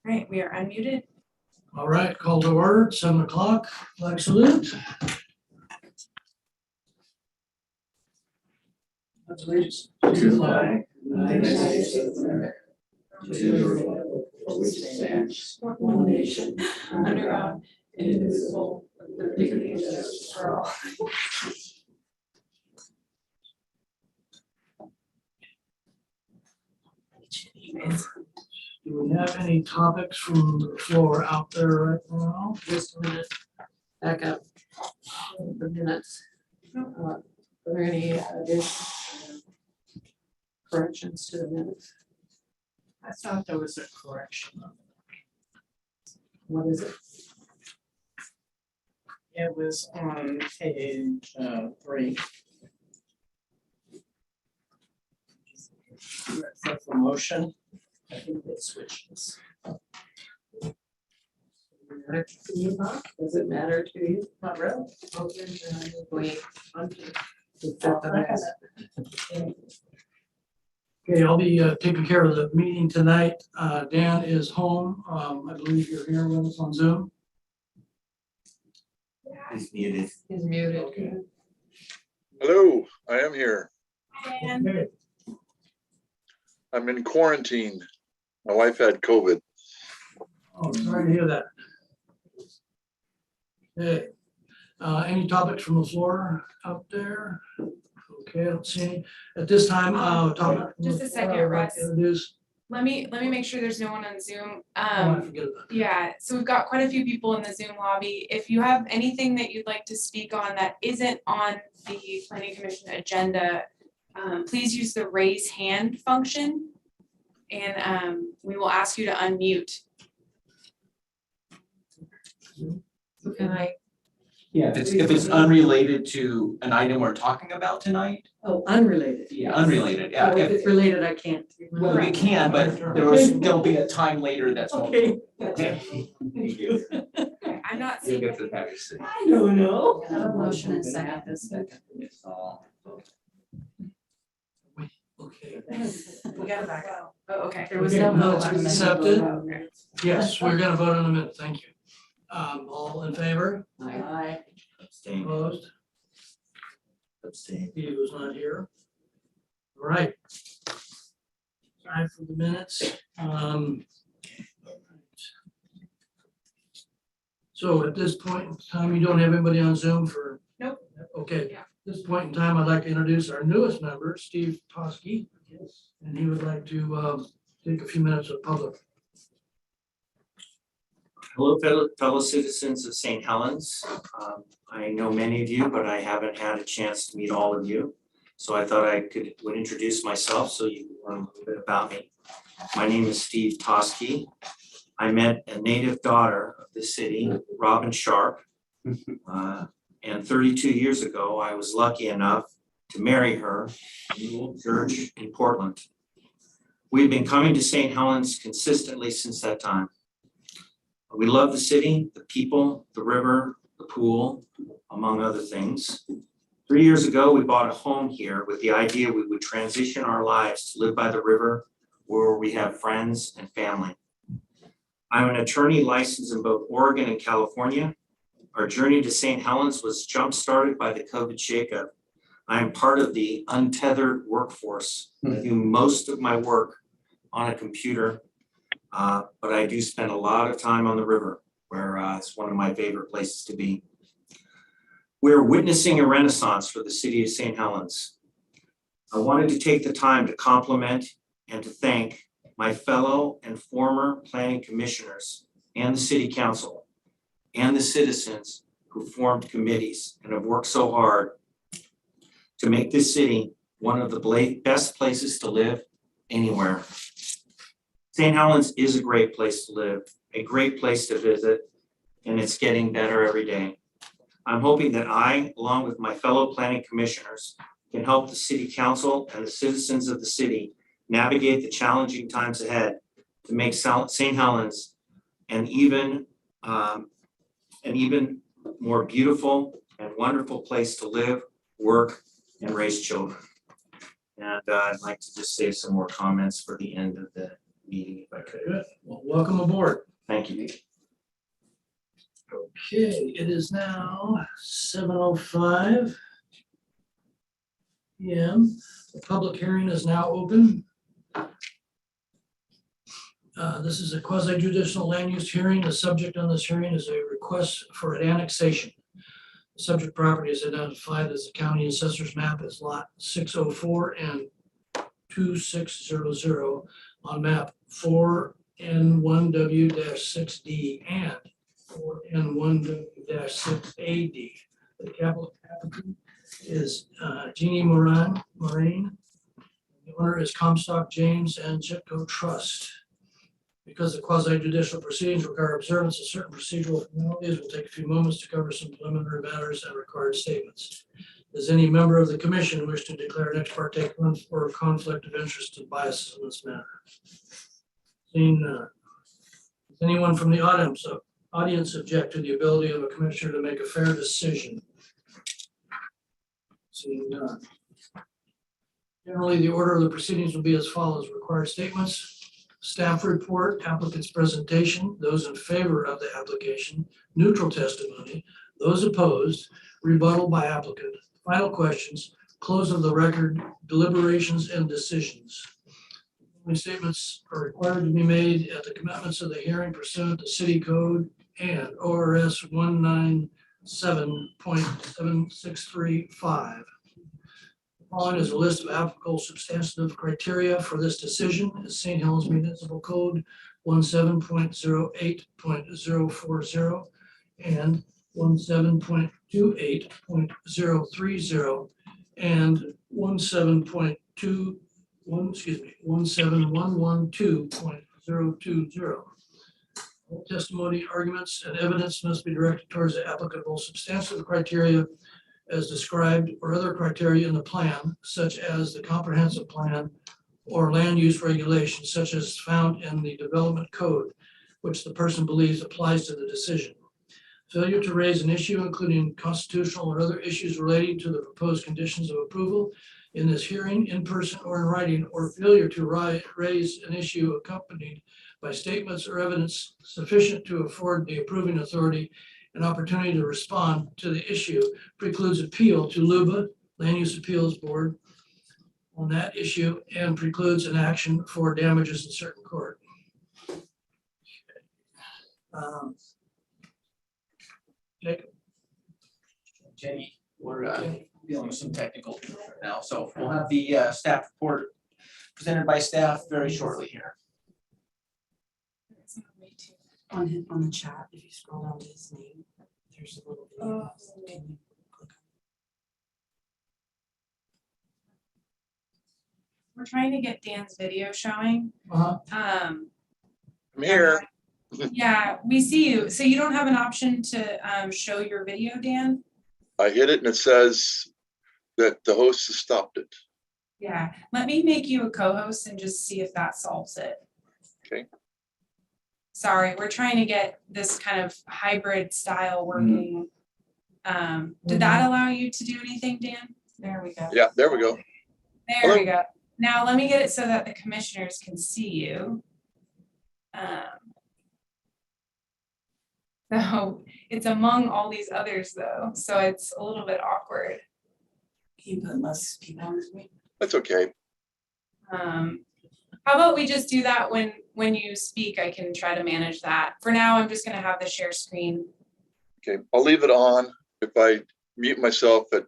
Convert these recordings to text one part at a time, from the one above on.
Right, we are unmuted. All right, call to order, 7 o'clock, flag salute. That's allegiance to the flag, United States of America, to the republic for which it stands, one nation, under God, indivisible, with liberty and justice for all. Do we have any topics from the floor out there right now? Just a minute, back up the minutes. Are there any additional corrections to the minutes? I thought there was a correction. What is it? It was on page 3. Where it says the motion. I think they switched this. Does it matter to you? Not really. We. Okay, I'll be taking care of the meeting tonight. Dan is home. I believe you're here with us on Zoom. He's muted. He's muted. Okay. Hello, I am here. And Okay. I'm in quarantine. My wife had COVID. Oh, sorry to hear that. Okay, any topics from the floor out there? Okay, I don't see any. At this time, topic. Just a second, I'd like Russ. to Introduce, let me make sure there's no one on Zoom. I forget about that. Yeah, so we've got quite a few people in the Zoom lobby. If you have anything that you'd like to speak on that isn't on the planning commission agenda, please use the raise hand function. And we will ask you to unmute. Can I? Yeah, if it's unrelated to an item we're talking about tonight, Oh, unrelated. yeah, unrelated, yeah. Oh, if it's related, I can't. Well, we can, but there'll be a time later that's. Okay. Okay. Thank you. Okay, I'm not You'll seeing. get to the package soon. I don't know. Have a motion and second this. It's all. Okay, We gotta back up. Oh, okay. There was Okay, no vote. minutes on the accepted. vote. yes, we're gonna vote in a minute, thank you. All in favor, Aye. Abstain. opposed, Abstain. he was not here. All right. Time for the minutes. So at this point in time, you don't have anybody on Zoom for? Nope. Okay, Yeah. at this point in time, I'd like to introduce our newest member, Steve Toski. And he would like to take a few minutes of public. Hello, fellow citizens of St. Helens. I know many of you, but I haven't had a chance to meet all of you. So I thought I would introduce myself so you can learn a little bit about me. My name is Steve Toski. I met a native daughter of the city, Robin Sharp. And 32 years ago, I was lucky enough to marry her in the old church in Portland. We've been coming to St. Helens consistently since that time. We love the city, the people, the river, the pool, among other things. 3 years ago, we bought a home here with the idea we would transition our lives to live by the river where we have friends and family. I'm an attorney licensed in both Oregon and California. Our journey to St. Helens was jump-started by the COVID shakeup. I am part of the untethered workforce. I do most of my work on a computer. But I do spend a lot of time on the river, where it's one of my favorite places to be. We're witnessing a renaissance for the city of St. Helens. I wanted to take the time to compliment and to thank my fellow and former planning commissioners and the city council and the citizens who formed committees and have worked so hard to make this city one of the best places to live anywhere. St. Helens is a great place to live, a great place to visit, and it's getting better every day. I'm hoping that I, along with my fellow planning commissioners, can help the city council and the citizens of the city navigate the challenging times ahead to make St. Helens an even more beautiful and wonderful place to live, work, and raise children. And I'd like to just save some more comments for the end of the meeting if I could. Good. Well, welcome aboard. Thank you. Okay, it is now 7:05 p.m. The public hearing is now open. This is a quasi judicial land use hearing. The subject on this hearing is a request for an annexation. The subject property is identified as the county assessor's map as lot 604 and 2600 on map 4N1W-6D and 4N1W-6AD. The capital applicant is Jeannie Moran. The owner is Comstock James and Jitco Trust. Because the quasi judicial proceedings require observance of certain procedural formalities, we'll take a few moments to cover some preliminary matters and required statements. Does any member of the commission wish to declare an ex parte or conflict of interest and biases in this matter? Seeing none. Does anyone from the audience object to the ability of a commissioner to make a fair decision? Seeing none. Generally, the order of the proceedings will be as follows: required statements, staff report, applicant's presentation, those in favor of the application, neutral testimony, those opposed, rebuttal by applicant, final questions, close of the record, deliberations and decisions. Only statements are required to be made at the commencement of the hearing pursuant to city code and ORS 197.7635. Following is a list of applicable substantive criteria for this decision is St. Helens Municipal Code 17.08.040 and 17.28.030 and 1712.020. All testimony, arguments, and evidence must be directed towards the applicable substantive criteria as described or other criteria in the plan, such as the comprehensive plan or land use regulations, such as found in the development code, which the person believes applies to the decision. Failure to raise an issue, including constitutional or other issues relating to the proposed conditions of approval in this hearing, in person or in writing, or failure to raise an issue accompanied by statements or evidence sufficient to afford the approving authority an opportunity to respond to the issue, precludes appeal to LUBA, Land Use Appeals Board, on that issue, and precludes an action for damages in certain court. Jacob. Jenny, we're dealing with some technical issues right now, so we'll have the staff report presented by staff very shortly here. On the chat, if you scroll down to his name, there's a little video. Can you click We're trying to get Dan's video showing. I'm here. Yeah, we see you. So you don't have an option to show your video, Dan? I hit it and it says that the host has stopped it. Yeah, let me make you a co-host and just see if that solves it. Okay. Sorry, we're trying to get this kind of hybrid style working. Did that allow you to do anything, Dan? There we go. Yeah, there we go. There we go. Now let me get it so that the commissioners can see you. So it's among all these others though, so it's a little bit awkward. Can you put less people on the screen? That's okay. How about we just do that when you speak, I can try to manage that. For now, I'm just gonna have the share screen. Okay, I'll leave it on. If I mute myself, then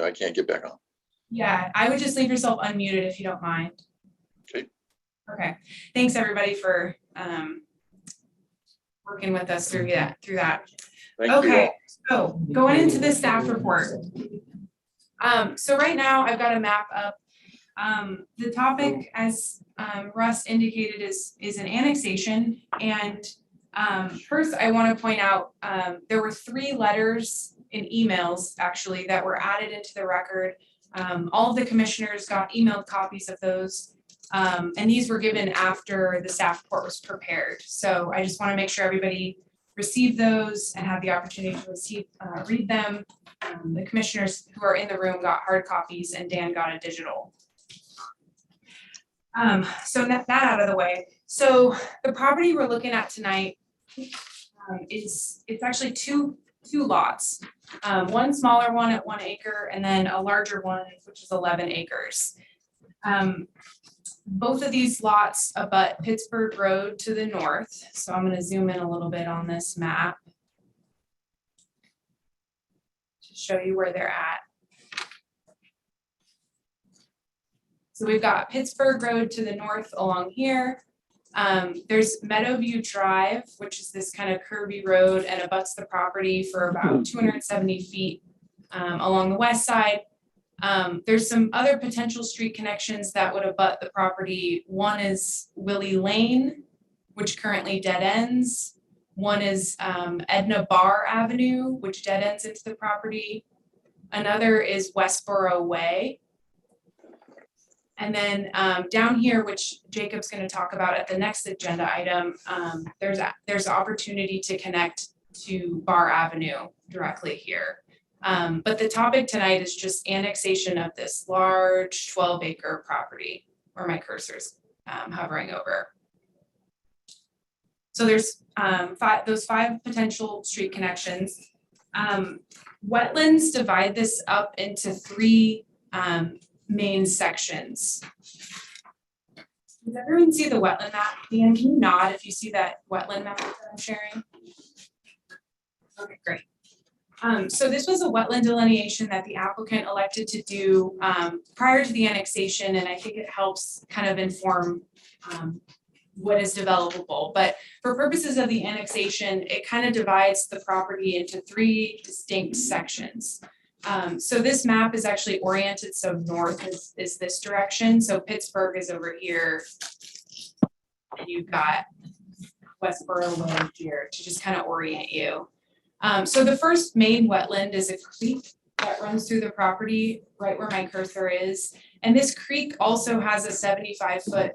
I can't get back on. Yeah, I would just leave yourself unmuted if you don't mind. Okay. Okay, thanks everybody for working with us through that. Thank you Okay, all. so going into the staff report. So right now I've got a map up. The topic, as Russ indicated, is an annexation. And first I want to point out, there were 3 letters in emails actually that were added into the record. All of the commissioners got emailed copies of those. And these were given after the staff report was prepared. So I just want to make sure everybody received those and had the opportunity to read them. The commissioners who are in the room got hard copies and Dan got a digital. So that out of the way. So the property we're looking at tonight it's actually two lots. One smaller one at 1 acre and then a larger one, which is 11 acres. Both of these lots abut Pittsburgh Road to the north. So I'm gonna zoom in a little bit on this map to show you where they're at. So we've got Pittsburgh Road to the north along here. There's Meadowview Drive, which is this kind of curvy road and abuts the property for about 270 feet along the west side. There's some other potential street connections that would abut the property. One is Willie Lane, which currently dead ends. One is Edna Bar Avenue, which dead ends into the property. Another is Westboro Way. And then down here, which Jacob's going to talk about at the next agenda item, there's opportunity to connect to Bar Avenue directly here. But the topic tonight is just annexation of this large 12-acre property where my cursor's hovering over. So there's those five potential street connections. Wetlands divide this up into three main sections. Does everyone see the wetland map? Dan, can you nod if you see that wetland map that I'm sharing? Okay, great. So this was a wetland delineation that the applicant elected to do prior to the annexation, and I think it helps kind of inform what is developable. But for purposes of the annexation, it kind of divides the property into three distinct sections. So this map is actually oriented, so north is this direction. So Pittsburgh is over here. And you've got Westboro Way here to just kind of orient you. So the first main wetland is a creek that runs through the property right where my cursor is. And this creek also has a 75-foot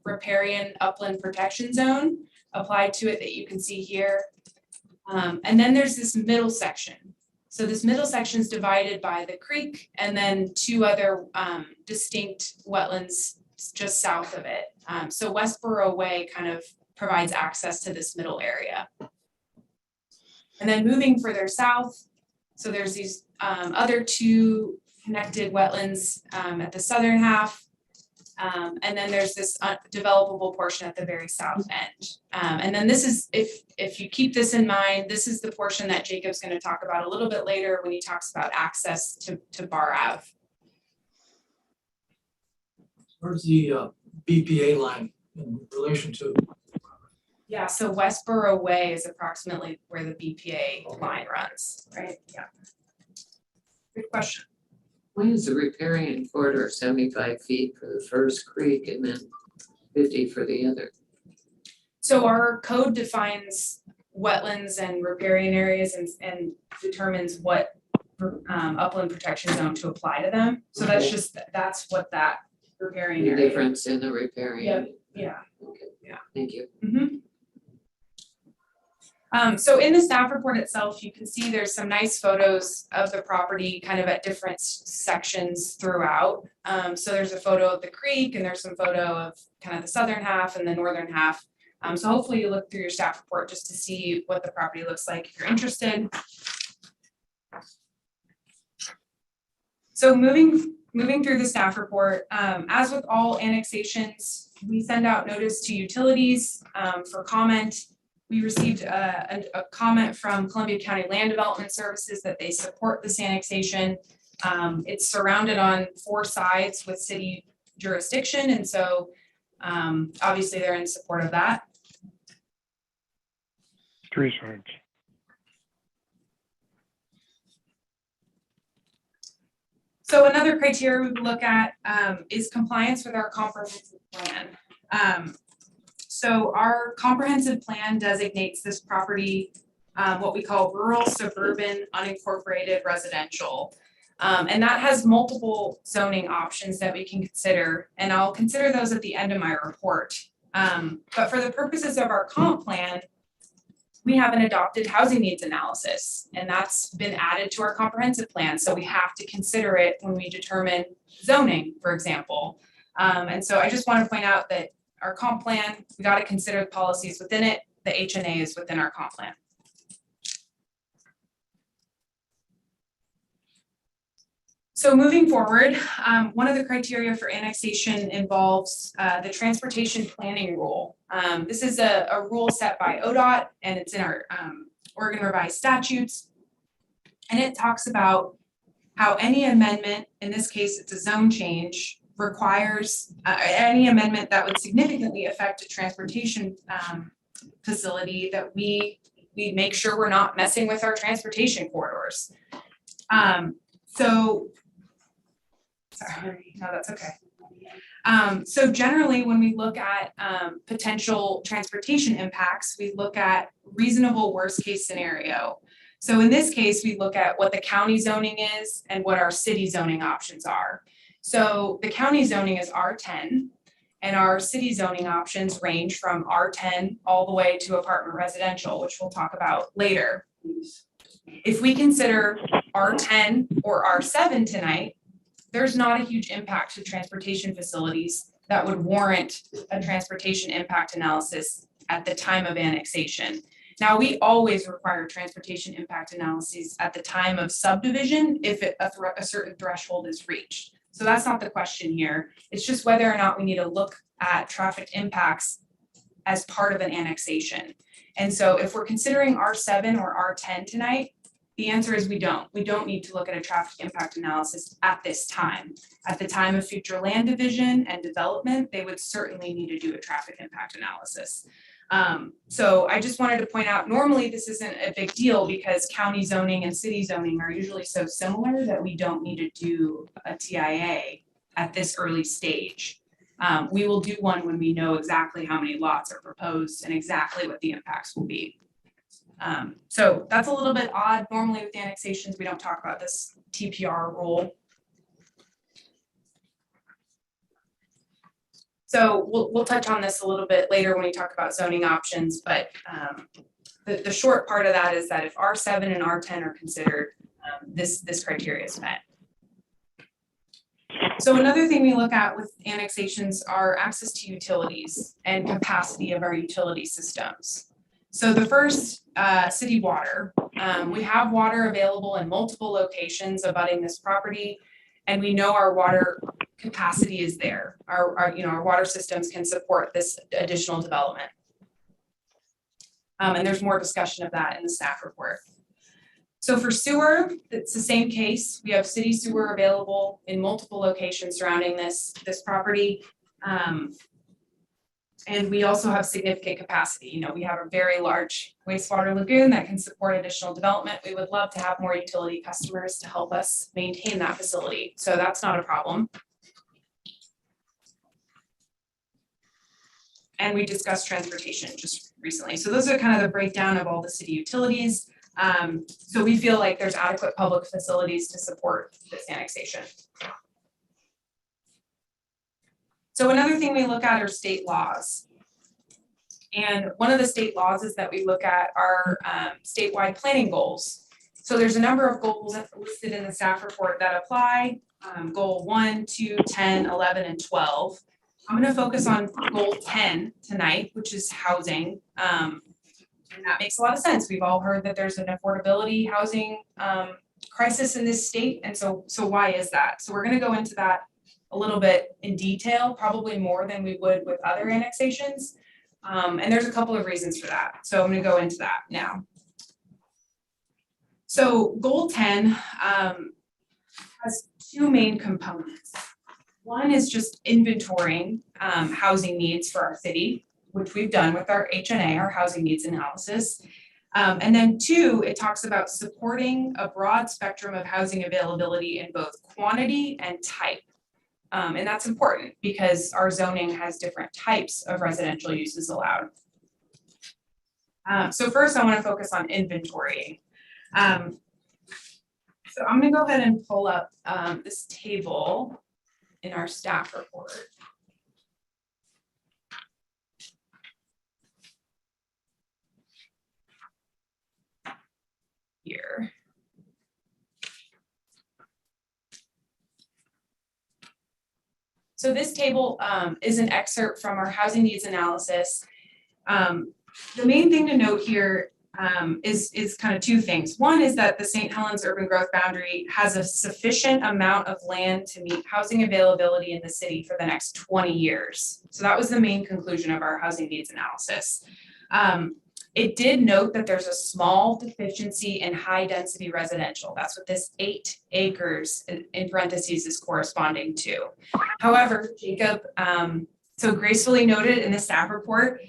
riparian upland protection zone applied to it that you can see here. And then there's this middle section. So this middle section is divided by the creek and then two other distinct wetlands just south of it. So Westboro Way kind of provides access to this middle area. And then moving further south, so there's these other two connected wetlands at the southern half. And then there's this developable portion at the very south end. And then this is, if you keep this in mind, this is the portion that Jacob's going to talk about a little bit later when he talks about access to Bar Ave. Where's the BPA line in relation to? Yeah, so Westboro Way is approximately where the BPA line runs, right? Yeah. Good question. Why is the riparian corridor 75 feet for the first creek and then 50 for the other? So our code defines wetlands and riparian areas and determines what upland protection zone to apply to them. So that's just, that's what that riparian The area. difference in the riparian. Yeah. Okay. Yeah. Thank you. Mm-hmm. So in the staff report itself, you can see there's some nice photos of the property kind of at different sections throughout. So there's a photo of the creek and there's some photo of kind of the southern half and the northern half. So hopefully you look through your staff report just to see what the property looks like if you're interested. So moving through the staff report, as with all annexations, we send out notice to utilities for comment. We received a comment from Columbia County Land Development Services that they support this annexation. It's surrounded on 4 sides with city jurisdiction, and so obviously they're in support of that. 3 sides. So another criteria we would look at is compliance with our comprehensive plan. So our comprehensive plan designates this property what we call rural, suburban, unincorporated residential. And that has multiple zoning options that we can consider, and I'll consider those at the end of my report. But for the purposes of our comp plan, we have an adopted housing needs analysis, and that's been added to our comprehensive plan. So we have to consider it when we determine zoning, for example. And so I just want to point out that our comp plan, we gotta consider the policies within it, the HNA is within our comp plan. So moving forward, one of the criteria for annexation involves the transportation planning rule. This is a rule set by ODOT and it's in our Oregon revised statutes. And it talks about how any amendment, in this case, it's a zone change, requires any amendment that would significantly affect a transportation facility that we make sure we're not messing with our transportation corridors. Sorry, no, that's okay. So generally, when we look at potential transportation impacts, we look at reasonable worst case scenario. So in this case, we look at what the county zoning is and what our city zoning options are. So the county zoning is R10 and our city zoning options range from R10 all the way to apartment residential, which we'll talk about later. If we consider R10 or R7 tonight, there's not a huge impact to transportation facilities that would warrant a transportation impact analysis at the time of annexation. Now, we always require transportation impact analyses at the time of subdivision if a certain threshold is reached. So that's not the question here. It's just whether or not we need to look at traffic impacts as part of an annexation. And so if we're considering R7 or R10 tonight, the answer is we don't. We don't need to look at a traffic impact analysis at this time. At the time of future land division and development, they would certainly need to do a traffic impact analysis. So I just wanted to point out, normally this isn't a big deal because county zoning and city zoning are usually so similar that we don't need to do a TIA at this early stage. We will do one when we know exactly how many lots are proposed and exactly what the impacts will be. So that's a little bit odd. Normally with annexations, we don't talk about this TPR rule. So we'll touch on this a little bit later when we talk about zoning options, but the short part of that is that if R7 and R10 are considered, this criteria is met. So another thing we look at with annexations are access to utilities and capacity of our utility systems. So the first, city water, we have water available in multiple locations abutting this property, and we know our water capacity is there. Our water systems can support this additional development. And there's more discussion of that in the staff report. So for sewer, it's the same case. We have city sewer available in multiple locations surrounding this property. And we also have significant capacity. We have a very large wastewater lagoon that can support additional development. We would love to have more utility customers to help us maintain that facility. So that's not a problem. And we discussed transportation just recently. So those are kind of the breakdown of all the city utilities. So we feel like there's adequate public facilities to support this annexation. So another thing we look at are state laws. And one of the state laws is that we look at our statewide planning goals. So there's a number of goals listed in the staff report that apply, goal 1, 2, 10, 11, and 12. I'm going to focus on goal 10 tonight, which is housing. And that makes a lot of sense. We've all heard that there's an affordability housing crisis in this state. And so why is that? So we're going to go into that a little bit in detail, probably more than we would with other annexations. And there's a couple of reasons for that. So I'm going to go into that now. So goal 10 has two main components. One is just inventorying housing needs for our city, which we've done with our HNA, our housing needs analysis. And then 2, it talks about supporting a broad spectrum of housing availability in both quantity and type. And that's important because our zoning has different types of residential uses allowed. So first I want to focus on inventorying. So I'm going to go ahead and pull up this table in our staff report. Here. So this table is an excerpt from our housing needs analysis. The main thing to note here is kind of two things. One is that the St. Helens urban growth boundary has a sufficient amount of land to meet housing availability in the city for the next 20 years. So that was the main conclusion of our housing needs analysis. It did note that there's a small deficiency in high density residential. That's what this 8 acres in parentheses is corresponding to. However, Jacob so gracefully noted in the staff report,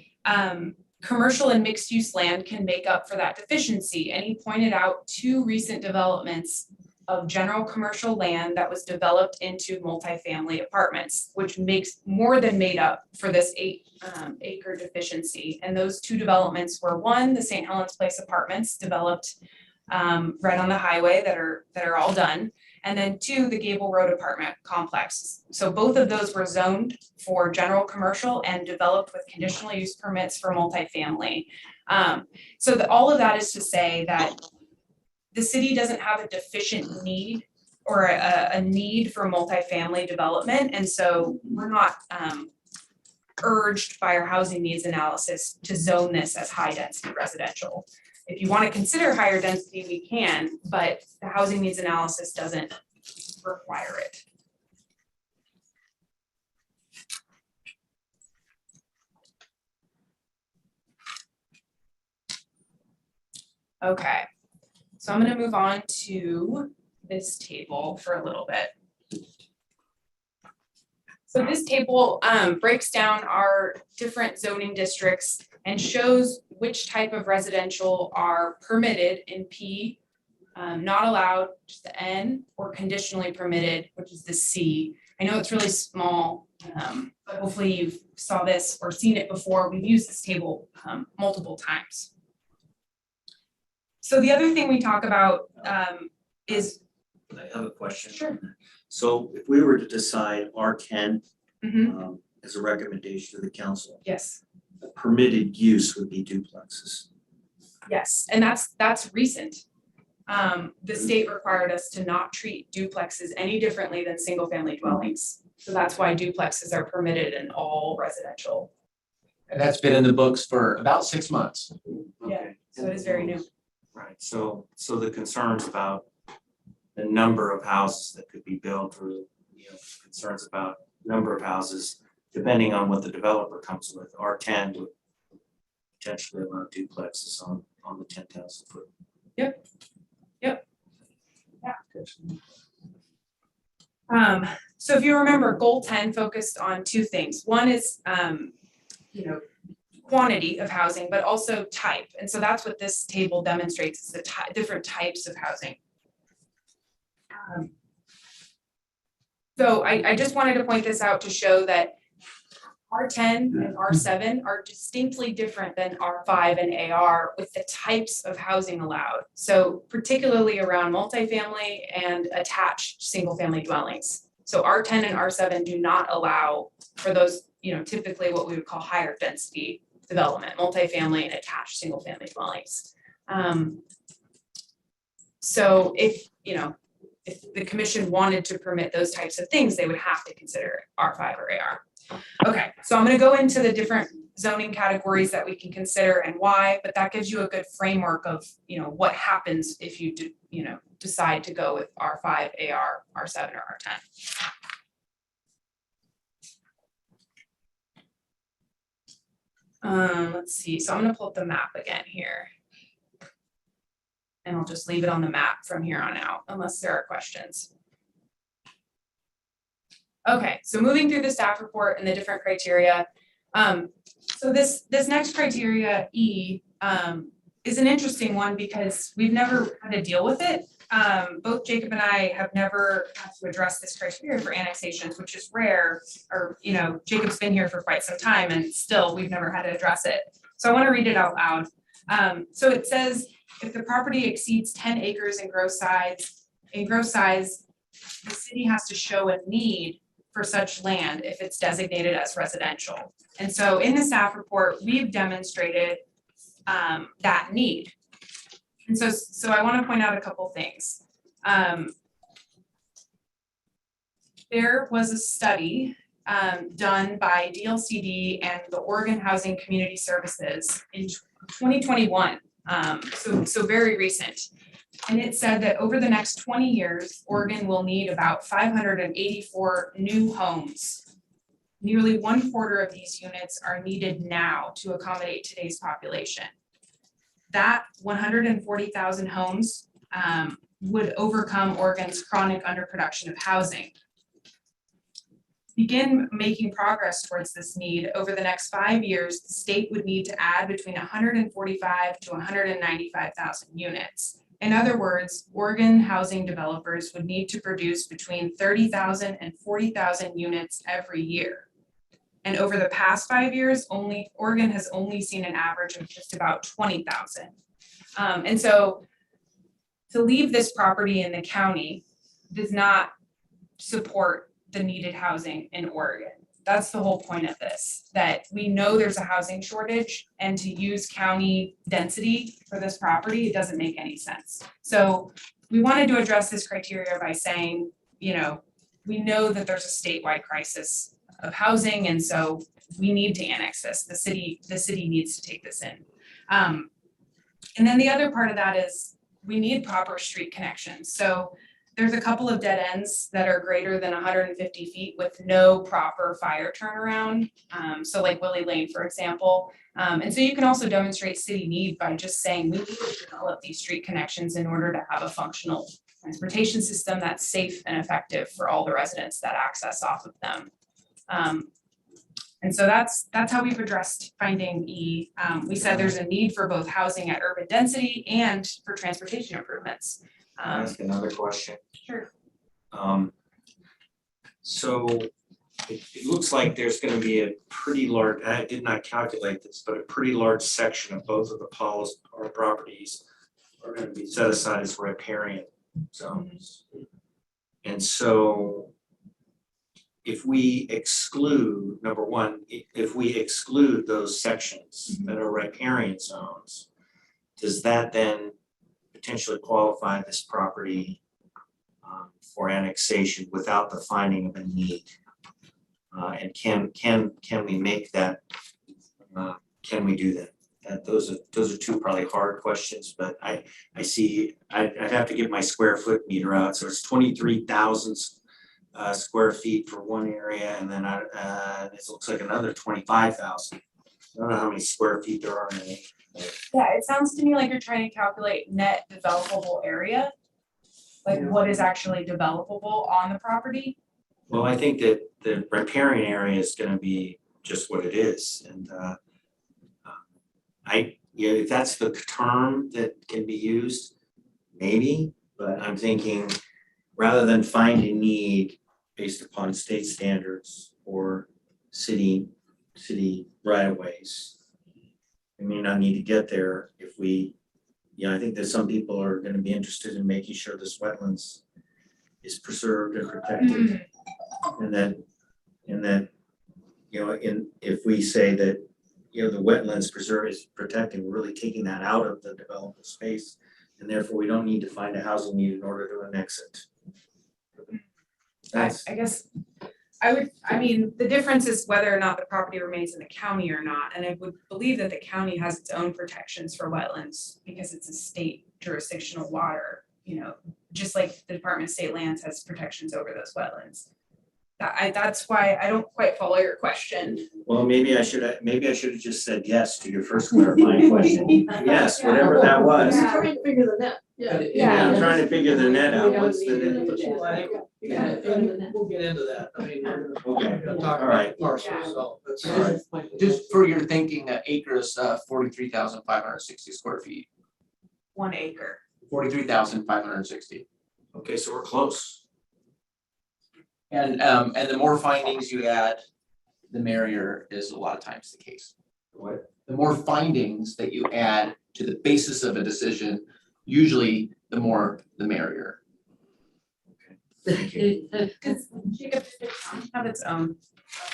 commercial and mixed use land can make up for that deficiency. And he pointed out 2 recent developments of general commercial land that was developed into multifamily apartments, which makes more than made up for this 8 acre deficiency. And those 2 developments were, one, the St. Helens Place apartments developed right on the highway that are all done. And then 2, the Gable Road apartment complex. So both of those were zoned for general commercial and developed with conditional use permits for multifamily. So all of that is to say that the city doesn't have a deficient need or a need for multifamily development. And so we're not urged by our housing needs analysis to zone this as high density residential. If you want to consider higher density, we can, but the housing needs analysis doesn't require it. Okay, so I'm going to move on to this table for a little bit. So this table breaks down our different zoning districts and shows which type of residential are permitted in P, not allowed, which is the N, or conditionally permitted, which is the C. I know it's really small, but hopefully you've saw this or seen it before. We've used this table multiple times. So the other thing we talk about is. I have a question. Sure. So if we were to decide R10 Mm-hmm. as a recommendation to the council, Yes. the permitted use would be duplexes. Yes, and that's recent. The state required us to not treat duplexes any differently than single family dwellings. So that's why duplexes are permitted in all residential. And that's been in the books for about 6 months. Yeah, Okay. so it is very new. Right, so the concerns about the number of houses that could be built, or concerns about number of houses, depending on what the developer comes with, R10 would potentially allow duplexes on the 10,000 foot. Yep. Yeah. So if you remember, goal 10 focused on 2 things. One is quantity of housing, but also type. And so that's what this table demonstrates, is the different types of housing. So I just wanted to point this out to show that R10 and R7 are distinctly different than R5 and AR with the types of housing allowed. So particularly around multifamily and attached single family dwellings. So R10 and R7 do not allow for those, typically what we would call higher density development, multifamily and attached single family dwellings. So if the commission wanted to permit those types of things, they would have to consider R5 or AR. Okay, so I'm going to go into the different zoning categories that we can consider and why, but that gives you a good framework of, what happens if you decide to go with R5, AR, R7, or R10. Let's see, so I'm going to pull up the map again here. And I'll just leave it on the map from here on out, unless there are questions. Okay, so moving through the staff report and the different criteria. So this next criteria, E, is an interesting one because we've never had to deal with it. Both Jacob and I have never had to address this criteria for annexations, which is rare, or, Jacob's been here for quite some time and still we've never had to address it. So I want to read it out loud. So it says, if the property exceeds 10 acres in gross size, the city has to show a need for such land if it's designated as residential. And so in the staff report, we've demonstrated that need. And so I want to point out a couple things. There was a study done by DLCD and the Oregon Housing Community Services in 2021. So very recent. And it said that over the next 20 years, Oregon will need about 584 new homes. Nearly 1/4 of these units are needed now to accommodate today's population. That 140,000 homes would overcome Oregon's chronic underproduction of housing. Begin making progress towards this need, over the next 5 years, the state would need to add between 145 to 195,000 units. In other words, Oregon housing developers would need to produce between 30,000 and 40,000 units every year. And over the past 5 years, Oregon has only seen an average of just about 20,000. And so to leave this property in the county does not support the needed housing in Oregon. That's the whole point of this, that we know there's a housing shortage, and to use county density for this property, it doesn't make any sense. So we wanted to address this criteria by saying, you know, we know that there's a statewide crisis of housing, and so we need to annex this. The city needs to take this in. And then the other part of that is we need proper street connections. So there's a couple of dead ends that are greater than 150 feet with no proper fire turnaround. So like Willie Lane, for example. And so you can also demonstrate city need by just saying we need to develop these street connections in order to have a functional transportation system that's safe and effective for all the residents that access off of them. And so that's how we've addressed finding E. We said there's a need for both housing at urban density and for transportation improvements. Can I ask another question? Sure. So it looks like there's gonna be a pretty large, I did not calculate this, but a pretty large section of both of the our properties are gonna be set aside as riparian zones. And so if we exclude, number one, if we exclude those sections that are riparian zones, does that then potentially qualify this property for annexation without the finding of a need? And can we make that, can we do that? Those are two probably hard questions, but I see, I'd have to get my square foot meter out, so it's 23,000 square feet for one area, and then this looks like another 25,000. I don't know how many square feet there are in it. Yeah, it sounds to me like you're trying to calculate net developable area, like what is actually developable on the property. Well, I think that the riparian area is gonna be just what it is, and if that's the term that can be used, maybe, but I'm thinking rather than find a need based upon state standards or city right-of-ways, we may not need to get there if we, I think that some people are gonna be interested in making sure this wetlands is preserved and protected. And that, if we say that, the wetlands preserve is protected, we're really taking that out of the developable space. And therefore, we don't need to find a housing need in order to annex it. I guess the difference is whether or not the property remains in the county or not. And I would believe that the county has its own protections for wetlands because it's a state jurisdictional water, just like the Department of State Lands has protections over those wetlands. That's why I don't quite follow your question. Well, maybe I should have just said yes to your first clarifying question. Yes, whatever that was. I'm trying to figure the net, yeah. Yeah, I'm trying to figure the net out. What's the net? We'll get into that. I mean, we're Okay, gonna talk all right. about parcels, so that's. All right. Just for your thinking, acre is 43,560 square feet. 1 acre. 43,560. Okay, so we're close. And the more findings you add, the merrier is a lot of times the case. What? The more findings that you add to the basis of a decision, usually the more the merrier. Thank you. Because Jacob have its own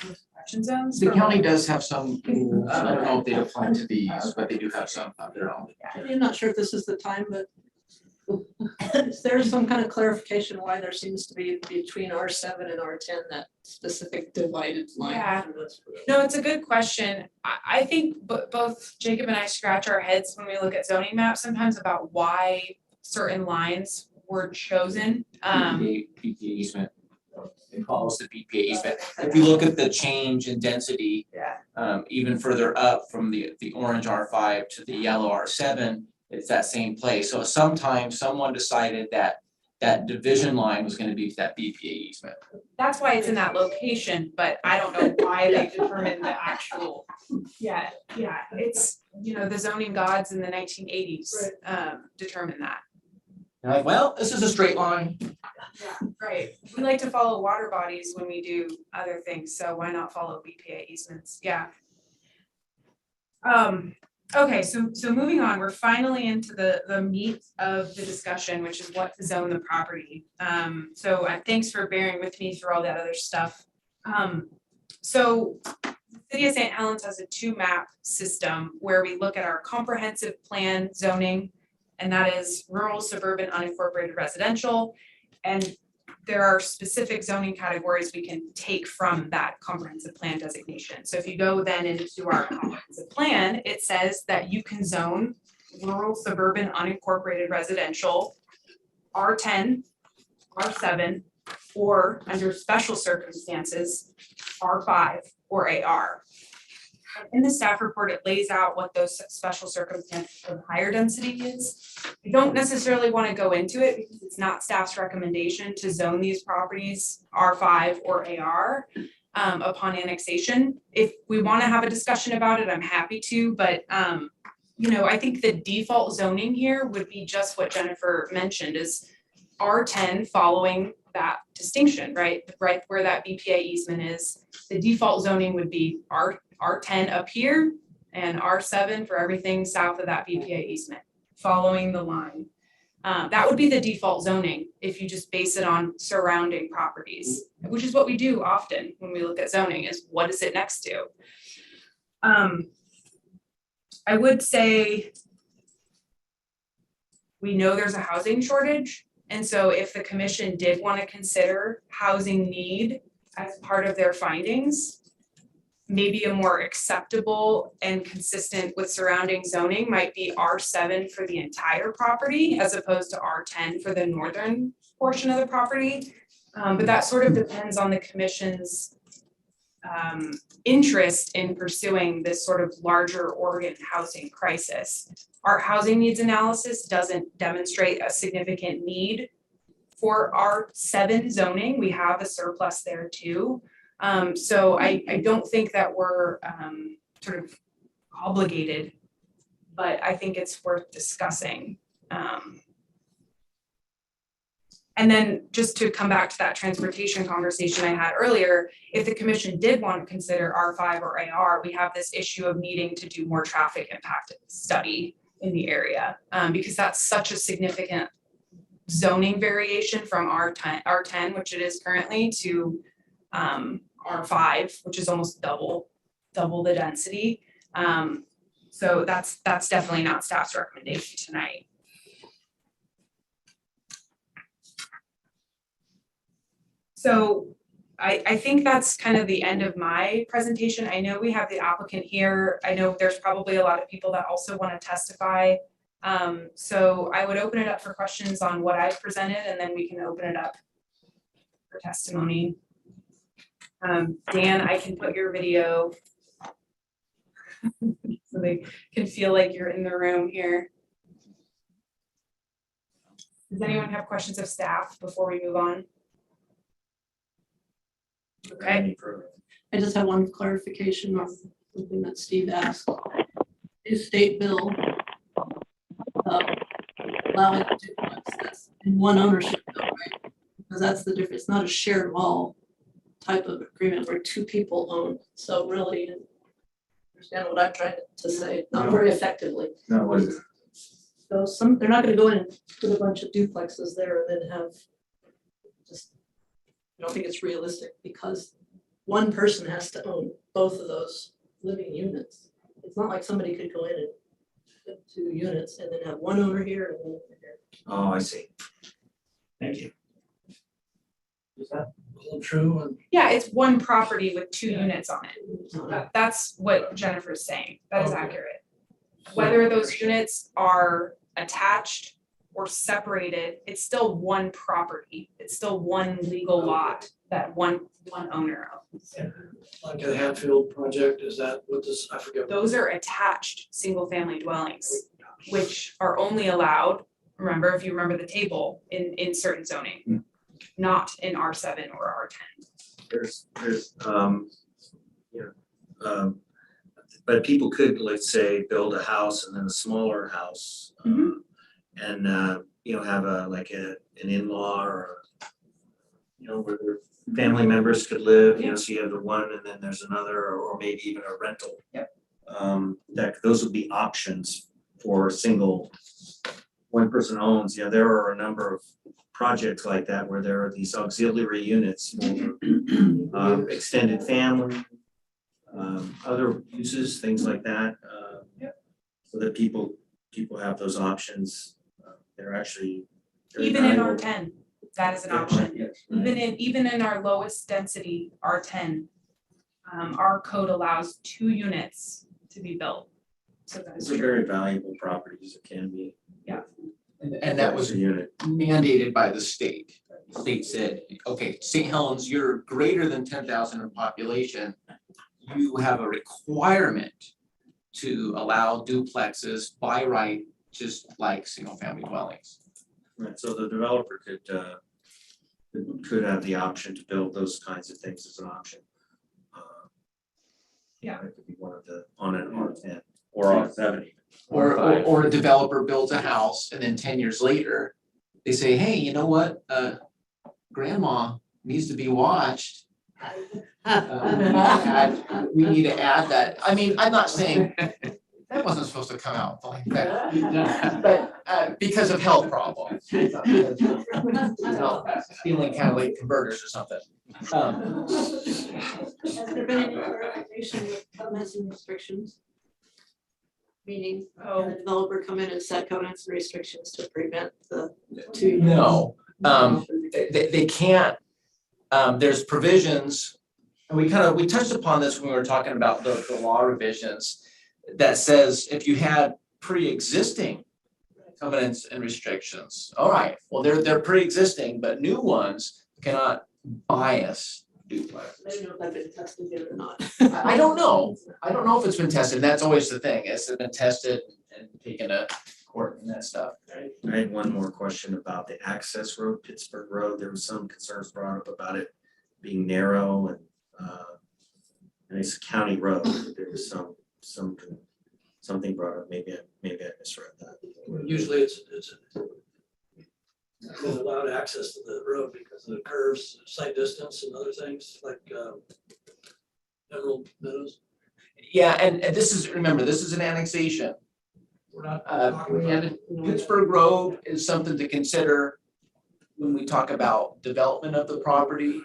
protection zones. The for county wetlands. does have some, I don't know if they apply to these, but they do have some of their own. I'm not sure if this is the time, but Is there some kind of clarification why there seems to be between R7 and R10 that specific divided line? Yeah. No, it's a good question. I think both Jacob and I scratch our heads when we look at zoning maps sometimes about why certain lines were chosen. BPA easement. It follows the BPA easement. If you look at the change in density. Yeah. Even further up from the orange R5 to the yellow R7, it's that same place. So sometimes someone decided that that division line was gonna be that BPA easement. That's why it's in that location, but I don't know why they determined the actual. Yeah, it's, the zoning gods in the 1980s determined that. You're like, well, this is a straight line. Yeah, right. We like to follow water bodies when we do other things, so why not follow BPA easements? Yeah. Okay, so moving on, we're finally into the meat of the discussion, which is what to zone the property. So thanks for bearing with me through all that other stuff. So the City of St. Helens has a 2-map system where we look at our comprehensive plan zoning, and that is rural, suburban, unincorporated residential. And there are specific zoning categories we can take from that comprehensive plan designation. So if you go then into our comprehensive plan, it says that you can zone rural, suburban, unincorporated residential, R10, R7, or under special circumstances, R5 or AR. In the staff report, it lays out what those special circumstances of higher density is. We don't necessarily want to go into it because it's not staff's recommendation to zone these properties R5 or AR upon annexation. If we want to have a discussion about it, I'm happy to, but I think the default zoning here would be just what Jennifer mentioned is R10 following that distinction, right where that BPA easement is. The default zoning would be R10 up here and R7 for everything south of that BPA easement, following the line. That would be the default zoning if you just base it on surrounding properties, which is what we do often when we look at zoning is what is it next to? I would say we know there's a housing shortage. And so if the commission did want to consider housing need as part of their findings, maybe a more acceptable and consistent with surrounding zoning might be R7 for the entire property as opposed to R10 for the northern portion of the property. But that sort of depends on the commission's interest in pursuing this sort of larger Oregon housing crisis. Our housing needs analysis doesn't demonstrate a significant need for R7 zoning. We have a surplus there too. So I don't think that we're sort of obligated, but I think it's worth discussing. And then just to come back to that transportation conversation I had earlier, if the commission did want to consider R5 or AR, we have this issue of needing to do more traffic impact study in the area because that's such a significant zoning variation from R10, which it is currently, to R5, which is almost double the density. So that's definitely not staff's recommendation tonight. So I think that's kind of the end of my presentation. I know we have the applicant here. I know there's probably a lot of people that also want to testify. So I would open it up for questions on what I've presented, and then we can open it up for testimony. Dan, I can put your video so they can feel like you're in the room here. Does anyone have questions of staff before we move on? Okay. I just have one clarification on something that Steve asked. Is state bill allowing duplexes in one ownership though, right? Because that's the difference. It's not a shared wall type of agreement where two people own. So really, understand what I'm trying to say, not very effectively. No, what is it? So they're not gonna go in and put a bunch of duplexes there and then have just, I don't think it's realistic because one person has to own both of those living units. It's not like somebody could go in and 2 units and then have one owner here and one over here. Oh, I see. Thank you. Is that all true? And Yeah, it's one property with 2 units on it. So That's what Jennifer's saying. That is Okay. accurate. Whether those units are attached or separated, it's still one property. It's still one legal lot that one owner owns. like a Hatfield project, is that what this, I forget. Those are attached single-family dwellings, which are only allowed, remember, if you remember the table, in certain zoning, not in R7 or R10. But people could, let's say, build a house and then a smaller house. And, have an in-law or, where their family members could live, so you have the one and then there's another, or maybe even a rental. Yep. Those would be options for single, one person owns, there are a number of projects like that where there are these auxiliary units for extended family, other uses, things like that. So that people have those options, they're actually very Even in valuable. R10, that is an option. Even in our lowest density R10, our code allows 2 units to be built. So that is Those are true. very valuable properties, it can be. And that was a unit. mandated by the state. The state said, okay, St. Helens, you're greater than 10,000 in population. You have a requirement to allow duplexes by right, just like single-family dwellings. Right, so the developer could have the option to build those kinds of things as an option. Yeah. It could be one of the, on an R10 or R7 even. Or a developer builds a house and then 10 years later, they say, hey, you know what? Grandma needs to be watched. We need to add that. I mean, I'm not saying that wasn't supposed to come out like that. But because of health problems. Feeling kind of like converters or something. Has there been any clarification with covenants and restrictions? Meaning, can the developer come in and set covenants and restrictions to prevent the 2 units? No, they can't. There's provisions, and we touched upon this when we were talking about the law revisions that says if you had pre-existing covenants and restrictions, all right, well, they're pre-existing, but new ones cannot bias duplexes. I don't know if that's been tested yet or not. I don't know. I don't know if it's been tested. That's always the thing. Has it been tested and taken to court and that stuff? I had one more question about the access road, Pittsburgh Road. There was some concerns brought up about it being narrow and it's a county road. There was something brought up. Maybe I misread that. Usually it's allowed access to the road because of the curves, sight distance and other things like Emerald Meadows. Yeah, and this is, remember, this is an annexation. We're not talking about And Pittsburgh Road is something to consider when we talk about development of the property.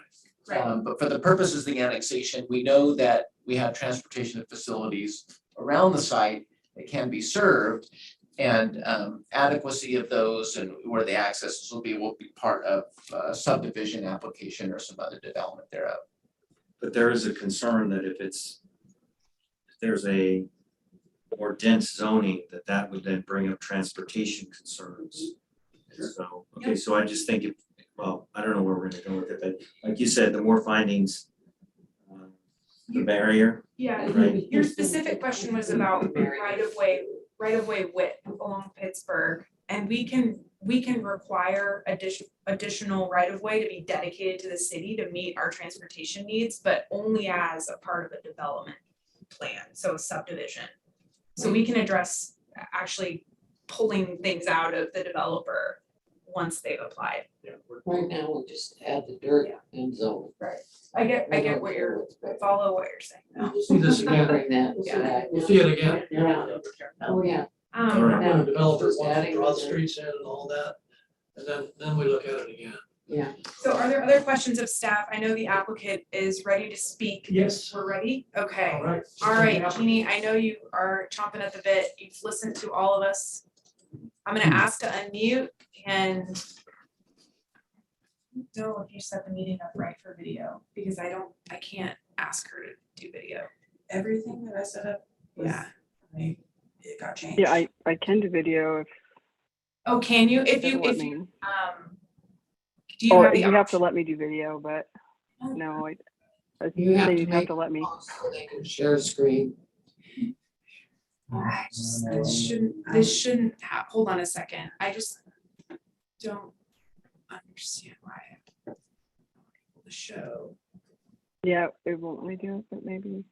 Right. But for the purposes of the annexation, we know that we have transportation facilities around the site that can be served. And adequacy of those and where the access will be part of a subdivision application or some other development thereof. But there is a concern that if there's a more dense zoning, that would then bring up transportation concerns. And so, okay, so I just think I don't know where we're gonna go with it, but like you said, the more findings, the barrier. Yeah, Right. your specific question was about right of way width along Pittsburgh. And we can require additional right of way to be dedicated to the city to meet our transportation needs, but only as a part of a development plan, so a subdivision. So we can address actually pulling things out of the developer once they've applied. Right now, we'll just add the dirt and zone. I get what I follow what you're saying now. We'll see this again. Covering that. Yeah. We'll see it again. Yeah. Oh, yeah. When the developer Just wants to adding draw the the- streets in and all that, and then we look at it again. Yeah. So are there other questions of staff? I know the applicant is ready to speak. Yes. We're ready? Okay. All right. All right, Jeannie, I know you are chomping at the bit. You've listened to all of us. I'm gonna ask to unmute and I don't know if you set the meeting up right for video, because I can't ask her to do video. Everything that I set up was, Yeah. it got changed. Yeah, I can do video if Oh, can you? If you, it'll let if you, me. do you Oh, have the you have to option? let me do video, but Oh. no, I You have say to you'd have make to let me. so they can share screen. This shouldn't have, hold on a second. I just don't understand why I have to able to show. Yeah, it won't let me do it, but maybe.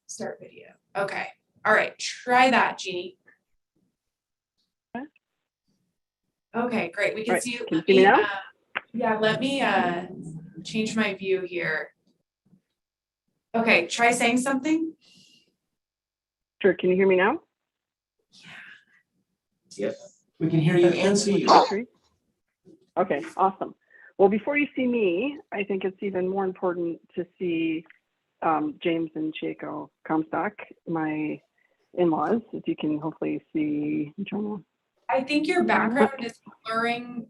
Start video. Okay. All right. Try that, Jeannie. Okay. Okay, great. We can Right, see you. can you see me now? Yeah, let me change my view here. Okay, try saying something. Sure, can you hear me now? Yep, we can hear you and see you. Okay, awesome. Well, before you see me, I think it's even more important to see James and Chieko Comstock, my in-laws, if you can hopefully see. I'm trying to. I think your background is blurring.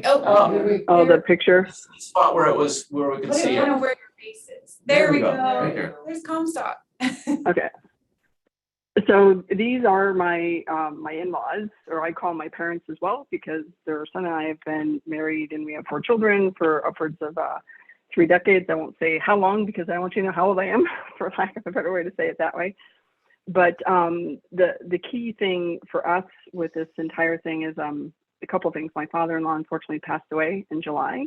Oh, Here we- Oh, the there. picture. Spot where we could Put see it kind it. of where your face is. There we go. Right there. There's Comstock. Okay. So these are my my in-laws, or I call my parents as well, because their son and I have been married and we have 4 children for upwards of 3 decades. I won't say how long because I want you to know how old I am, for lack of a better way to say it that way. But the key thing for us with this entire thing is a couple of things. My father-in-law unfortunately passed away in July,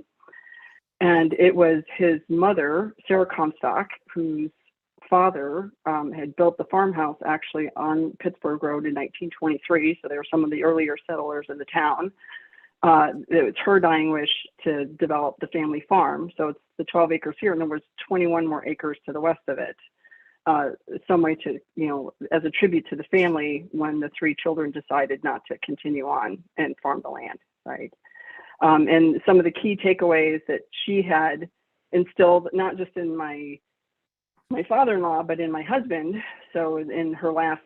and it was his mother, Sarah Comstock, whose father had built the farmhouse actually on Pittsburgh Road in 1923. So they were some of the earlier settlers in the town. It was her dying wish to develop the family farm. So it's the 12 acres here, and there was 21 more acres to the west of it. Some way to, as a tribute to the family when the 3 children decided not to continue on and farm the land, right? And some of the key takeaways that she had instilled, not just in my father-in-law, but in my husband. So in her last,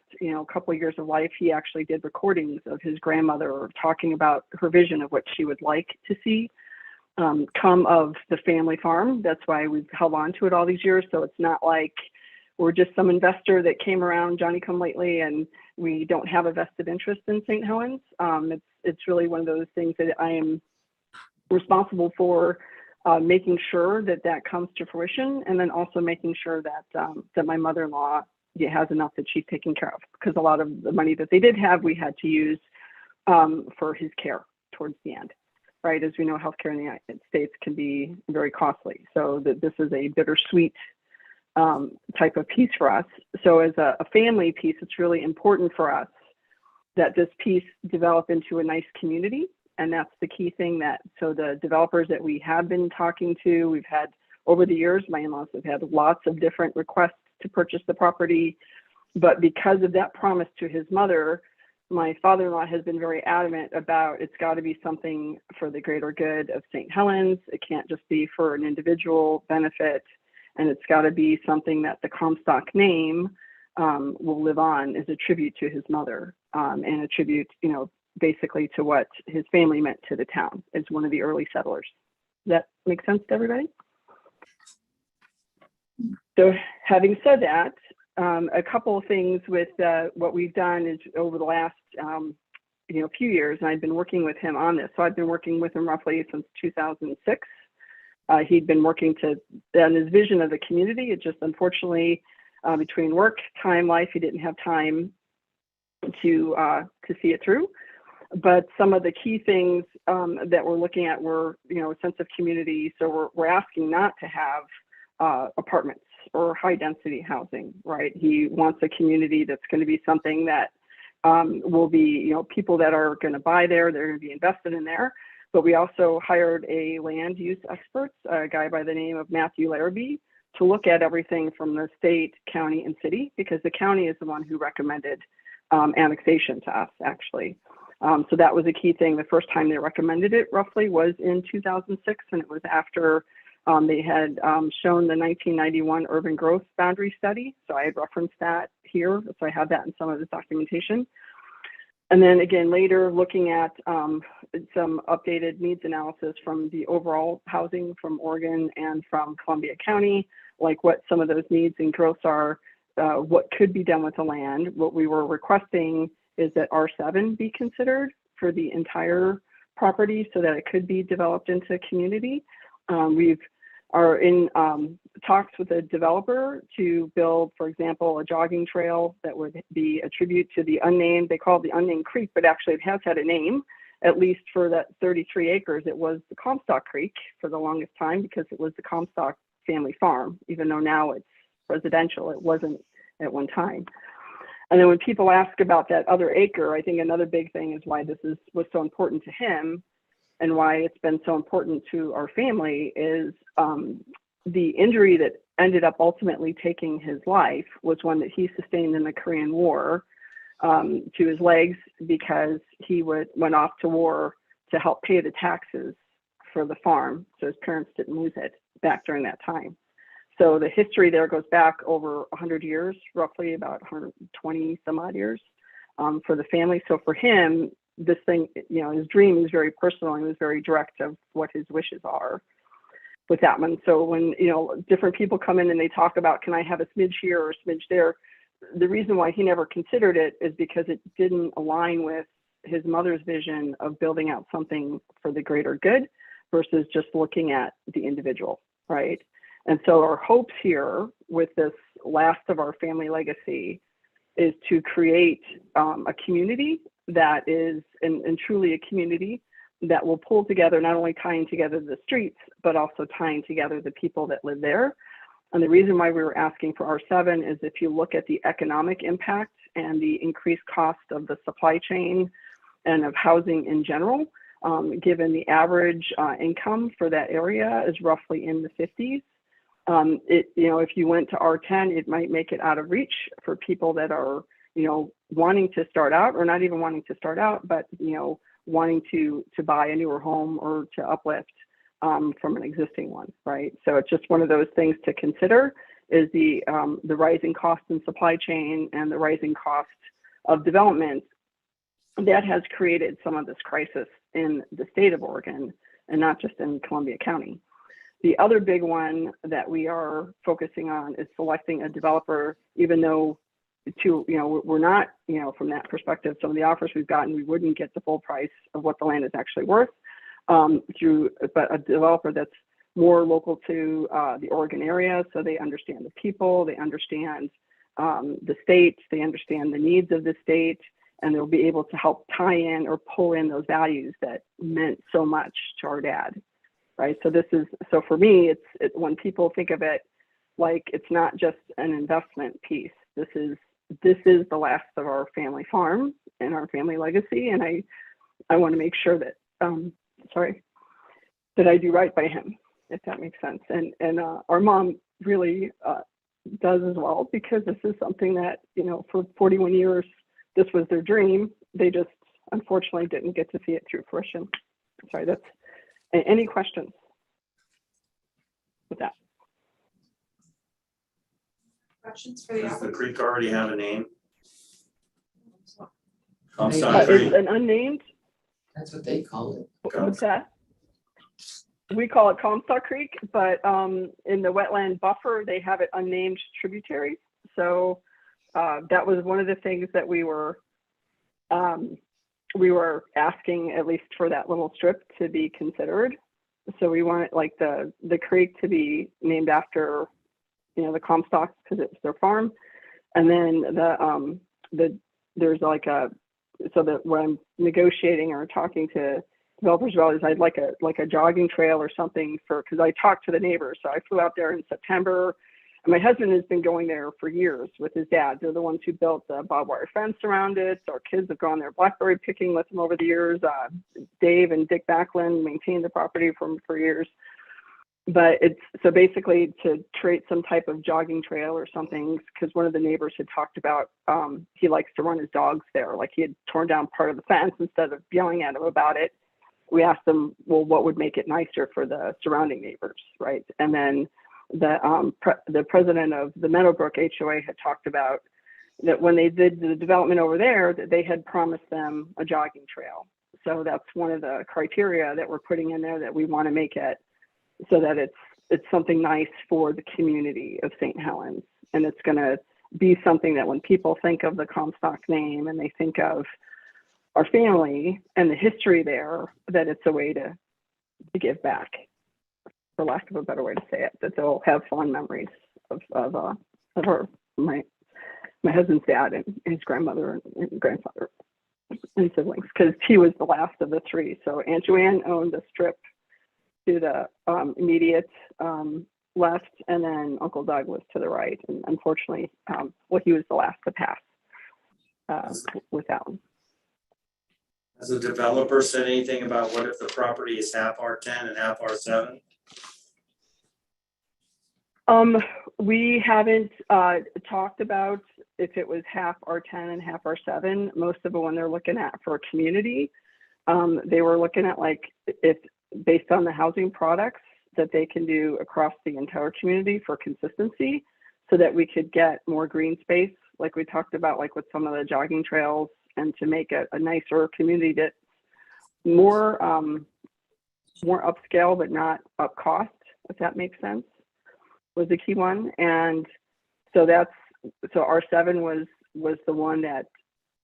couple of years of life, he actually did recordings of his grandmother talking about her vision of what she would like to see come of the family farm. That's why we've held on to it all these years. So it's not like we're just some investor that came around Johnny come lately and we don't have a vested interest in St. Helens. It's really one of those things that I am responsible for, making sure that comes to fruition, and then also making sure that my mother-in-law has enough that she's taken care of, because a lot of the money that they did have, we had to use for his care towards the end, right? As we know, healthcare in the United States can be very costly. So this is a bittersweet type of piece for us. So as a family piece, it's really important for us that this piece develop into a nice community. And that's the key thing so the developers that we have been talking to, we've had over the years, my in-laws have had lots of different requests to purchase the property. But because of that promise to his mother, my father-in-law has been very adamant about it's got to be something for the greater good of St. Helens. It can't just be for an individual benefit. And it's got to be something that the Comstock name will live on as a tribute to his mother, and a tribute, basically to what his family meant to the town as one of the early settlers. Does that make sense to everybody? So having said that, a couple of things with what we've done is over the last few years, and I've been working with him on this. So I've been working with him roughly since 2006. He'd been working on his vision of the community. It just unfortunately, between work, time, life, he didn't have time to see it through. But some of the key things that we're looking at were, a sense of community. So we're asking not to have apartments or high density housing, right? He wants a community that's going to be something that will be, people that are going to buy there, they're going to be invested in there. But we also hired a land use expert, a guy by the name of Matthew Larrabee, to look at everything from the state, county, and city, because the county is the one who recommended annexation to us, actually. So that was a key thing. The first time they recommended it roughly was in 2006, and it was after they had shown the 1991 urban growth boundary study. So I had referenced that here. So I have that in some of this documentation. And then again, later looking at some updated needs analysis from the overall housing from Oregon and from Columbia County, like what some of those needs and growths are, what could be done with the land. What we were requesting is that R7 be considered for the entire property so that it could be developed into a community. We are in talks with a developer to build, for example, a jogging trail that would be a tribute to the unnamed, they call it the unnamed creek, but actually it has had a name, at least for that 33 acres. It was the Comstock Creek for the longest time because it was the Comstock family farm, even though now it's residential, it wasn't at one time. And then when people ask about that other acre, I think another big thing is why this was so important to him and why it's been so important to our family is the injury that ended up ultimately taking his life was one that he sustained in the Korean War to his legs because he went off to war to help pay the taxes for the farm so his parents didn't lose it back during that time. So the history there goes back over 100 years, roughly about 120 some odd years for the family. So for him, this thing, you know, his dream is very personal and he was very direct of what his wishes are with that one. So when, you know, different people come in and they talk about, can I have a smidge here or a smidge there? The reason why he never considered it is because it didn't align with his mother's vision of building out something for the greater good versus just looking at the individual, right? And so our hopes here with this last of our family legacy is to create a community that is, and truly a community that will pull together, not only tying together the streets, but also tying together the people that live there. And the reason why we were asking for R7 is if you look at the economic impact and the increased cost of the supply chain and of housing in general, given the average income for that area is roughly in the 50s. You know, if you went to R10, it might make it out of reach for people that are, you know, wanting to start out or not even wanting to start out, but, you know, wanting to buy a newer home or to uplift from an existing one, right? So it's just one of those things to consider is the rising cost in supply chain and the rising cost of development that has created some of this crisis in the state of Oregon and not just in Columbia County. The other big one that we are focusing on is selecting a developer, even though we're not, you know, from that perspective, some of the offers we've gotten, we wouldn't get the full price of what the land is actually worth but a developer that's more local to the Oregon area. So they understand the people, they understand the state, they understand the needs of the state, and they'll be able to help tie in or pull in those values that meant so much to our dad. Right. So for me, it's when people think of it like it's not just an investment piece. This is the last of our family farm and our family legacy. And I want to make sure that, that I do right by him, if that makes sense. And our mom really does as well, because this is something that, you know, for 41 years, this was their dream. They just unfortunately didn't get to see it through fruition. Sorry, that's. Any questions with that? Questions for the Does the applicant? creek already have a name? They- Comstock Creek? It's an unnamed. That's what they call it. What's that? We call it Comstock Creek, but in the wetland buffer, they have it unnamed tributary. So that was one of the things that we were asking, at least for that little strip, to be considered. So we want like the creek to be named after, you know, the Comstocks because it's their farm, and then there's like so that when I'm negotiating or talking to developers about is I'd like a jogging trail or something because I talked to the neighbors. So I flew out there in September. And my husband has been going there for years with his dad. They're the ones who built the barbed wire fence around it. So our kids have gone there blackberry picking with them over the years. Dave and Dick Backlund maintained the property for years. but it's, so basically to create some type of jogging trail or something, because one of the neighbors had talked about, he likes to run his dogs there. Like he had torn down part of the fence. Instead of yelling at him about it, we asked them, well, what would make it nicer for the surrounding neighbors, right? And then the president of the Meadowbrook HOA had talked about that when they did the development over there, that they had promised them a jogging trail. So that's one of the criteria that we're putting in there, that we want to make it so that it's something nice for the community of St. Helens. And it's going to be something that when people think of the Comstock name and they think of our family and the history there, that it's a way to give back, for lack of a better way to say it, that they'll have fond memories of my husband's dad and his grandmother and grandfather and siblings, because he was the last of the three. So Aunt Joanne owned a strip to the immediate left, and then Uncle Doug was to the right. And unfortunately, he was the last to pass with that one. Has the developer said anything about what if the property is half R10 and half R7? We haven't talked about if it was half R10 and half R7. Most of it, when they're looking at for a community, they were looking at like if based on the housing products that they can do across the entire community for consistency, so that we could get more green space, like we talked about, like with some of the jogging trails, and to make a nicer community that's more upscale but not up cost, if that makes sense, was the key one. And so R7 was the one that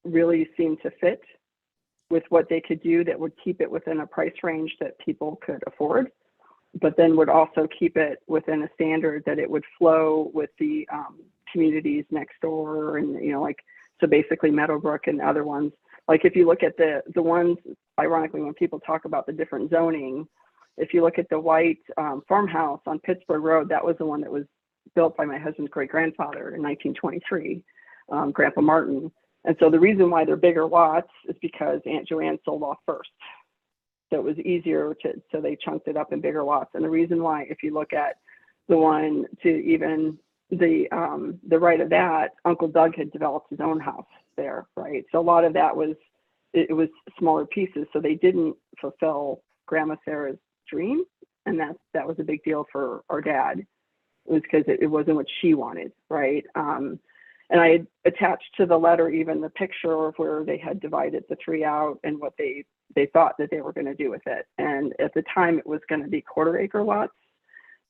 really seemed to fit with what they could do, that would keep it within a price range that people could afford, but then would also keep it within a standard that it would flow with the communities next door. And, like, so basically Meadowbrook and other ones. Like if you look at the ones, ironically, when people talk about the different zoning, if you look at the white farmhouse on Pittsburgh Road, that was the one that was built by my husband's great-grandfather in 1923, Grandpa Martin. And so the reason why they're bigger lots is because Aunt Joanne sold off first. So it was easier so they chunked it up in bigger lots. And the reason why, if you look at the one to even the right of that, Uncle Doug had developed his own house there, right? So a lot of that was smaller pieces. So they didn't fulfill Grandma Sarah's dream. And that was a big deal for our dad. It was because it wasn't what she wanted, right? And I had attached to the letter even the picture of where they had divided the three out and what they thought that they were going to do with it. And at the time, it was going to be quarter-acre lots.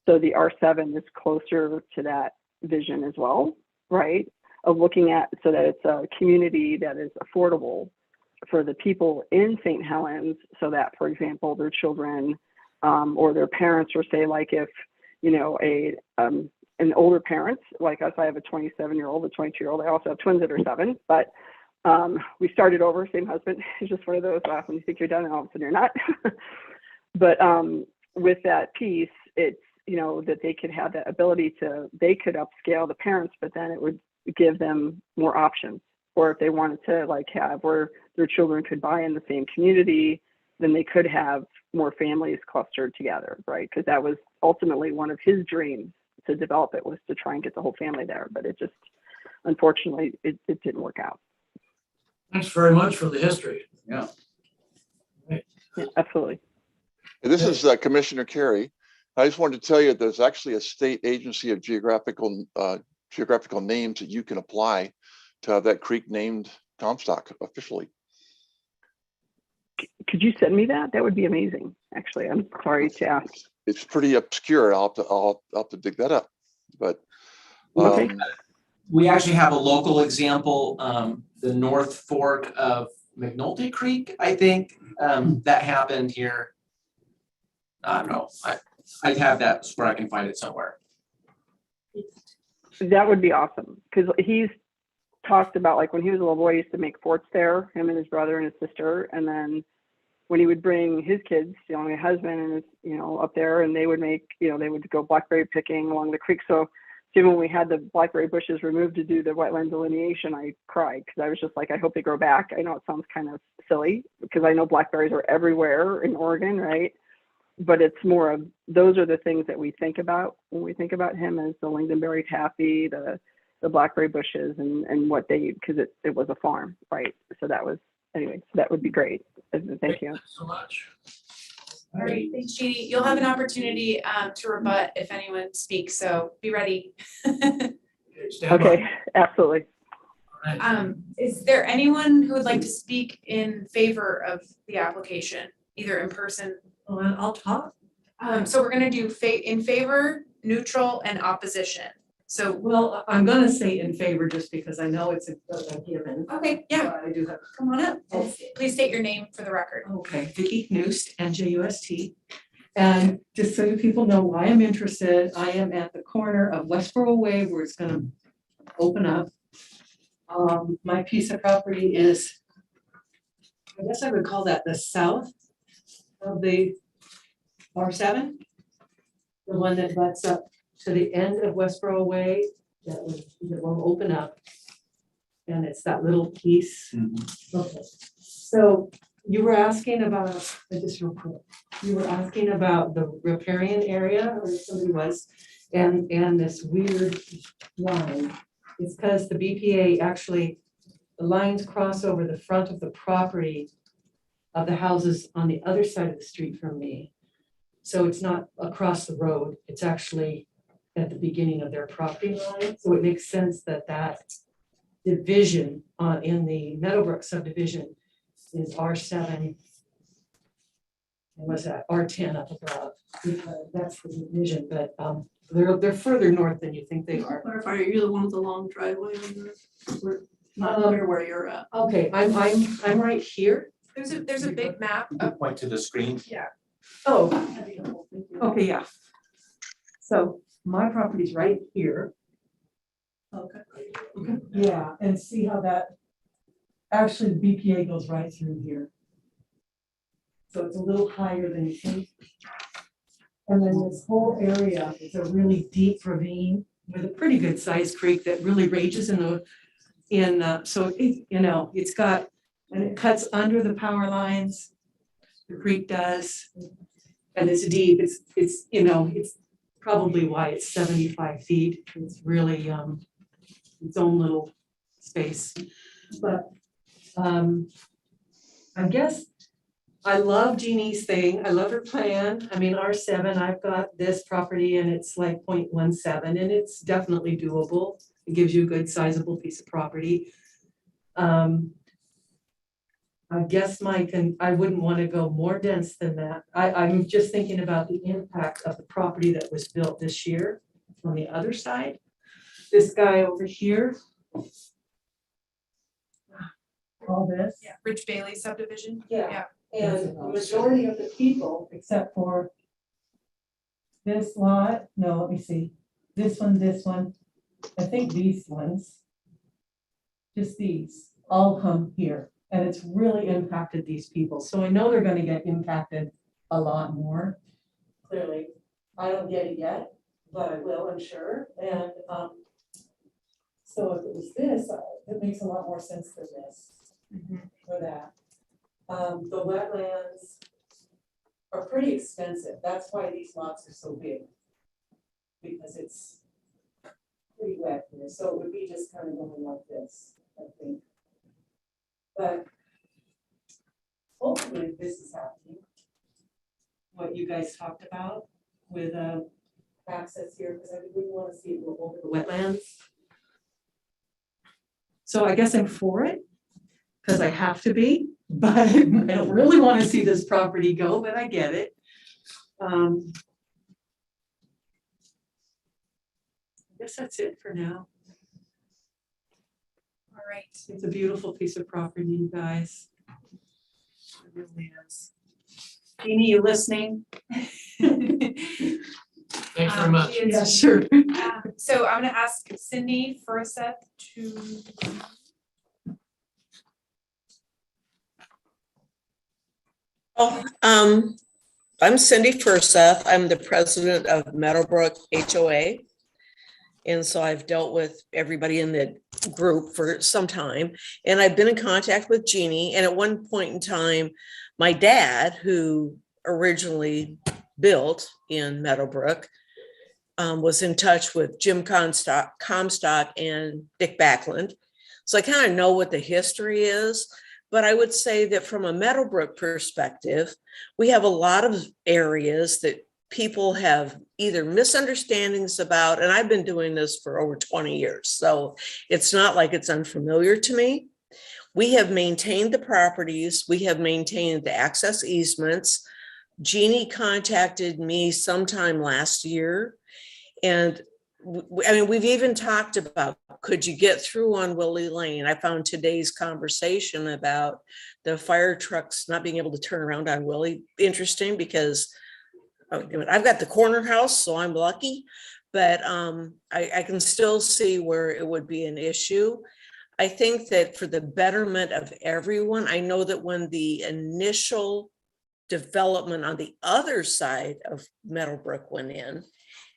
So the R7 is closer to that vision as well, right? Of looking at so that it's a community that is affordable for the people in St. Helens, so that, for example, their children or their parents, or say like if, an older parents like us, I have a 27-year-old, a 22-year-old. I also have twins that are 7, but we started over, same husband. It's just one of those when you think you're done and all of a sudden you're not. But with that piece, it's, that they could have that ability they could upscale the parents, but then it would give them more options. Or if they wanted to have where their children could buy in the same community, then they could have more families clustered together, right? Because that was ultimately one of his dreams to develop it, was to try and get the whole family there. But it just, unfortunately, it didn't work out. Thanks very much for the history. Yeah. Yeah, absolutely. This is Commissioner Carey. I just wanted to tell you there's actually a state agency of geographical names that you can apply to have that creek named Comstock officially. Could you send me that? That would be amazing. Actually, I'm sorry to ask. It's pretty obscure. I'll have to dig that up. But Okay. We actually have a local example, the North Fork of McNulty Creek, I think, that happened here. I don't know. I'd have that where I can find it somewhere. That would be awesome, because he's talked about, like, when he was a little boy, he used to make forts there, him and his brother and his sister. And then when he would bring his kids, my husband and his, up there, and they would make, they would go blackberry picking along the creek. So even when we had the blackberry bushes removed to do the wetland delineation, I cried, because I was just like, I hope they grow back. I know it sounds kind of silly, because I know blackberries are everywhere in Oregon, right? but it's more of, those are the things that we think about when we think about him, as the lingonberry taffy, the blackberry bushes, and what they, because it was a farm, right? So that was, anyway, so that would be great. Thank you. So much. All right, thanks, Jeannie. You'll have an opportunity to rebut if anyone speaks, so be ready. Stand by. Okay, absolutely. All right. Is there anyone who would like to speak in favor of the application, either in person? Well, I'll talk. So we're gonna do in favor, neutral, and opposition. So, Well, I'm gonna say in favor just because I know it's a given. okay, yeah, but I do have. come on up. Please state your name for the record. Okay, Vicki Knust, NJUST. And just so you people know why I'm interested, I am at the corner of Westboro Way where it's gonna open up. My piece of property is, I guess I would call that the south of the R7. The one that butts up to the end of Westboro Way that will open up. And it's that little piece. Okay, so you were asking about, just real quick, you were asking about the riparian area, or somebody was, and this weird line. It's because the BPA actually, the lines cross over the front of the property of the houses on the other side of the street from me. So it's not across the road, it's actually at the beginning of their property line. So it makes sense that that division in the Meadowbrook subdivision is R7. And what's that, R10 up above, because that's the division, but they're further north than you think they are. Clarify, are you the one with the long driveway on your, we're not clear where you're at? Okay, I'm right here. There's a big map of, Point to the screen. Oh, That'd be helpful, thank you. okay, yeah. So my property's right here. Okay. Yeah, and see how that, actually the BPA goes right through here. So it's a little higher than you think. And then this whole area is a really deep ravine with a pretty good sized creek that really rages so it, it's got, and it cuts under the power lines. The creek does, and it's deep. It's it's probably why it's 75 feet. It's really its own little space. But I guess I love Jeannie's thing. I love her plan. I mean, R7, I've got this property and it's like 0.17 and it's definitely doable. It gives you a good sizable piece of property. I guess I wouldn't want to go more dense than that. I'm just thinking about the impact of the property that was built this year on the other side. This guy over here. All this. yeah, Rich Bailey subdivision. Yeah. And the majority of the people, except for this lot, no, let me see, this one, I think these ones, just these, all come here. And it's really impacted these people. So I know they're gonna get impacted a lot more. Clearly, I don't get it yet, but I will, I'm sure. And so if it was this, it makes a lot more sense than this for that. The wetlands are pretty expensive. That's why these lots are so big. Because it's pretty wet here. So it would be just kind of going like this, I think. But hopefully this is happening. What you guys talked about with access here, because I really want to see it go over the wetlands. So I guess I'm for it, because I have to be, but I don't really want to see this property go, but I get it. I guess that's it for now. All right. It's a beautiful piece of property, you guys. It really is. Jeannie, you listening? Thanks very much. Yeah, sure. So I'm gonna ask Cindy Furseth to. I'm Cindy Furseth. I'm the president of Meadowbrook HOA. And so I've dealt with everybody in the group for some time. And I've been in contact with Jeannie. And at one point in time, my dad, who originally built in Meadowbrook, was in touch with Jim Comstock and Dick Backlund. So I kind of know what the history is, but I would say that from a Meadowbrook perspective, we have a lot of areas that people have either misunderstandings about, and I've been doing this for over 20 years, so it's not like it's unfamiliar to me. We have maintained the properties, we have maintained the access easements. Jeannie contacted me sometime last year, and I mean, we've even talked about, could you get through on Willie Lane? I found today's conversation about the fire trucks not being able to turn around on Willie interesting, because I've got the corner house, so I'm lucky, but I can still see where it would be an issue. I think that for the betterment of everyone, I know that when the initial development on the other side of Meadowbrook went in,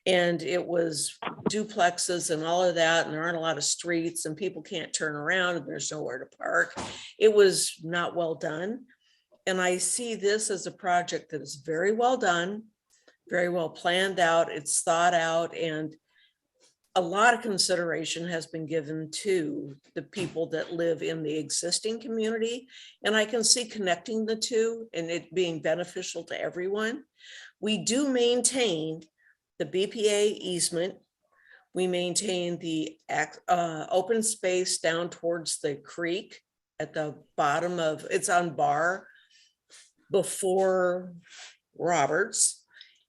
and it was duplexes and all of that, and there aren't a lot of streets and people can't turn around and there's nowhere to park, it was not well done. And I see this as a project that is very well done, very well planned out, it's thought out, and a lot of consideration has been given to the people that live in the existing community. And I can see connecting the two and it being beneficial to everyone. We do maintain the BPA easement. We maintain the open space down towards the creek at the bottom of, it's on Bar before Roberts.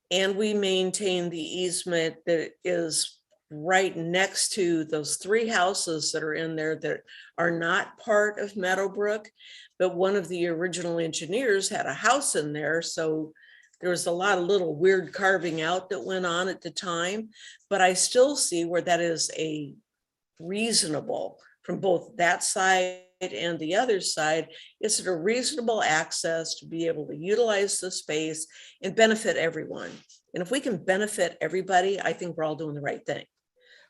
And we maintain the easement that is right next to those 3 houses that are in there that are not part of Meadowbrook, but one of the original engineers had a house in there. So there was a lot of little weird carving out that went on at the time, but I still see where that is a reasonable from both that side and the other side. It's a reasonable access to be able to utilize the space and benefit everyone. And if we can benefit everybody, I think we're all doing the right thing.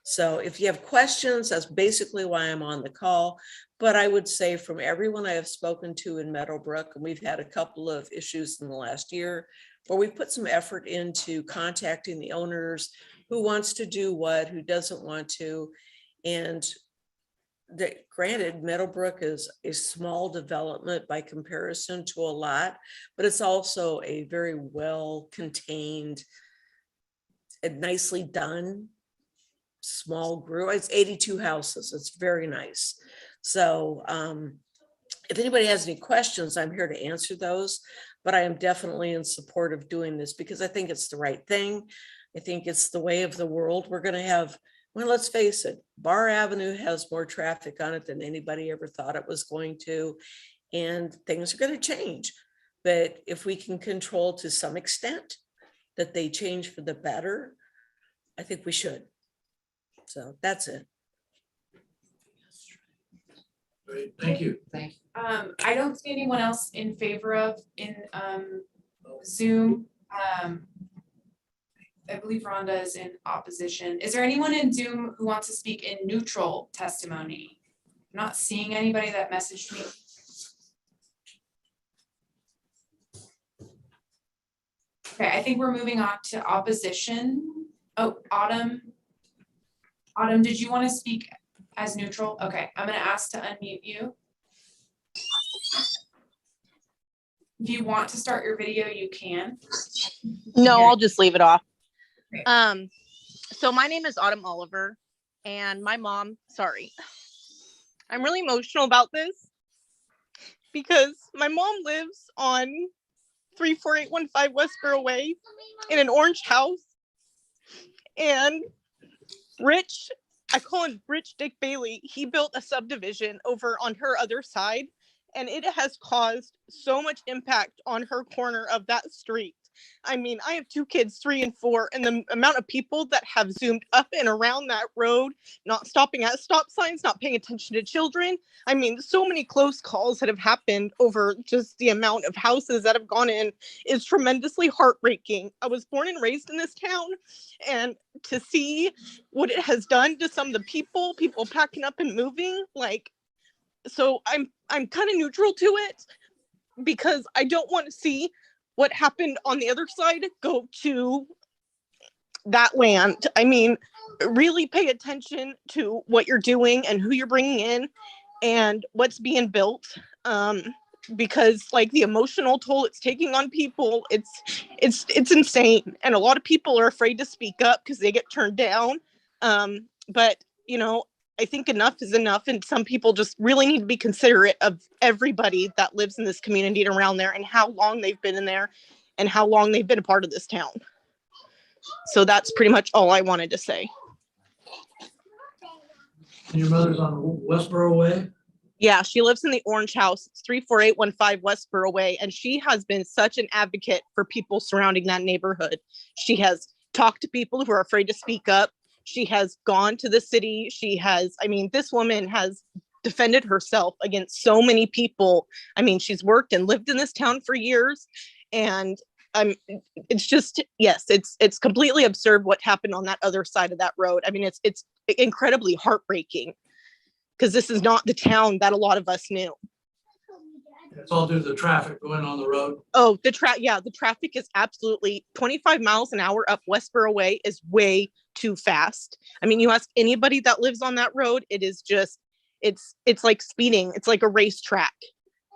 So if you have questions, that's basically why I'm on the call. But I would say from everyone I have spoken to in Meadowbrook, and we've had a couple of issues in the last year where we've put some effort into contacting the owners, who wants to do what, who doesn't want to. And granted, Meadowbrook is a small development by comparison to a lot, but it's also a very well contained and nicely done small group. It's 82 houses. It's very nice. So if anybody has any questions, I'm here to answer those, but I am definitely in support of doing this because I think it's the right thing. I think it's the way of the world. We're going to have, well, let's face it, Bar Avenue has more traffic on it than anybody ever thought it was going to, and things are going to change. But if we can control to some extent that they change for the better, I think we should. So that's it. Great, thank you. Thank you. I don't see anyone else in favor of in Zoom. I believe Rhonda is in opposition. Is there anyone in Zoom who wants to speak in neutral testimony? I'm not seeing anybody that messaged me. Okay, I think we're moving on to opposition. Oh, Autumn. Autumn, did you want to speak as neutral? Okay, I'm going to ask to unmute you. If you want to start your video, you can. No, I'll just leave it off. Great. So my name is Autumn Oliver, and my mom, sorry, I'm really emotional about this because my mom lives on 34815 Westboro Way in an orange house, and Rich, I call him Rich Dick Bailey, he built a subdivision over on her other side, and it has caused so much impact on her corner of that street. I mean, I have 2 kids, 3 and 4, and the amount of people that have zoomed up and around that road, not stopping at stop signs, not paying attention to children. I mean, so many close calls that have happened over just the amount of houses that have gone in is tremendously heartbreaking. I was born and raised in this town, and to see what it has done to some of the people packing up and moving, like, so I'm kind of neutral to it because I don't want to see what happened on the other side go to that land. I mean, really pay attention to what you're doing and who you're bringing in and what's being built. Because like the emotional toll it's taking on people, it's insane. And a lot of people are afraid to speak up because they get turned down. But you know, I think enough is enough, and some people just really need to be considerate of everybody that lives in this community and around there and how long they've been in there and how long they've been a part of this town. So that's pretty much all I wanted to say. And your mother's on Westboro Way? Yeah, she lives in the Orange House. It's 34815 Westboro Way, and she has been such an advocate for people surrounding that neighborhood. She has talked to people who are afraid to speak up. She has gone to the city. She has, I mean, this woman has defended herself against so many people. I mean, she's worked and lived in this town for years, and it's just, yes, it's completely absurd what happened on that other side of that road. I mean, it's incredibly heartbreaking, because this is not the town that a lot of us knew. It's all due to the traffic going on the road. Oh, the traffic is absolutely 25 miles an hour up Westboro Way is way too fast. I mean, you ask anybody that lives on that road, it is just, it's like speeding. It's like a racetrack.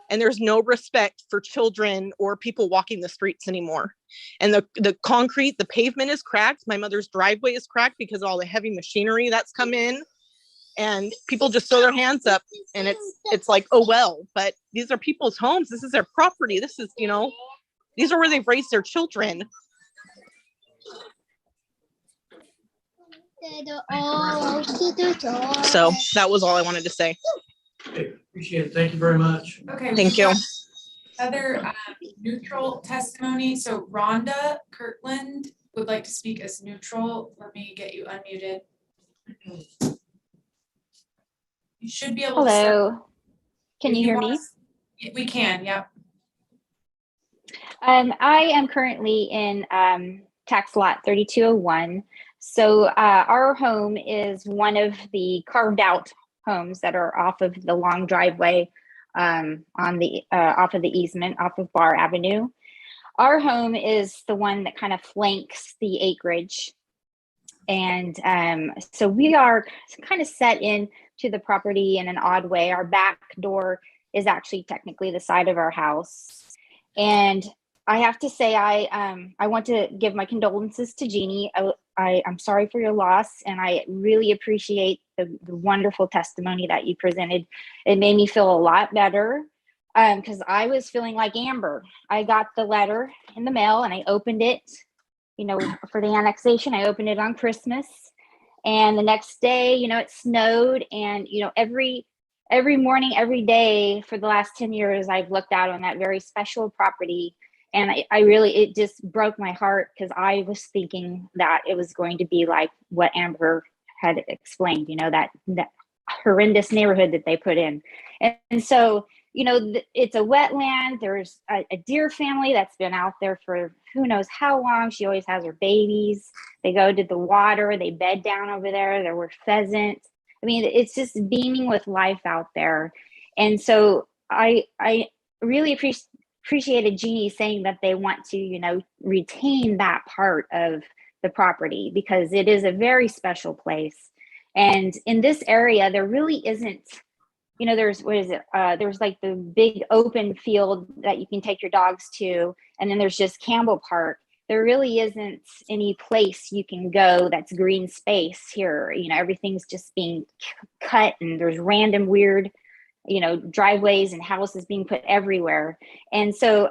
And there's no respect for children or people walking the streets anymore. And the concrete, the pavement is cracked. My mother's driveway is cracked because of all the heavy machinery that's come in. And people just throw their hands up, and it's like, oh, well, but these are people's homes. This is their property. This is, you know, these are where they've raised their children. So that was all I wanted to say. Okay, appreciate it. Thank you very much. Okay. Thank you. Other neutral testimony. So Rhonda Kirtland would like to speak as neutral. Let me get you unmuted. You should be able to. Hello. Can you hear me? We can, yep. I am currently in tax lot 3201. So our home is one of the carved out homes that are off of the long driveway on the off of the easement off of Bar Avenue. Our home is the one that kind of flanks the acreage. And so we are kind of set in to the property in an odd way. Our back door is actually technically the side of our house. And I have to say, I want to give my condolences to Jeannie. I'm sorry for your loss, and I really appreciate the wonderful testimony that you presented. It made me feel a lot better because I was feeling like Amber. I got the letter in the mail and I opened it, you know, for the annexation. I opened it on Christmas. And the next day, you know, it snowed, and, you know, every morning, every day for the last 10 years, I've looked out on that very special property. And I really, it just broke my heart because I was thinking that it was going to be like what Amber had explained, you know, that horrendous neighborhood that they put in. And so, you know, it's a wetland. There's a deer family that's been out there for who knows how long. She always has her babies. They go to the water. They bed down over there. There were pheasants. I mean, it's just beaming with life out there. And so I really appreciated Jeannie saying that they want to, you know, retain that part of the property because it is a very special place. And in this area, there really isn't, you know, there's, what is it? There's like the big open field that you can take your dogs to. And then there's just Campbell Park. There really isn't any place you can go that's green space here. You know, everything's just being cut and there's random weird, you know, driveways and houses being put everywhere. And so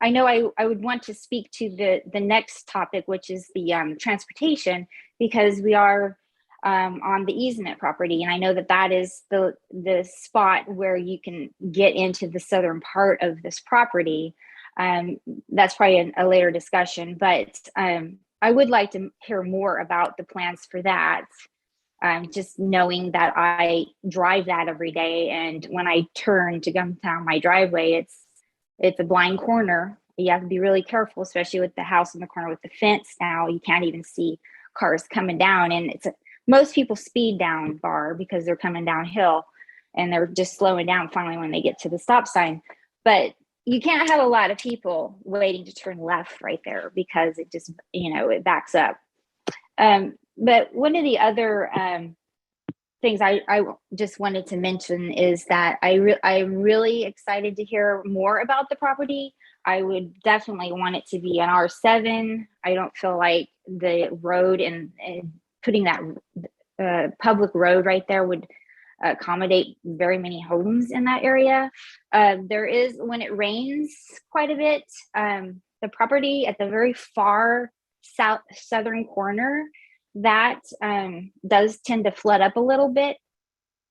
I know I would want to speak to the next topic, which is the transportation, because we are on the easement property. And I know that is the spot where you can get into the southern part of this property. That's probably a later discussion, but I would like to hear more about the plans for that. Just knowing that I drive that every day. And when I turn to come down my driveway, it's a blind corner. You have to be really careful, especially with the house in the corner with the fence. Now you can't even see cars coming down, and most people speed down Bar because they're coming downhill and they're just slowing down finally when they get to the stop sign. But you can't have a lot of people waiting to turn left right there because it just, it backs up. But one of the other things I just wanted to mention is that I'm really excited to hear more about the property. I would definitely want it to be an R7. I don't feel like the road and putting that public road right there would accommodate very many homes in that area. There is, when it rains quite a bit, the property at the very far southern corner, that does tend to flood up a little bit.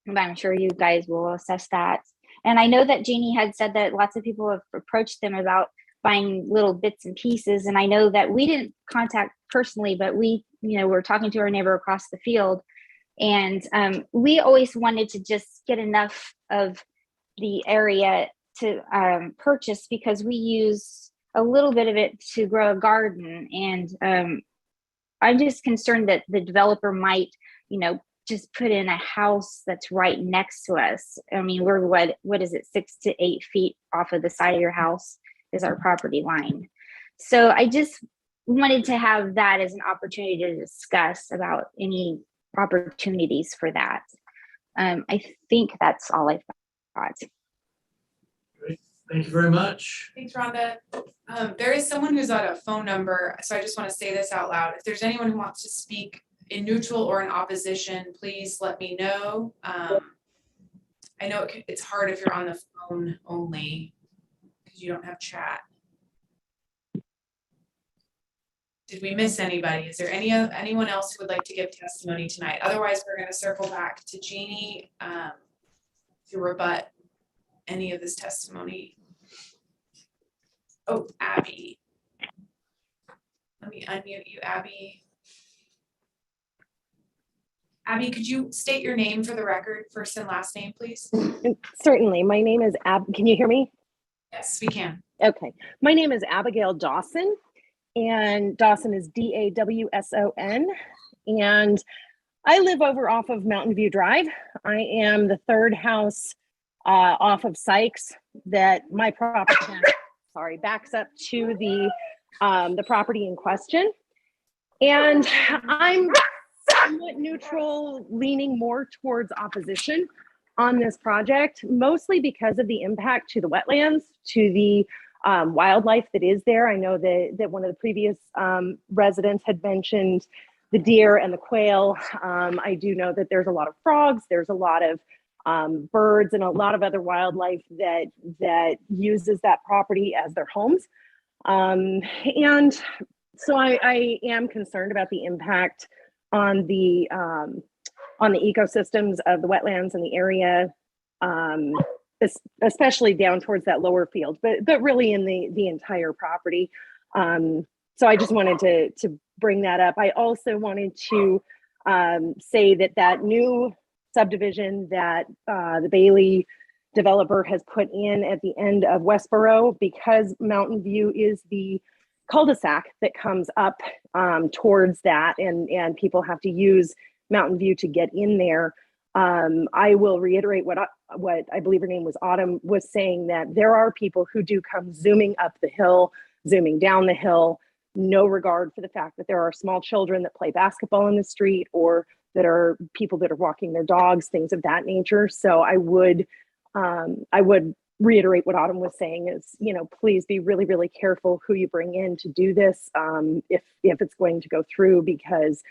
But I'm sure you guys will assess that. And I know that Jeannie had said that lots of people have approached them about buying little bits and pieces. And I know that we didn't contact personally, but we, were talking to our neighbor across the field. And we always wanted to just get enough of the area to purchase, because we use a little bit of it to grow a garden. And I'm just concerned that the developer might, just put in a house that's right next to us. I mean, we're what is it, 6 to 8 feet off of the side of your house is our property line. So I just wanted to have that as an opportunity to discuss about any opportunities for that. I think that's all I've got. Great, thank you very much. Thanks, Rhonda. There is someone who's got a phone number, so I just want to say this out loud. If there's anyone who wants to speak in neutral or in opposition, please let me know. I know it's hard if you're on the phone only because you don't have chat. Did we miss anybody? Is there anyone else who would like to give testimony tonight? Otherwise, we're going to circle back to Jeannie to rebut any of this testimony. Oh, Abby. Let me unmute you, Abby. Abby, could you state your name for the record, first and last name, please? Certainly. My name is can you hear me? Yes, we can. Okay. My name is Abigail Dawson, and Dawson is Dawson. And I live over off of Mountain View Drive. I am the third house off of Sykes that my property backs up to the property in question. And I'm somewhat neutral, leaning more towards opposition on this project, mostly because of the impact to the wetlands, to the wildlife that is there. I know that one of the previous residents had mentioned the deer and the quail. I do know that there's a lot of frogs, there's a lot of birds and a lot of other wildlife that uses that property as their homes. And so I am concerned about the impact on the ecosystems of the wetlands in the area, especially down towards that lower field, but really in the entire property. So I just wanted to bring that up. I also wanted to say that new subdivision that the Bailey developer has put in at the end of Westboro, because Mountain View is the cul-de-sac that comes up towards that, and people have to use Mountain View to get in there. I will reiterate what I believe her name was Autumn was saying, that there are people who do come zooming up the hill, zooming down the hill, no regard for the fact that there are small children that play basketball in the street, or that are people that are walking their dogs, things of that nature. So I would reiterate what Autumn was saying is, please be really, really careful who you bring in to do this, if it's going to go through, because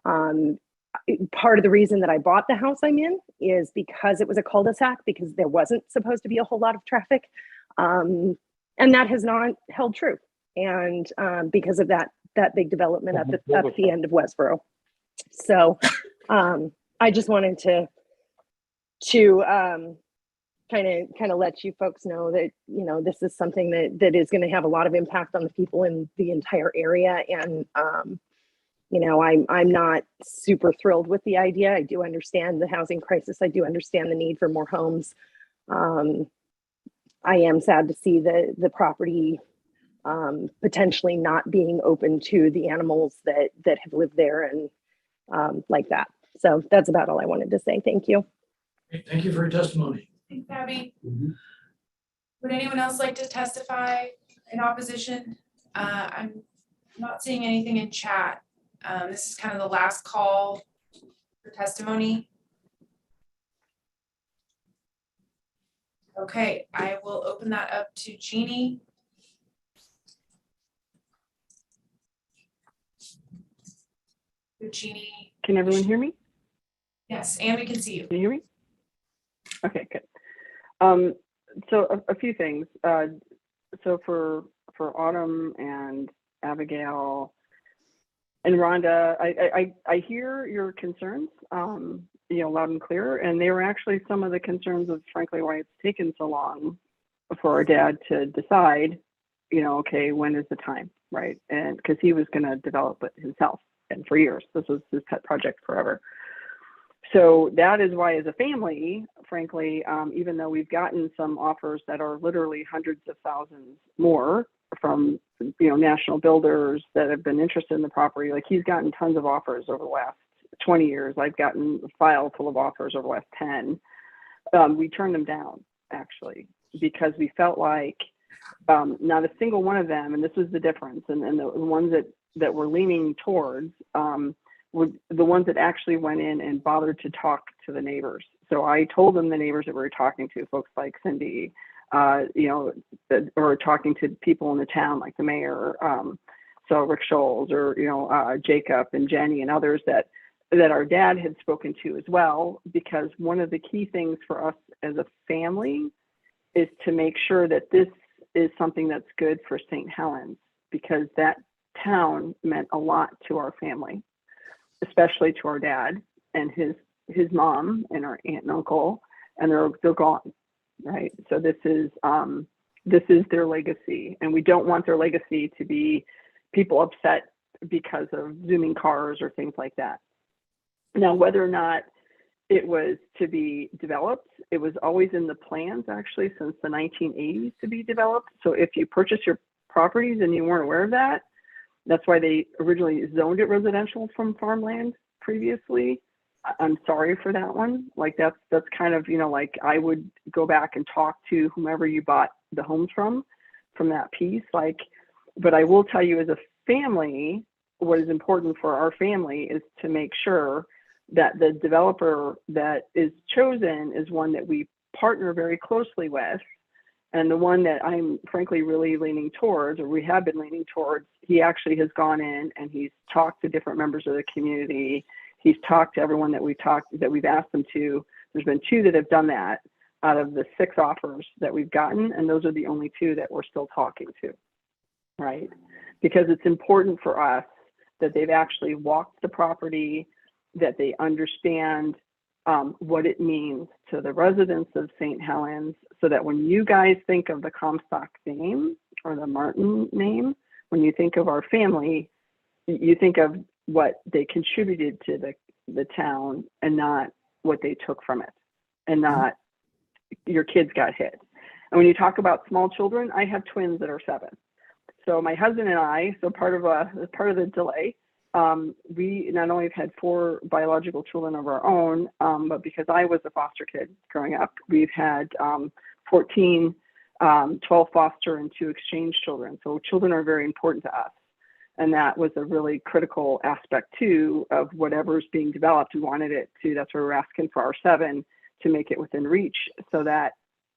part of the reason that I bought the house I'm in is because it was a cul-de-sac, because there wasn't supposed to be a whole lot of traffic. And that has not held true. And because of that big development up at the end of Westboro. So I just wanted to kind of let you folks know that, this is something that is going to have a lot of impact on the people in the entire area. And, I'm not super thrilled with the idea. I do understand the housing crisis. I do understand the need for more homes. I am sad to see the property potentially not being open to the animals that have lived there and like that. So that's about all I wanted to say. Thank you. Thank you for your testimony. Thanks, Abby. Would anyone else like to testify in opposition? I'm not seeing anything in chat. This is kind of the last call for testimony. Okay, I will open that up to Jeannie. Jeannie. Can everyone hear me? Yes, and we can see you. Can you hear me? Okay, good. So a few things. So for Autumn and Abigail and Rhonda, I hear your concerns, you know, loud and clear, and they were actually some of the concerns of, frankly, why it's taken so long for our dad to decide, you know, okay, when is the time, right? And because he was going to develop it himself, and for years, this was his pet project forever. So that is why, as a family, frankly, even though we've gotten some offers that are literally hundreds of thousands more from, you know, national builders that have been interested in the property, like he's gotten tons of offers over the last 20 years. I've gotten a file full of offers over the last 10. We turned them down, actually, because we felt like not a single one of them, and this was the difference, and the ones that we're leaning towards, were the ones that actually went in and bothered to talk to the neighbors. So I told them the neighbors that we were talking to, folks like Cindy, you know, or talking to people in the town like the mayor, so Rick Scholes, or, you know, Jacob and Jenny and others that our dad had spoken to as well, because one of the key things for us as a family is to make sure that this is something that's good for St. Helens, because that town meant a lot to our family, especially to our dad and his mom and our aunt and uncle, and they're gone, right? So this is their legacy, and we don't want their legacy to be people upset because of zooming cars or things like that. Now, whether or not it was to be developed, it was always in the plans actually since the 1980s to be developed. So if you purchase your properties and you weren't aware of that, that's why they originally zoned it residential from farmland previously. I'm sorry for that one. Like that's kind of, you know, like I would go back and talk to whomever you bought the homes from that piece. Like, but I will tell you, as a family, what is important for our family is to make sure that the developer that is chosen is one that we partner very closely with. And the one that I'm frankly really leaning towards, or we have been leaning towards, he actually has gone in and he's talked to different members of the community. He's talked to everyone that we've asked him to. There's been 2 that have done that out of the 6 offers that we've gotten. And those are the only 2 that we're still talking to, right? Because it's important for us that they've actually walked the property, that they understand what it means to the residents of St. Helens, so that when you guys think of the Comstock name or the Martin name, when you think of our family, you think of what they contributed to the town and not what they took from it, and not your kids got hit. And when you talk about small children, I have twins that are 7. So my husband and I, so part of the delay, we not only have had 4 biological children of our own, but because I was a foster kid growing up, we've had 14, 12 foster and 2 exchange children. So children are very important to us. And that was a really critical aspect too of whatever's being developed. We wanted it to, that's why we're asking for our 7 to make it within reach, so that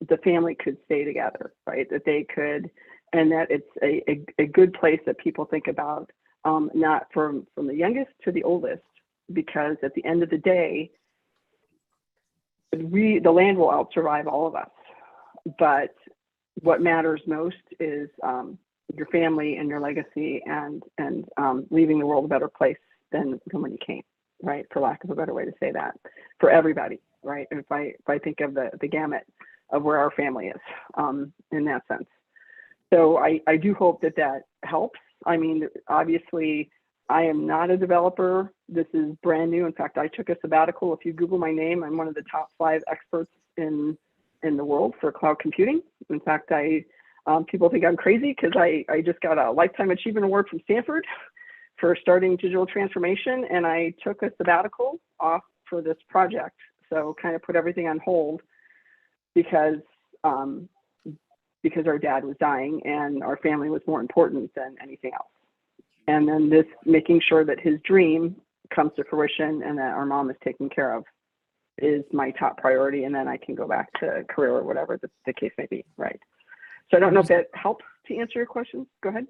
the family could stay together, right? That they could, and that it's a good place that people think about. Not from the youngest to the oldest, because at the end of the day, the land will out-survive all of us. But what matters most is your family and your legacy, and leaving the world a better place than when you came, right? For lack of a better way to say that, for everybody, right? And if I think of the gamut of where our family is in that sense. So I do hope that helps. I mean, obviously, I am not a developer. This is brand new. In fact, I took a sabbatical. If you Google my name, I'm one of the top 5 experts in the world for cloud computing. In fact, people think I'm crazy because I just got a Lifetime Achievement Award from Stanford for starting digital transformation, and I took a sabbatical off for this project. So kind of put everything on hold because because our dad was dying and our family was more important than anything else. And then this making sure that his dream comes to fruition and that our mom is taken care of is my top priority. And then I can go back to career or whatever the case may be, right? So I don't know if that helps to answer your questions. Go ahead.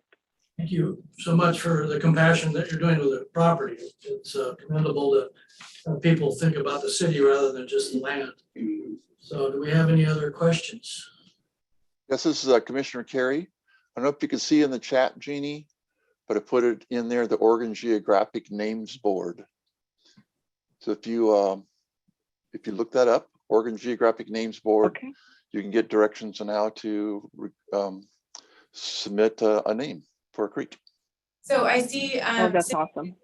Thank you so much for the compassion that you're doing with the property. It's commendable that people think about the city rather than just the land. So do we have any other questions? Yes, this is Commissioner Carey. I don't know if you can see in the chat, Jeannie, but I put it in there, the Oregon Geographic Names Board. So if you look that up, Oregon Geographic Names Board, okay, you can get directions on how to submit a name for a creek. So I see. Oh, that's awesome.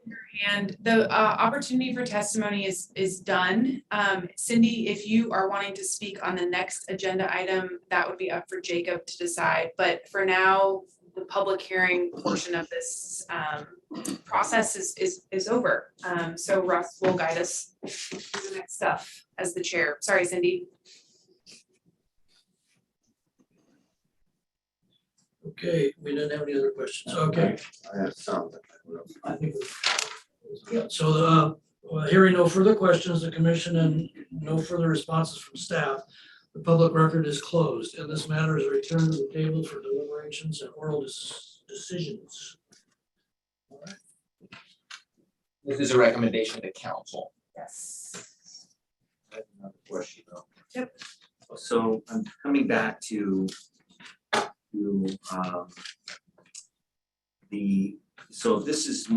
And the opportunity for testimony is done. Cindy, if you are wanting to speak on the next agenda item, that would be up for Jacob to decide. But for now, the public hearing portion of this process is over. So Russ will guide us through the next stuff as the chair. Sorry, Cindy. Okay, we didn't have any other questions. Okay. I have some. I think so. Hearing no further questions, the commission and no further responses from staff, the public record is closed, and this matter is returned to the table for deliberations and oral decisions. All right. This is a recommendation to council. Yes. I have another question though. Yep. So I'm coming back to so this is,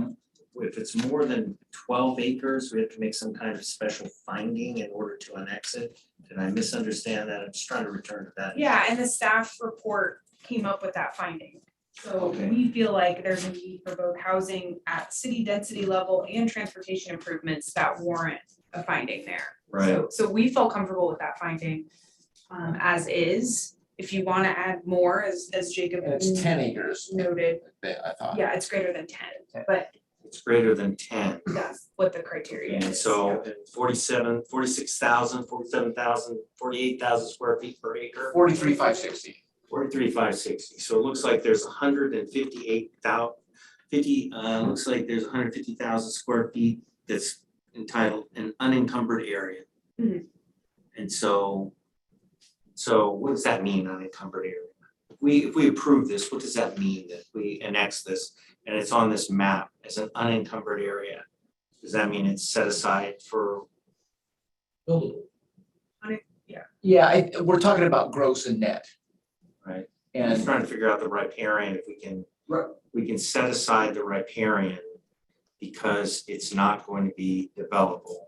if it's more than 12 acres, we have to make some kind of special finding in order to annex it. Did I misunderstand that? I'm just trying to return to that. Yeah, and the staff report came up with that finding. So Okay. we feel like there's a need for both housing at city density level and transportation improvements that warrant a finding there. Right. So we feel comfortable with that finding as is. If you want to add more, as Jacob And it's 10 acres, noted, I thought. yeah, it's greater than 10, but It's greater than 10. that's what the criteria And is. so 46,000, 47,000, 48,000 square feet per acre. 43,560. 43,560. So it looks like there's 158,000, looks like there's 150,000 square feet that's entitled an unencumbered area. Mhm. And so what does that mean, unencumbered area? If we approve this, what does that mean that we annex this and it's on this map as an unencumbered area? Does that mean it's set aside for? Buildable. Yeah, we're talking about gross and net. Right. I'm just And trying to figure out the riparian, if we can set aside the riparian because it's not going to be developable.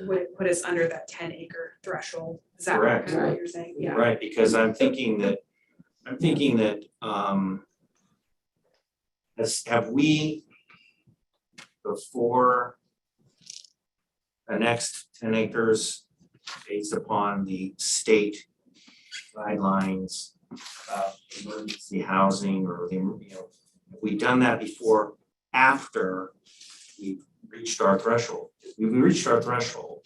Would it put us under that 10 acre threshold? Is that Correct. kind of what you're saying? Yeah. Right, because I'm thinking that have we before annexed 10 acres based upon the state guidelines about emergency housing or have we done that before after we've reached our threshold? We've reached our threshold.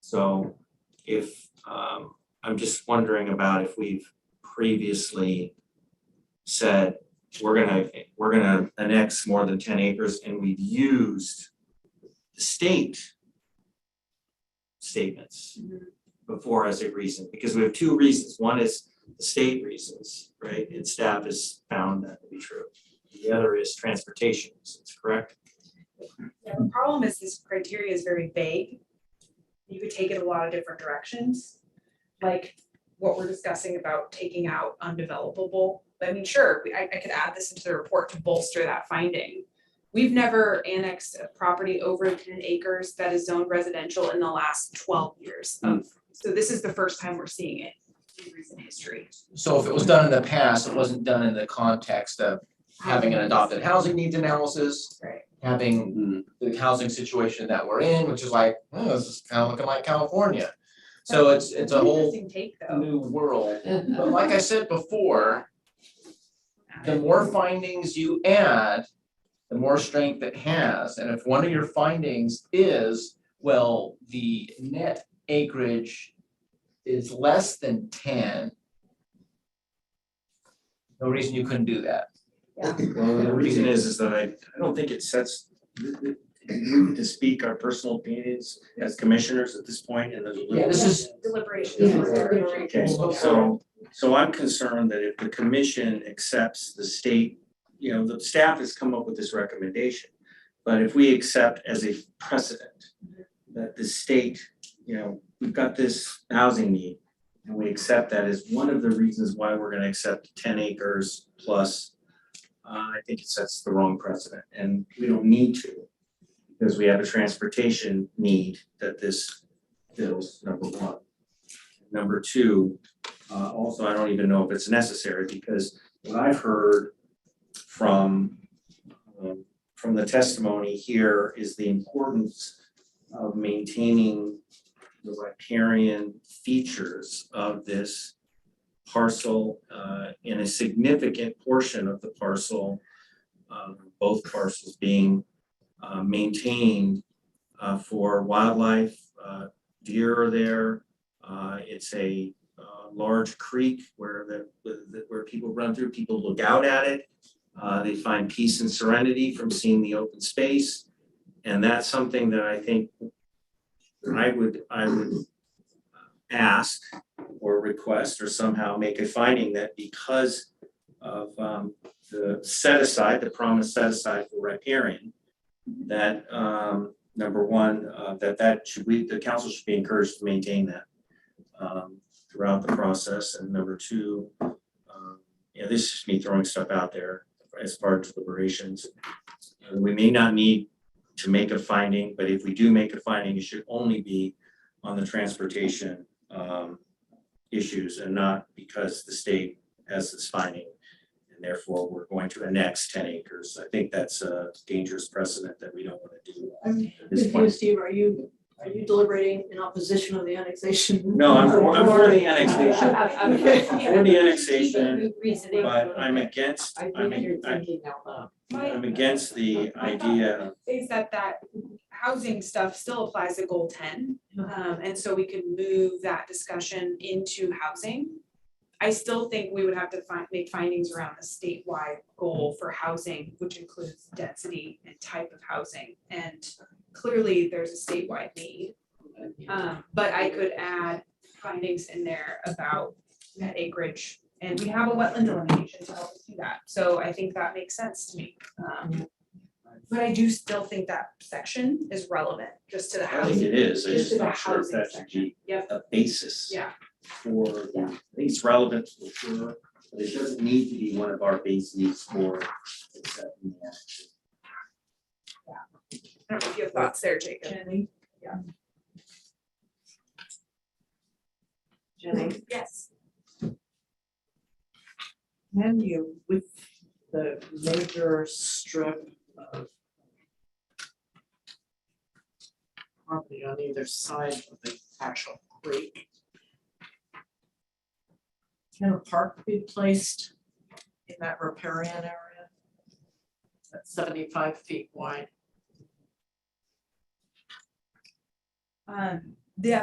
So if I'm just wondering about if we've previously said we're gonna annex more than 10 acres and we've used the state statements before as a reason, because we have two reasons. One is the state reasons, right? And staff has found that to be true. The other is transportation reasons, correct? Yeah, the problem is this criteria is very vague. You could take it a lot of different directions, like what we're discussing about taking out undevelopable. I mean, sure, I could add this into the report to bolster that finding. We've never annexed a property over 10 acres that is zoned residential in the last 12 years. So this is the first time we're seeing it in recent history. so if it was done in the past, it wasn't done in the context of having an adopted housing needs analysis, Right. having the housing situation that we're in, which is like, oh, this is kind of looking like California. So it's a whole Interesting take though. new world. But like I said before, the more findings you add, the more strength it has. And if one of your findings is, well, the net acreage is less than 10, No reason you couldn't do that. Well, the reason is that I don't think it sets, we need to speak our personal opinions as commissioners at this point in the. Yeah, this is Deliberation. Okay, so I'm concerned that if the commission accepts the state, you know, the staff has come up with this recommendation. But if we accept as a precedent that the state, you know, we've got this housing need, and we accept that as one of the reasons why we're gonna accept 10 acres plus, I think it sets the wrong precedent, and we don't need to, because we have a transportation need that this fills, number one. Number two, also, I don't even know if it's necessary, because what I've heard from the testimony here is the importance of maintaining the riparian features of this parcel, in a significant portion of the parcel, both parcels being maintained for wildlife. Deer are there. It's a large creek where where people run through, people look out at it. They find peace and serenity from seeing the open space. And that's something that I think I would ask or request or somehow make a finding that because of the set aside, the promise set aside for riparian, that number one, the council should be encouraged to maintain that throughout the process. And number two, this is just me throwing stuff out there as part of deliberations. We may not need to make a finding, but if we do make a finding, it should only be on the transportation issues and not because the state has this finding and therefore we're going to annex 10 acres. I think that's a dangerous precedent that we don't want to do. I'm confused, Steve, are you deliberating in opposition of the annexation? No, I'm for the annexation. I'm for the annexation, but I'm against, I'm against the idea. Is that housing stuff still applies to goal 10. And so we can move that discussion into housing. I still think we would have to make findings around the statewide goal for housing, which includes density and type of housing. And clearly there's a statewide need. But I could add findings in there about net acreage, and we have a wetland delineation to help us do that. So I think that makes sense to me. But I do still think that section is relevant just to the I housing. think it is. I just just to the not sure if housing that should section. be Yep. a basis. Yeah. For, I think it's relevant for sure, but it doesn't need to be one of our bases for accepting the action. I don't know if you have thoughts there, Jacob. Jenny? Yeah. Jenny, Yes. can you, with the major strip of property on either side of the actual creek, can a park be placed in that riparian area? That's 75 feet wide. Yeah,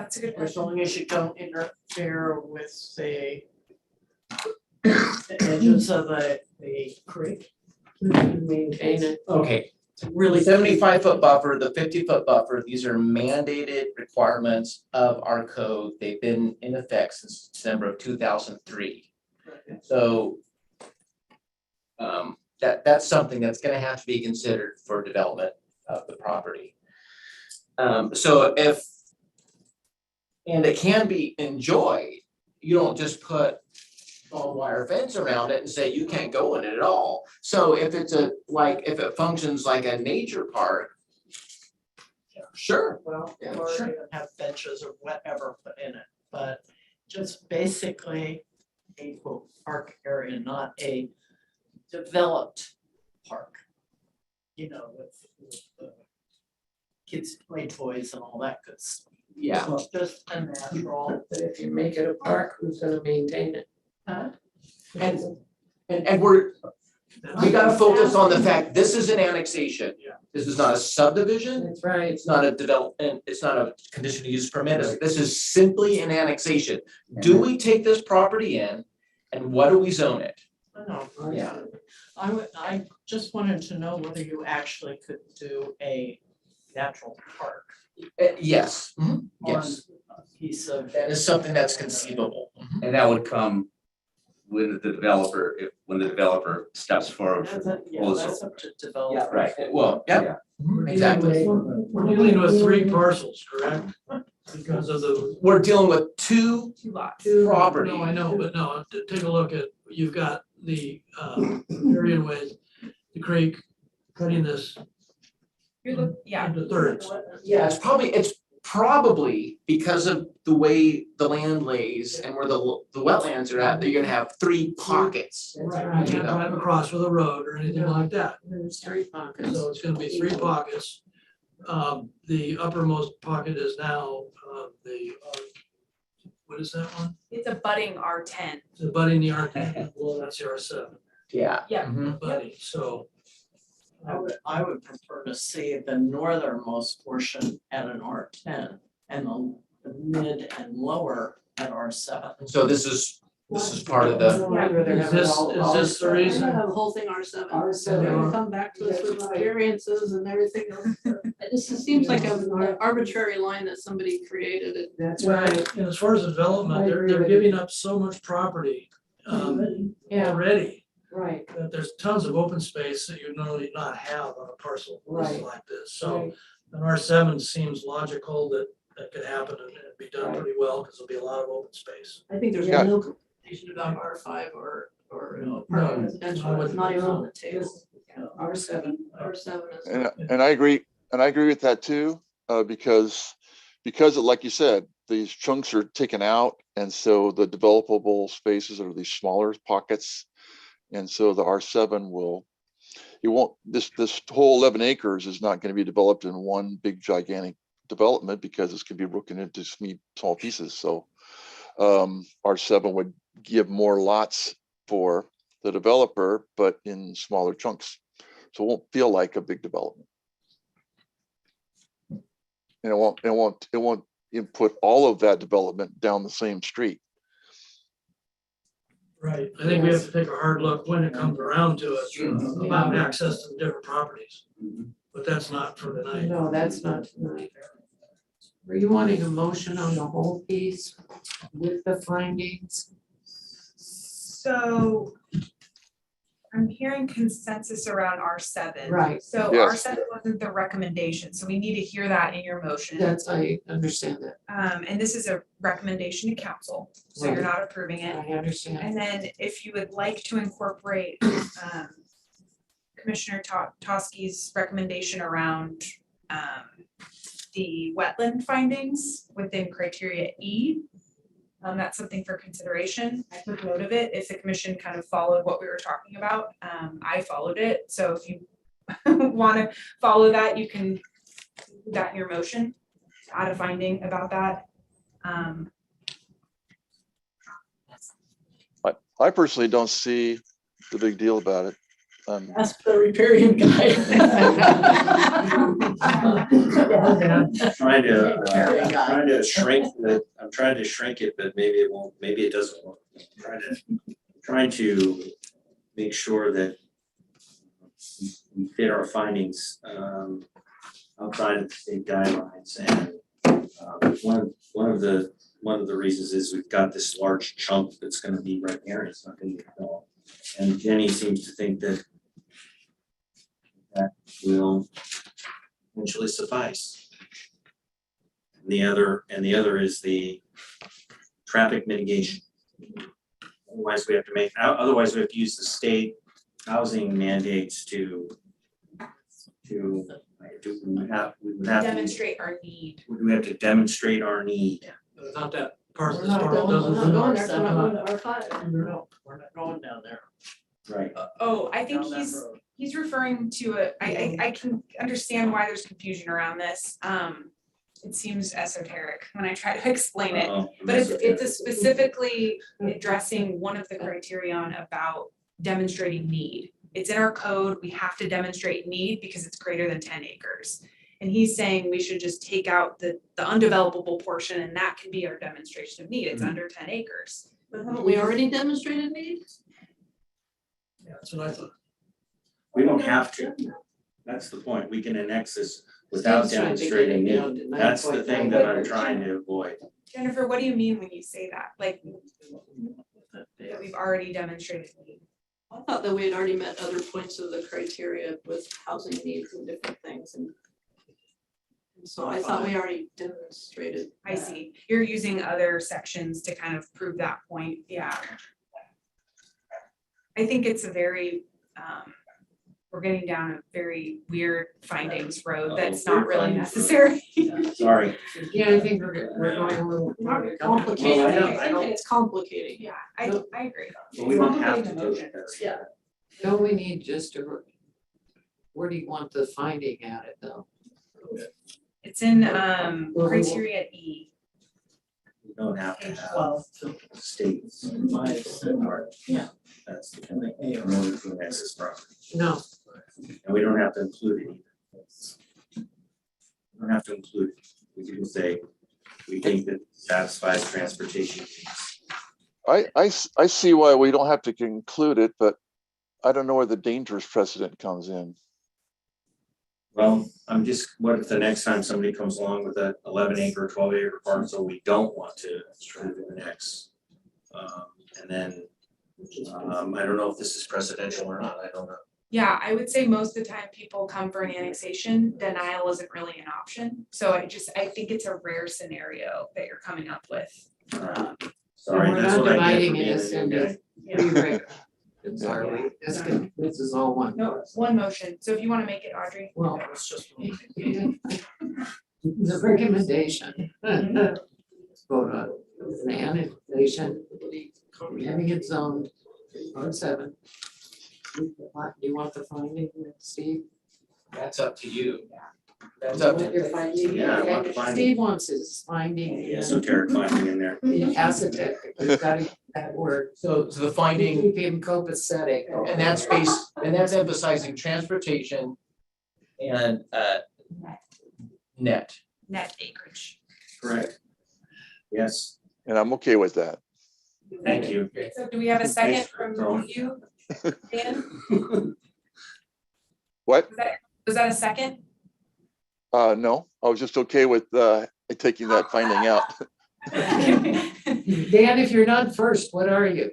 that's a good As question. long as you don't interfere with, say, the edges of the creek, you can maintain it. okay. Really. 75-foot buffer, the 50-foot buffer, these are mandated requirements of our code. They've been in effect since December of 2003. So that's something that's gonna have to be considered for development of the property. So and it can be enjoyed, you don't just put barbed wire fence around it and say you can't go in it at all. So if it's if it functions like a nature park, sure. Well, Yeah, or sure. even have benches or whatever put in it, but just basically a quote park area, not a developed park. You know, with kids play toys and all that good stuff. Yeah. So just a natural. But if you make it a park, who's gonna maintain it? Huh? And we gotta focus on the fact, this is an annexation. Yeah. This is not a subdivision. That's right. It's not a development, it's not a conditional use permit. This is simply an annexation. Do we take this property in and what do we zone it? No, Yeah. I just wanted to know whether you actually could do a natural park Yes, on yes, a piece of. that is something that's conceivable. And that would come when the developer, when the developer steps forward for Yeah, proposal. that's up to developer. Right, well, yeah, Exactly. We're dealing with 3 parcels, correct? Because of the We're dealing with two lots. property. No, I know, but no, take a look at, you've got the Marion Way, the creek, cutting this Yeah. into thirds. Yeah, it's probably because of the way the land lays and where the wetlands are at, that you're gonna have 3 pockets. Right, you can't drive across with a road or anything like that. There's 3 pockets. So it's gonna be 3 pockets. The uppermost pocket is now what is that one? It's a budding R10. The budding the R10, well, that's the R7. Yeah. Yeah. Mhm. Budding, so. I would prefer to see the northernmost portion at an R10 and the mid and lower at R7. So this is part of the, Is this the reason? The whole thing R7. They're gonna come back to us with variances and everything else. It just seems like an arbitrary line that somebody created. That's And as far as development, they're giving up so much property already. Right. That there's tons of open space that you normally not have on a parcel like this. So an R7 seems logical that could happen and be done pretty well because there'll be a lot of open space. I think there's Yeah. no conversation about R5 or No, apartment residential, it's not even on the table. R7. R7 is. And I agree with that too, because like you said, these chunks are taken out, and so the developable spaces are these smaller pockets. And so the R7 this whole 11 acres is not going to be developed in one big gigantic development because it's going to be broken into small pieces. So R7 would give more lots for the developer, but in smaller chunks. So it won't feel like a big development. And it won't input all of that development down the same street. Right, I think we have to take a hard look when it comes around to it about access to the different properties. But that's not for tonight. No, that's not tonight. Are you wanting a motion on the whole piece with the findings? So I'm hearing consensus around R7. Right. So Yes. R7 wasn't the recommendation, so we need to hear that in your motion. I understand that. And this is a recommendation to council, so you're Right. not approving it. I understand. And then if you would like to incorporate Commissioner Toski's recommendation around the wetland findings within criteria E, that's something for consideration. I took note of it. If the commission kind of followed what we were talking about, I followed it. So if you want to follow that, you can do that in your motion, add a finding about that. I personally don't see the big deal about it. Ask the riparian guy. Trying to shrink it, but maybe it won't, maybe it doesn't work. Trying to make sure that we fit our findings outside of the state guidelines. And one of the reasons is we've got this large chunk that's gonna be right here, and it's not gonna be developed. And Jenny seems to think that will eventually suffice. And the other is the traffic mitigation. Otherwise, we have to use the state housing mandates we would have Demonstrate our need. we have to demonstrate our need. Not that part, We're this not part going, doesn't. we're not going there, seven. we're not going to R5. No, we're not going down there. Right. Oh, I think Down that he's road. referring to I can understand why there's confusion around this. It seems esoteric when I try to explain it, but it's a specifically addressing one of the criterion about demonstrating need. It's in our code, we have to demonstrate need because it's greater than 10 acres. And he's saying we should just take out the undevelopable portion and that can be our demonstration of need. It's under 10 acres. But haven't we already demonstrated need? Yeah, that's what I thought. We don't have to. That's the point. We can annex this without Steve's trying to get it demonstrating down need. to That's the thing that I'm 9.9. trying to avoid. Jennifer, what do you mean when you say that? Like, that we've already demonstrated need? I thought that we had already met other points of the criteria with housing needs and different things and so I thought we already demonstrated. I see. You're using other sections to kind of prove that point. Yeah. I think it's a very, we're getting down a very weird findings road that's not really necessary. Sorry. Yeah, I think we're going a little Complicated. Well, I think it's complicating. Yeah, I agree. But we don't have to do it. Yeah. Don't we need just a, where do you want the finding at it though? It's in criteria E. We don't have to Page have 12. states. Yeah. That's the kind of in order to annex this property. No, And we don't have to include it either. We don't have to include it. We can say, we think that satisfies transportation needs. I see why we don't have to conclude it, but I don't know where the dangerous precedent comes in. Well, I'm just, what if the next time somebody comes along with a 11-acre, 12-acre parcel we don't want to annex? And then, I don't know if this is precedential or not, I don't know. Yeah, I would say most of the time people come for an annexation, denial isn't really an option. So I think it's a rare scenario that you're coming up with. Sorry, we're that's not what I get dividing for it being as a new guy. Are we? This is all one. No, it's one motion. So if you want to make it, Audrey. Well, It's just. the recommendation. Vote on an annexation, having it zoned R7. Do you want the finding, Steve? That's up to you. That's up What your to. finding? Yeah, I want Okay, finding. Steve wants his finding. Esoteric finding in there. Acetic, you've got to, that word. So the finding, Keep him copacetic. and that's that's emphasizing transportation and net. Net acreage. Correct. Yes, And I'm okay with that. thank you. So do we have a second Thanks, from Dawn. you, Dan? What? Was that a second? No, I was just okay with taking that finding out. Dan, if you're not first, what are you?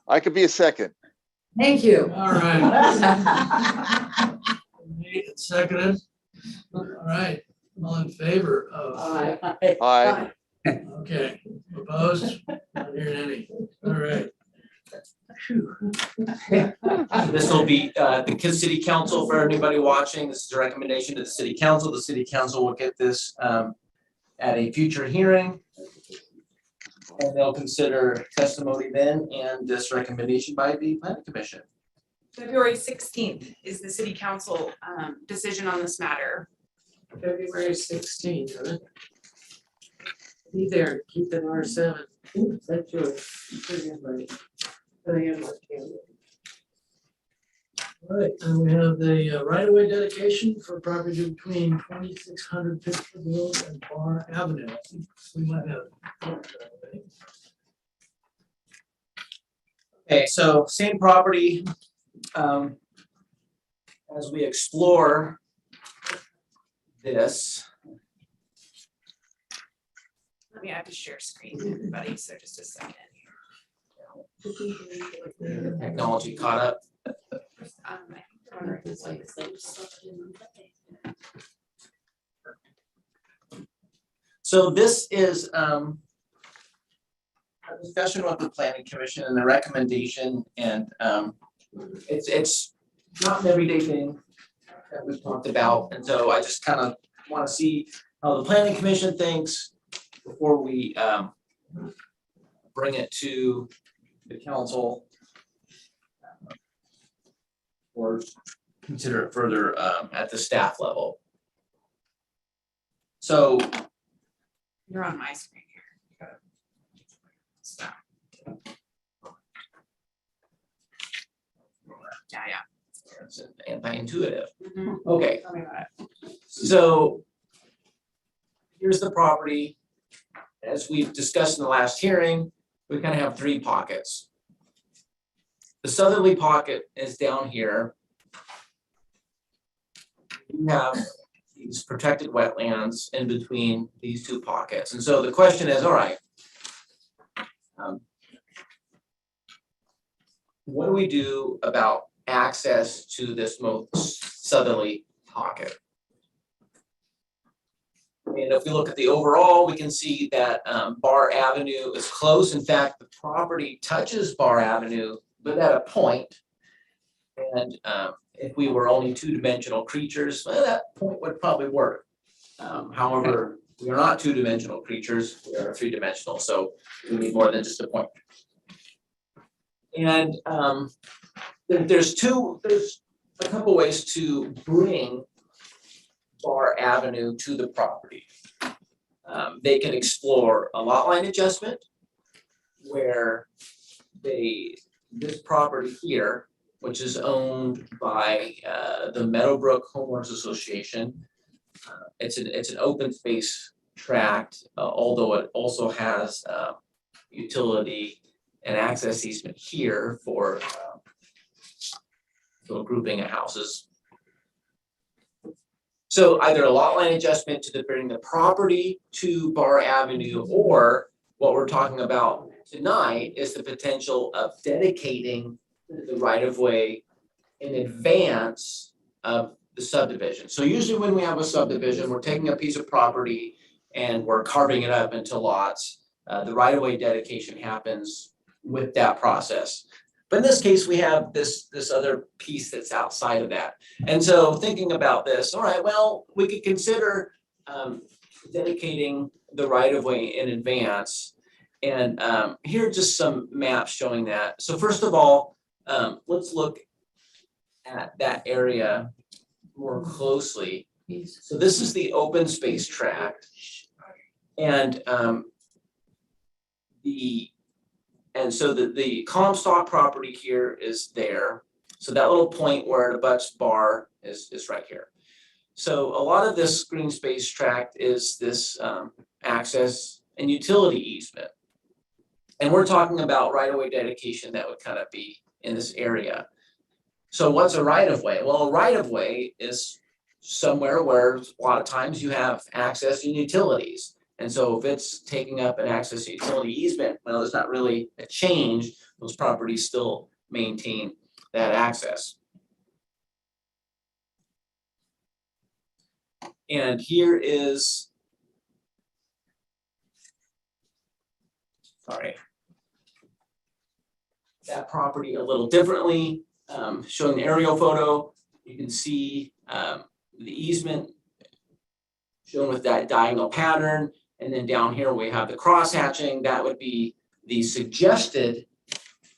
I could be a second. Thank you. All right. Made and seconded. All right, all in favor of, Aye. okay, opposed? Not hearing any. All right. This will be the city council for anybody watching. This is a recommendation to the city council. The city council will get this at a future hearing. And they'll consider testimony then and this recommendation by the planning commission. February 16th is the city council decision on this matter. February 16th, huh? Be there, keep it R7. Oops, that's yours. Put it in my- put it in my camera. All right, and we have the right-of-way dedication for property between 2600 Pittsburgh Road and Bar Avenue. I think we might have. Okay, so same property. As we explore this, Let me have to share screen, everybody, so just a second. technology caught up. I think It's like- So this is a discussion with the planning commission and the recommendation, and it's not an everyday thing that we've talked about, and so I just kind of want to see how the planning commission thinks before we bring it to the council or consider it further at the staff level. So you're on my screen here. You gotta stop. Yeah. it's anti-intuitive. Mhm. Okay, Tell me about it. so here's the property. As we've discussed in the last hearing, we kind of have three pockets. the southerly pocket is down here. You have these protected wetlands in between these two pockets. And so the question is, all right, what do we do about access to this most southerly pocket? And if we look at the overall, we can see that Bar Avenue is close. In fact, the property touches Bar Avenue, but at a point. And if we were only two-dimensional creatures, well, that point would probably work. However, we are not two-dimensional creatures, we are three-dimensional, so we need more than just a point. And there's a couple ways to bring Bar Avenue to the property. They can explore a lot line adjustment where this property here, which is owned by the Meadowbrook Homeowners Association. It's an open space tract, although it also has utility and access easement here for grouping of houses. So either a lot line adjustment to bring the property to Bar Avenue, or what we're talking about tonight is the potential of dedicating the right of way in advance of the subdivision. So usually when we have a subdivision, we're taking a piece of property and we're carving it up into lots. The right of way dedication happens with that process. But in this case, we have this other piece that's outside of that. And so thinking about this, all right, well, we could consider dedicating the right of way in advance. And here are just some maps showing that. So first of all, let's look at that area more closely. So this is the open space tract. And so the Comstock property here is there. So that little point where it abuts Bar is right here. So a lot of this green space tract is this access and utility easement. And we're talking about right-of-way dedication that would kind of be in this area. So what's a right-of-way? Well, a right-of-way is somewhere where a lot of times you have access and utilities. And so if it's taking up an access and utility easement, well, there's not really a change. Those properties still maintain that access. And here is, sorry, that property a little differently, showing the aerial photo. You can see the easement shown with that diagonal pattern. And then down here we have the cross hatching. That would be the suggested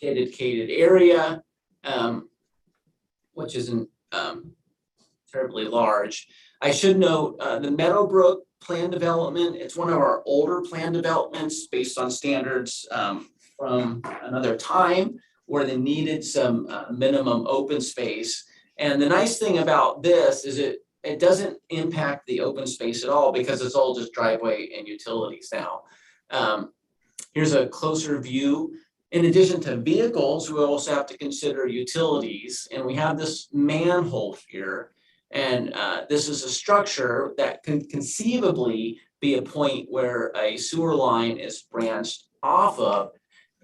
dedicated area, which isn't terribly large. I should note the Meadowbrook plan development, it's one of our older plan developments based on standards from another time where they needed some minimum open space. And the nice thing about this is it doesn't impact the open space at all because it's all just driveway and utilities now. Here's a closer view. In addition to vehicles, we also have to consider utilities. And we have this manhole here. And this is a structure that can conceivably be a point where a sewer line is branched off of.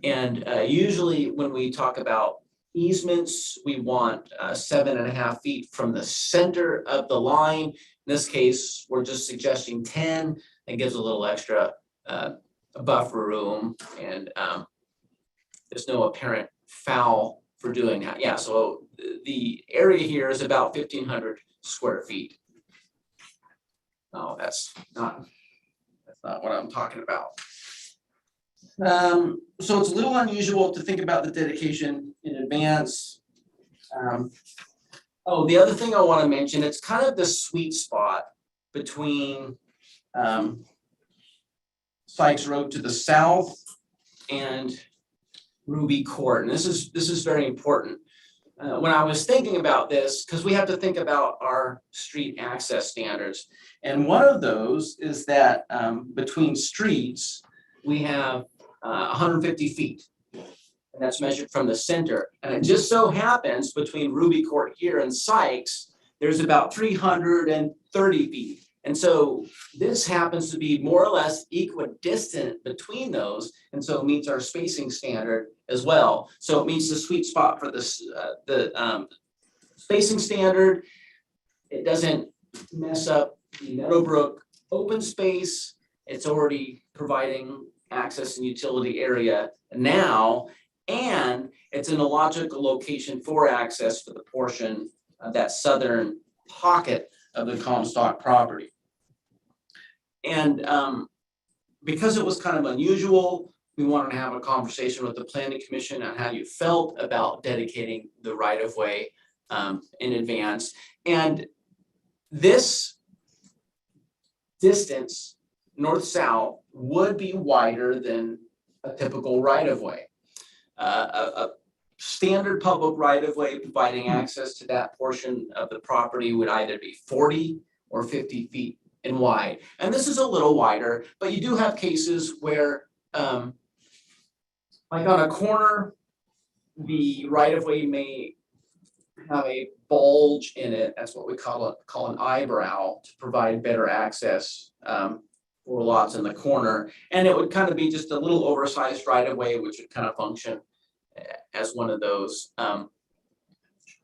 And usually when we talk about easements, we want 7.5 feet from the center of the line. In this case, we're just suggesting 10. It gives a little extra buffer room, and there's no apparent foul for doing that. Yeah, so the area here is about 1,500 square feet. No, that's not what I'm talking about. So it's a little unusual to think about the dedication in advance. The other thing I want to mention, it's kind of the sweet spot between Sykes Road to the south and Ruby Court. And this is very important. When I was thinking about this, because we have to think about our street access standards. And one of those is that between streets, we have 150 feet. And that's measured from the center. And it just so happens between Ruby Court here and Sykes, there's about 330 feet. And so this happens to be more or less equidistant between those, and so it meets our spacing standard as well. So it meets the sweet spot for this, spacing standard. It doesn't mess up the Meadowbrook open space. It's already providing access and utility area now, and it's in a logical location for access for the portion of that southern pocket of the Comstock property. And because it was kind of unusual, we wanted to have a conversation with the Planning Commission on how you felt about dedicating the right-of-way in advance. And this distance, north-south, would be wider than a typical right-of-way. A standard public right-of-way providing access to that portion of the property would either be 40 or 50 feet in wide. And this is a little wider, but you do have cases where, like on a corner, the right-of-way may have a bulge in it. That's what we call an eyebrow, to provide better access for lots in the corner. And it would kind of be just a little oversized right-of-way, which would kind of function as one of those.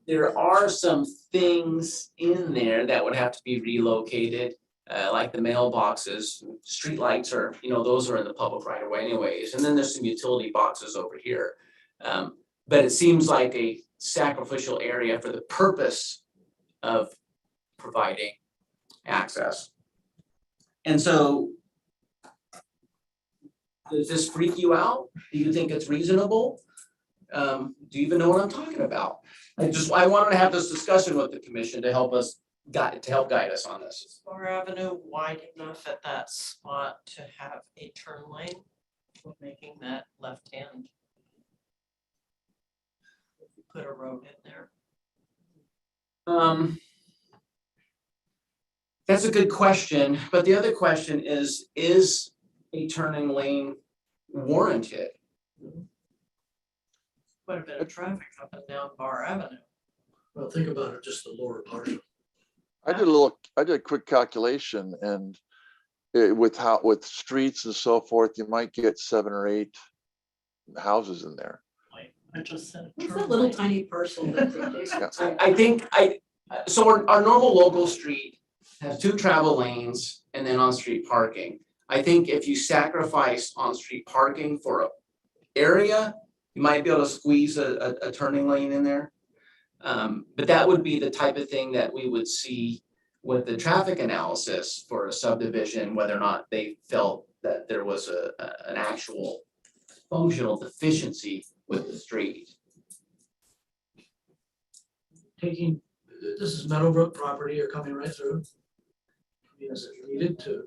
There are some things in there that would have to be relocated, like the mailboxes. Streetlights are, those are in the public right of way anyways. And then there's some utility boxes over here. But it seems like a sacrificial area for the purpose of providing access. And so, does this freak you out? Do you think it's reasonable? Do you even know what I'm talking about? I wanted to have this discussion with the commission to help guide us on this. Is Bar Avenue wide enough at that spot to have a turn lane for making that left hand? If you put a road in there. That's a good question, but the other question is a turning lane warranted? Quite a bit of traffic up and down Bar Avenue. Well, think about it, just the lower portion. I did a quick calculation, and with streets and so forth, you might get 7 or 8 houses in there. I just said. It's a little tiny parcel. So our normal local street has 2 travel lanes and then on-street parking. I think if you sacrifice on-street parking for an area, you might be able to squeeze a turning lane in there. But that would be the type of thing that we would see with the traffic analysis for a subdivision, whether or not they felt that there was an actual functional deficiency with the street. This is Meadowbrook property, you're coming right through. Is it needed to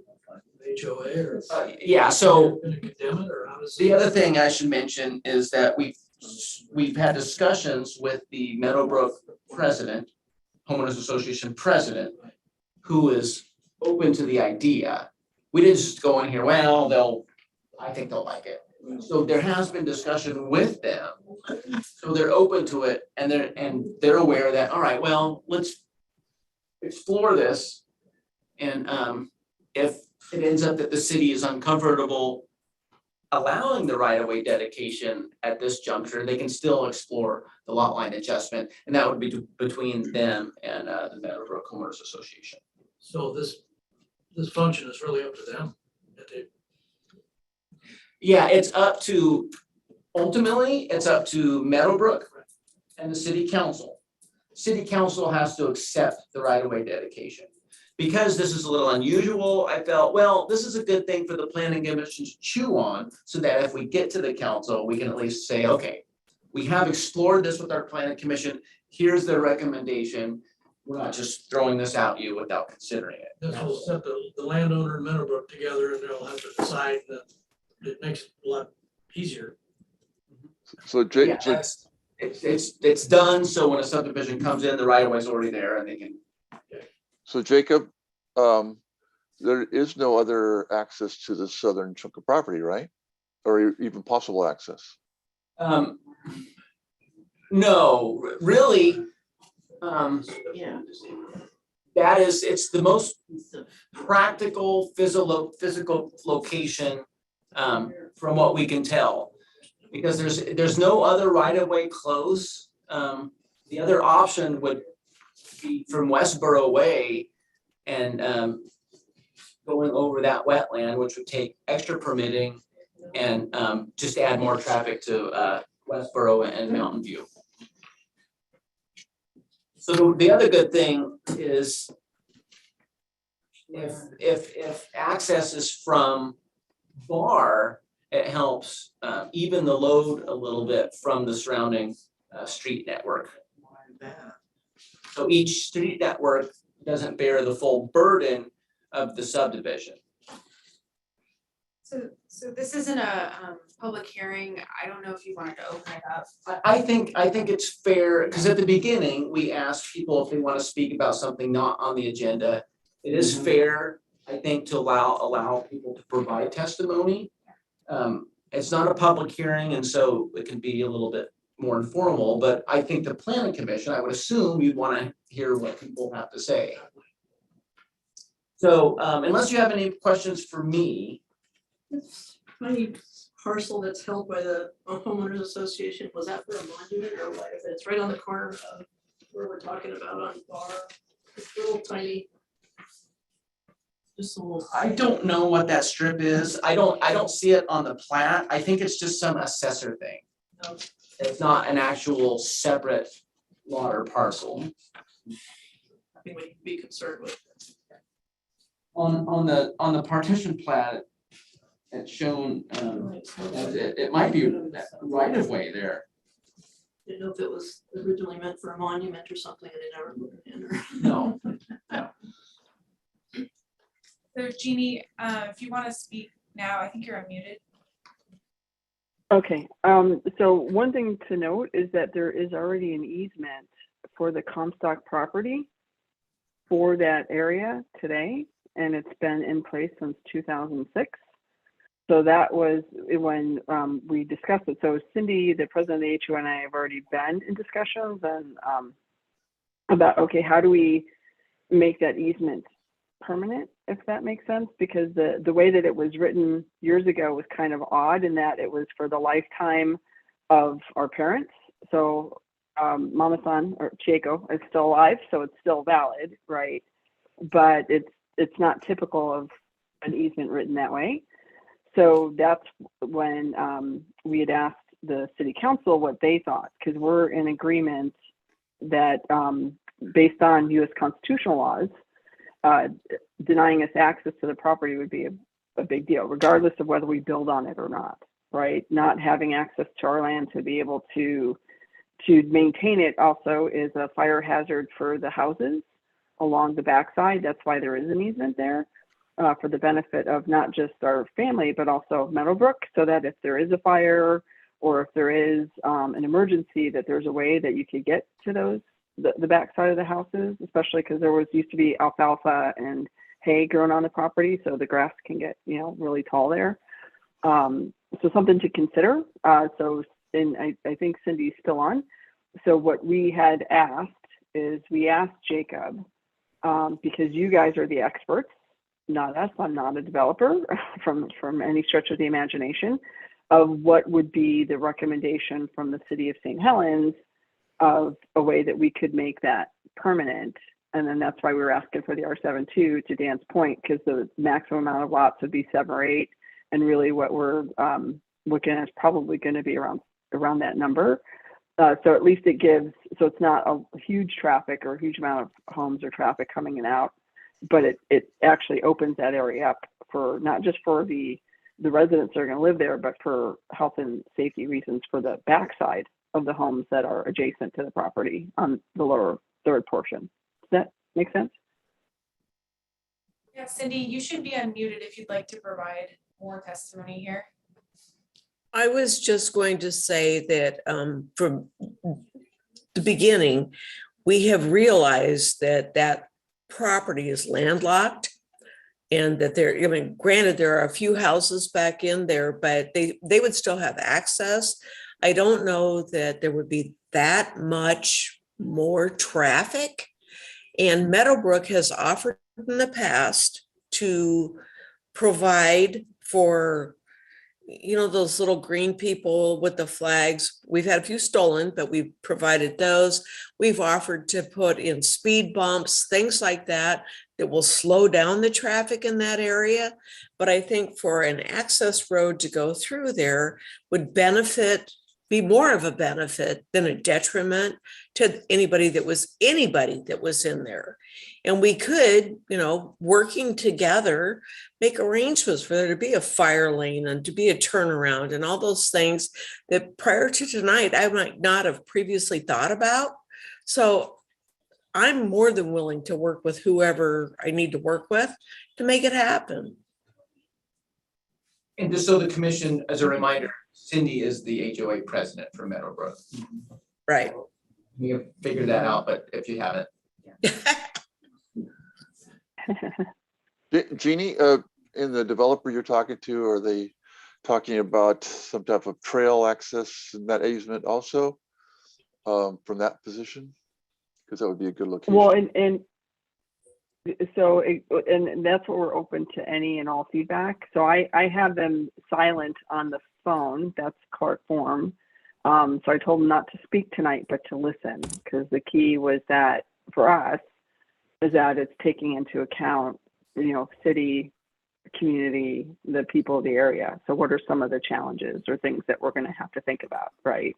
HOA or? Yeah, so Gonna condemn it, or how does? the other thing I should mention is that we've had discussions with the Meadowbrook president, homeowners association president, who is open to the idea. We didn't just go in here, well, I think they'll like it. So there has been discussion with them. So they're open to it, and they're aware that, all right, well, let's explore this. And if it ends up that the city is uncomfortable allowing the right-of-way dedication at this juncture, they can still explore the lot line adjustment, and that would be between them and the Meadowbrook Homeowners Association. So this function is really up to them. Yeah, ultimately, it's up to Meadowbrook and the city council. City council has to accept the right-of-way dedication. Because this is a little unusual, I felt, well, this is a good thing for the planning commission to chew on, so that if we get to the council, we can at least say, okay, we have explored this with our planning commission, here's their recommendation. We're not just throwing this out you without considering it. This will set the landowner and Meadowbrook together, and they'll have to decide that it makes it a lot easier. So Jake, Yeah, it's done, so when a subdivision comes in, the right of way is already there and they can. so Jacob, there is no other access to the southern chunk of property, right? Or even possible access? No, really, Yeah. it's the most practical physical location, from what we can tell. Because there's no other right of way close. The other option would be from Westboro Way and, going over that wetland, which would take extra permitting and, just add more traffic to, Westboro and Mountain View. So the other good thing is if access is from Bar, it helps even the load a little bit from the surrounding street network. So each street network doesn't bear the full burden of the subdivision. So this isn't a public hearing. I don't know if you wanted to open it up. I think it's fair, because at the beginning, we asked people if they want to speak about something not on the agenda. It is fair, I think, to allow people to provide testimony. It's not a public hearing, and so it can be a little bit more informal, but I think the planning commission, I would assume you'd want to hear what people have to say. So unless you have any questions for me. This tiny parcel that's held by the homeowners association, was that for a monument or what? If it's right on the corner of where we're talking about on Bar, it's little tiny. Just a little. I don't know what that strip is. I don't see it on the plat. I think it's just some assessor thing. No. It's not an actual separate lot or parcel. I think we can be concerned with. On the partition plat, it's shown, it might be right of way there. Didn't know if it was originally meant for a monument or something and it never moved in or. No. So Jeannie, if you want to speak now, I think you're unmuted. Okay, so one thing to note is that there is already an easement for the Comstock property for that area today, and it's been in place since 2006. So that was when we discussed it. So Cindy, the president of the HOA, and I have already been in discussions and about, okay, how do we make that easement permanent, if that makes sense? Because the way that it was written years ago was kind of odd in that it was for the lifetime of our parents. So Mama-san or Chieko is still alive, so it's still valid, right? But it's not typical of an easement written that way. So that's when we had asked the city council what they thought, because we're in agreement that based on US constitutional laws, denying us access to the property would be a big deal, regardless of whether we build on it or not, right? Not having access to our land to be able to maintain it also is a fire hazard for the houses along the backside. That's why there is an easement there for the benefit of not just our family, but also Meadowbrook, so that if there is a fire or if there is an emergency, that there's a way that you could get to those the backside of the houses, especially because there used to be alfalfa and hay grown on the property, so the grass can get really tall there. So something to consider. So I think Cindy's still on. So what we had asked is we asked Jacob, because you guys are the experts, not us. I'm not a developer from any stretch of the imagination, of what would be the recommendation from the city of St. Helens of a way that we could make that permanent. And then that's why we were asking for the R7-2, to Dan's point, because the maximum amount of lots would be 7 or 8. And really what we're looking at is probably going to be around that number. So at least it gives, so it's not a huge traffic or a huge amount of homes or traffic coming in and out, but it actually opens that area up for not just for the residents that are going to live there, but for health and safety reasons for the backside of the homes that are adjacent to the property on the lower third portion. Does that make sense? Yeah, Cindy, you should be unmuted if you'd like to provide more testimony here. I was just going to say that from the beginning, we have realized that property is landlocked, and that granted, there are a few houses back in there, but they would still have access. I don't know that there would be that much more traffic. And Meadowbrook has offered in the past to provide for, those little green people with the flags. We've had a few stolen, but we've provided those. We've offered to put in speed bumps, things like that, that will slow down the traffic in that area. But I think for an access road to go through there would be more of a benefit than a detriment to anybody that was in there. And we could, working together, make arrangements for there to be a fire lane and to be a turnaround and all those things that prior to tonight, I might not have previously thought about. So I'm more than willing to work with whoever I need to work with to make it happen. And just so the commission, as a reminder, Cindy is the HOA president for Meadowbrook. Right. You have figured that out, but if you haven't. Jeannie, in the developer you're talking to, are they talking about some type of trail access in that easement also from that position? Because that would be a good location. Well, and that's what we're open to any and all feedback. So I have them silent on the phone. That's court form. So I told them not to speak tonight, but to listen, because the key was that for us is that it's taking into account, city, community, the people of the area. So what are some of the challenges or things that we're going to have to think about, right?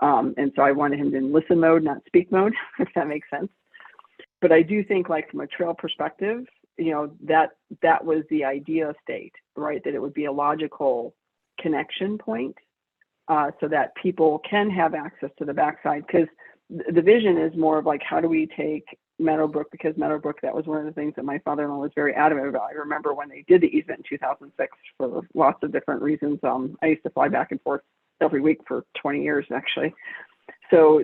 And so I wanted him in listen mode, not speak mode, if that makes sense. But I do think, like, from a trail perspective, that was the idea state, right? That it would be a logical connection point so that people can have access to the backside. Because the vision is more of like, how do we take Meadowbrook, because Meadowbrook, that was one of the things that my father-in-law was very adamant about. I remember when they did the easement in 2006 for lots of different reasons. I used to fly back and forth every week for 20 years, actually. So,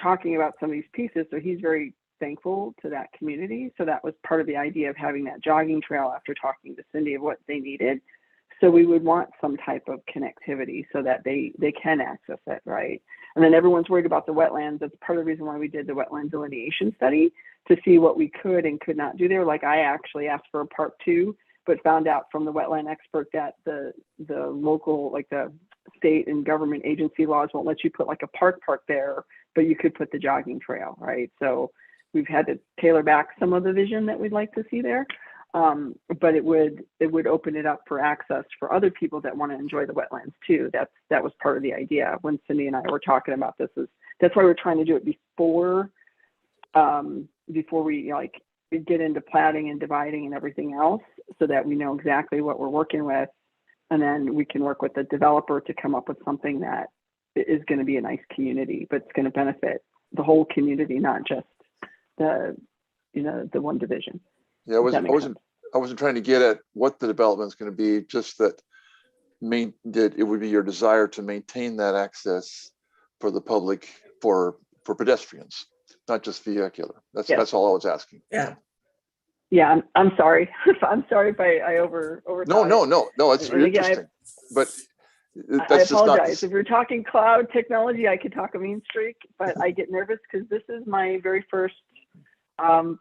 talking about some of these pieces, so he's very thankful to that community. So that was part of the idea of having that jogging trail after talking to Cindy of what they needed. So we would want some type of connectivity so that they can access it, right? And then everyone's worried about the wetlands. That's part of the reason why we did the wetland delineation study, to see what we could and could not do there. Like, I actually asked for a part 2, but found out from the wetland expert that the local, like the state and government agency laws won't let you put like a park there, but you could put the jogging trail, right? So we've had to tailor back some of the vision that we'd like to see there. But it would open it up for access for other people that want to enjoy the wetlands too. That was part of the idea when Cindy and I were talking about this. That's why we're trying to do it before we get into platting and dividing and everything else, so that we know exactly what we're working with, and then we can work with the developer to come up with something that is going to be a nice community, but it's going to benefit the whole community, not just the one division. Yeah, I wasn't trying to get at what the development is going to be, just that it would be your desire to maintain that access for the public, for pedestrians, not just vehicular. That's all I was asking. Yeah. Yeah, I'm sorry. I'm sorry if I over. No, it's really interesting. But I apologize. If you're talking cloud technology, I could talk a mean streak, but I get nervous because this is my very first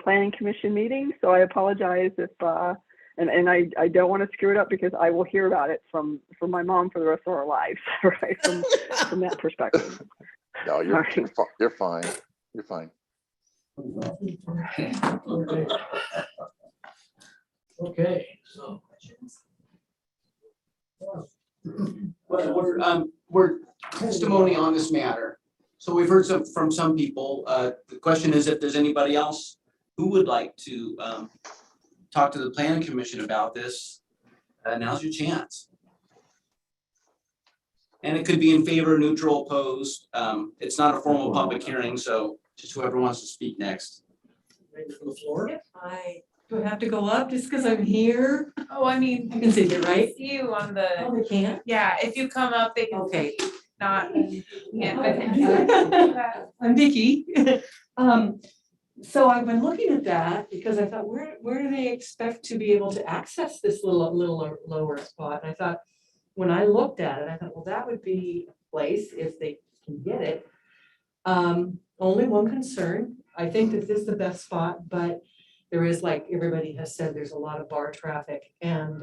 planning commission meeting. So I apologize if, and I don't want to screw it up, because I will hear about it from my mom for the rest of our lives, right? From that perspective. No, you're fine. You're fine. Okay, so. We're testimony on this matter. So we've heard from some people. The question is if there's anybody else who would like to talk to the planning commission about this. Now's your chance. And it could be in favor, neutral, opposed. It's not a formal public hearing, so just whoever wants to speak next. Ready for the floor? Do I have to go up just because I'm here? Oh, I mean, You can see me, right? see you on the, Oh, they can't? yeah, if you come up, they can Okay. see you, not, yeah. I'm Vicky. So I've been looking at that because I thought, where do they expect to be able to access this little lower spot? And I thought, when I looked at it, I thought, well, that would be a place if they can get it. Only one concern, I think that this is the best spot, but there is, like everybody has said, there's a lot of bar traffic, and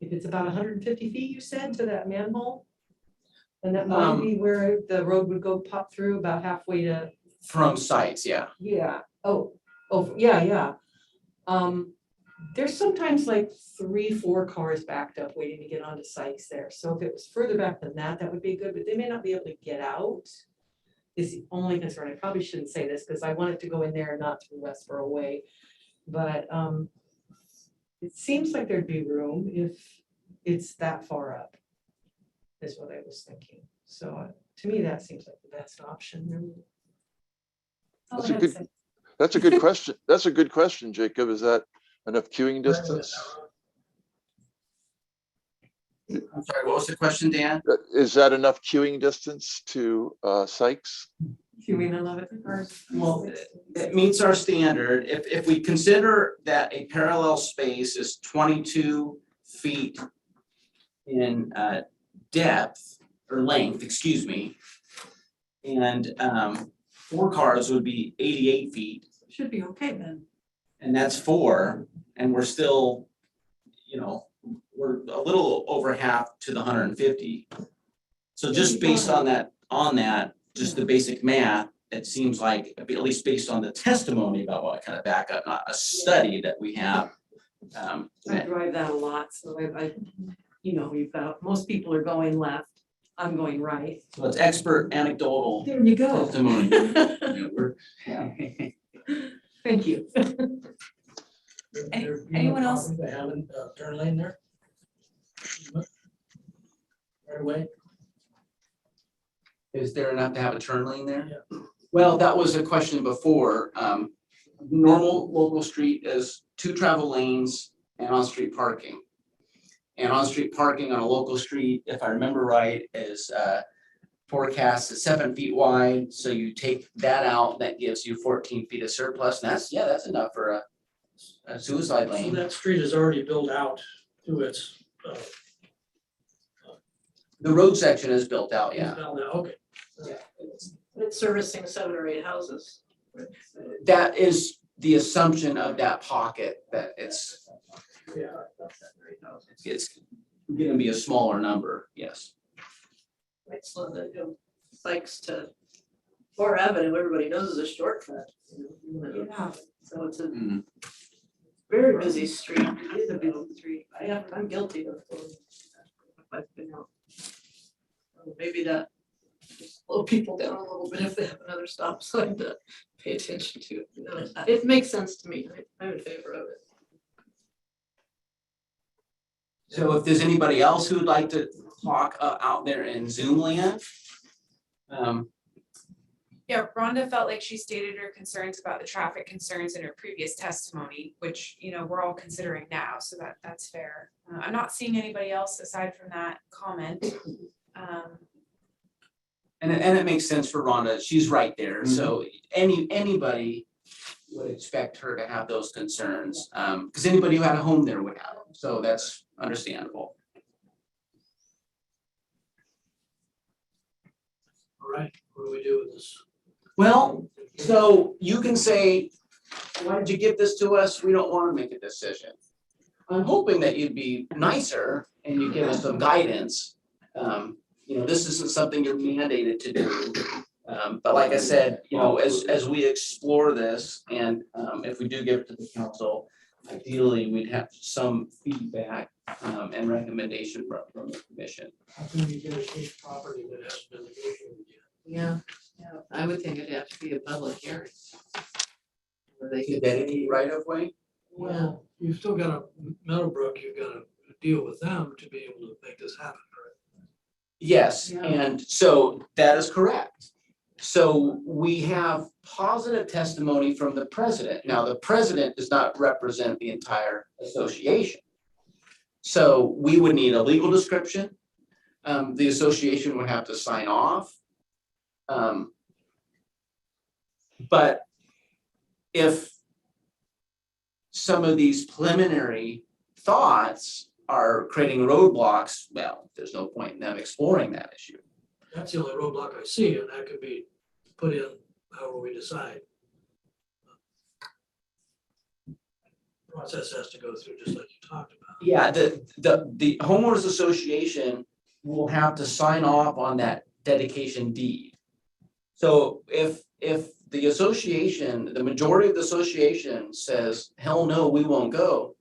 if it's about 150 feet, you said, to that manhole? And that might be where the road would go pop through about halfway to, From sites, yeah. yeah, yeah. There's sometimes like 3-4 cars backed up waiting to get onto sites there. So if it was further back than that, that would be good, but they may not be able to get out. Is the only concern. I probably shouldn't say this because I want it to go in there and not through Westboro Way. But it seems like there'd be room if it's that far up, is what I was thinking. So to me, that seems like the best option. That's a good question. That's a good question, Jacob. Is that enough queuing distance? I'm sorry, what was the question, Dan? Is that enough queuing distance to Sykes? Queuing, I love it. Well, it meets our standard. If we consider that a parallel space is 22 feet in depth or length, excuse me, and 4 cars would be 88 feet. Should be okay then. And that's 4, and we're still, you know, we're a little over half to the 150. So just based on that, just the basic math, it seems like, at least based on the testimony about what kind of backup, not a study that we have. I drive that a lot, so I you know, we've got, most people are going left, I'm going right. So it's expert anecdotal There you go. testimony. Yeah. Thank you. Anyone else? They have a turn lane there? Right away? Is there enough to have a turn lane there? Yeah. Well, that was a question before. Normal local street is 2 travel lanes and on-street parking. And on-street parking on a local street, if I remember right, is forecast at 7 feet wide. So you take that out, that gives you 14 feet of surplus. And that's enough for a suicide So lane. that street is already built out to its. The road section is built out, yeah. Okay. It's servicing 7 or 8 houses. That is the assumption of that pocket, that it's gonna be a smaller number, yes. Right, so the, you know, Sykes to Far Avenue, everybody knows is a shortcut. Yeah. So it's a very busy street. It is a busy street. I'm guilty of it. I've been out. Maybe that slow people down a little bit if they have another stop sign to pay attention to. You know, it makes sense to me. I'm in favor of it. So if there's anybody else who would like to talk out there in Zoom land. Yeah, Rhonda felt like she stated her concerns about the traffic concerns in her previous testimony, which, you know, we're all considering now, so that's fair. I'm not seeing anybody else aside from that comment. And it makes sense for Rhonda, she's right there, so anybody would expect her to have those concerns, because anybody who had a home there would have them, so that's understandable. All right, what do we do with this? Well, so you can say, why did you give this to us? We don't want to make a decision. I'm hoping that you'd be nicer and you give us some guidance. You know, this isn't something you're mandated to do. But like I said, you know, as we explore this and if we do give it to the council, ideally we'd have some feedback and recommendation from the commission. How can you get a state property that hasn't been negotiated yet? Yeah, I would think it'd have to be a public hearing. Where they Is could that any right of way? Well, you've still got Meadowbrook, you've got to deal with them to be able to make this happen, right? Yes, Yeah. and so that is correct. So we have positive testimony from the president. Now, the president does not represent the entire association. So we would need a legal description. The association would have to sign off. But if some of these preliminary thoughts are creating roadblocks, well, there's no point in them exploring that issue. That's the only roadblock I see, and that could be put in however we decide. Process has to go through, just like you talked about. Yeah, the homeowners association will have to sign off on that dedication deed. So if the association, the majority of the association says, hell no, we won't go,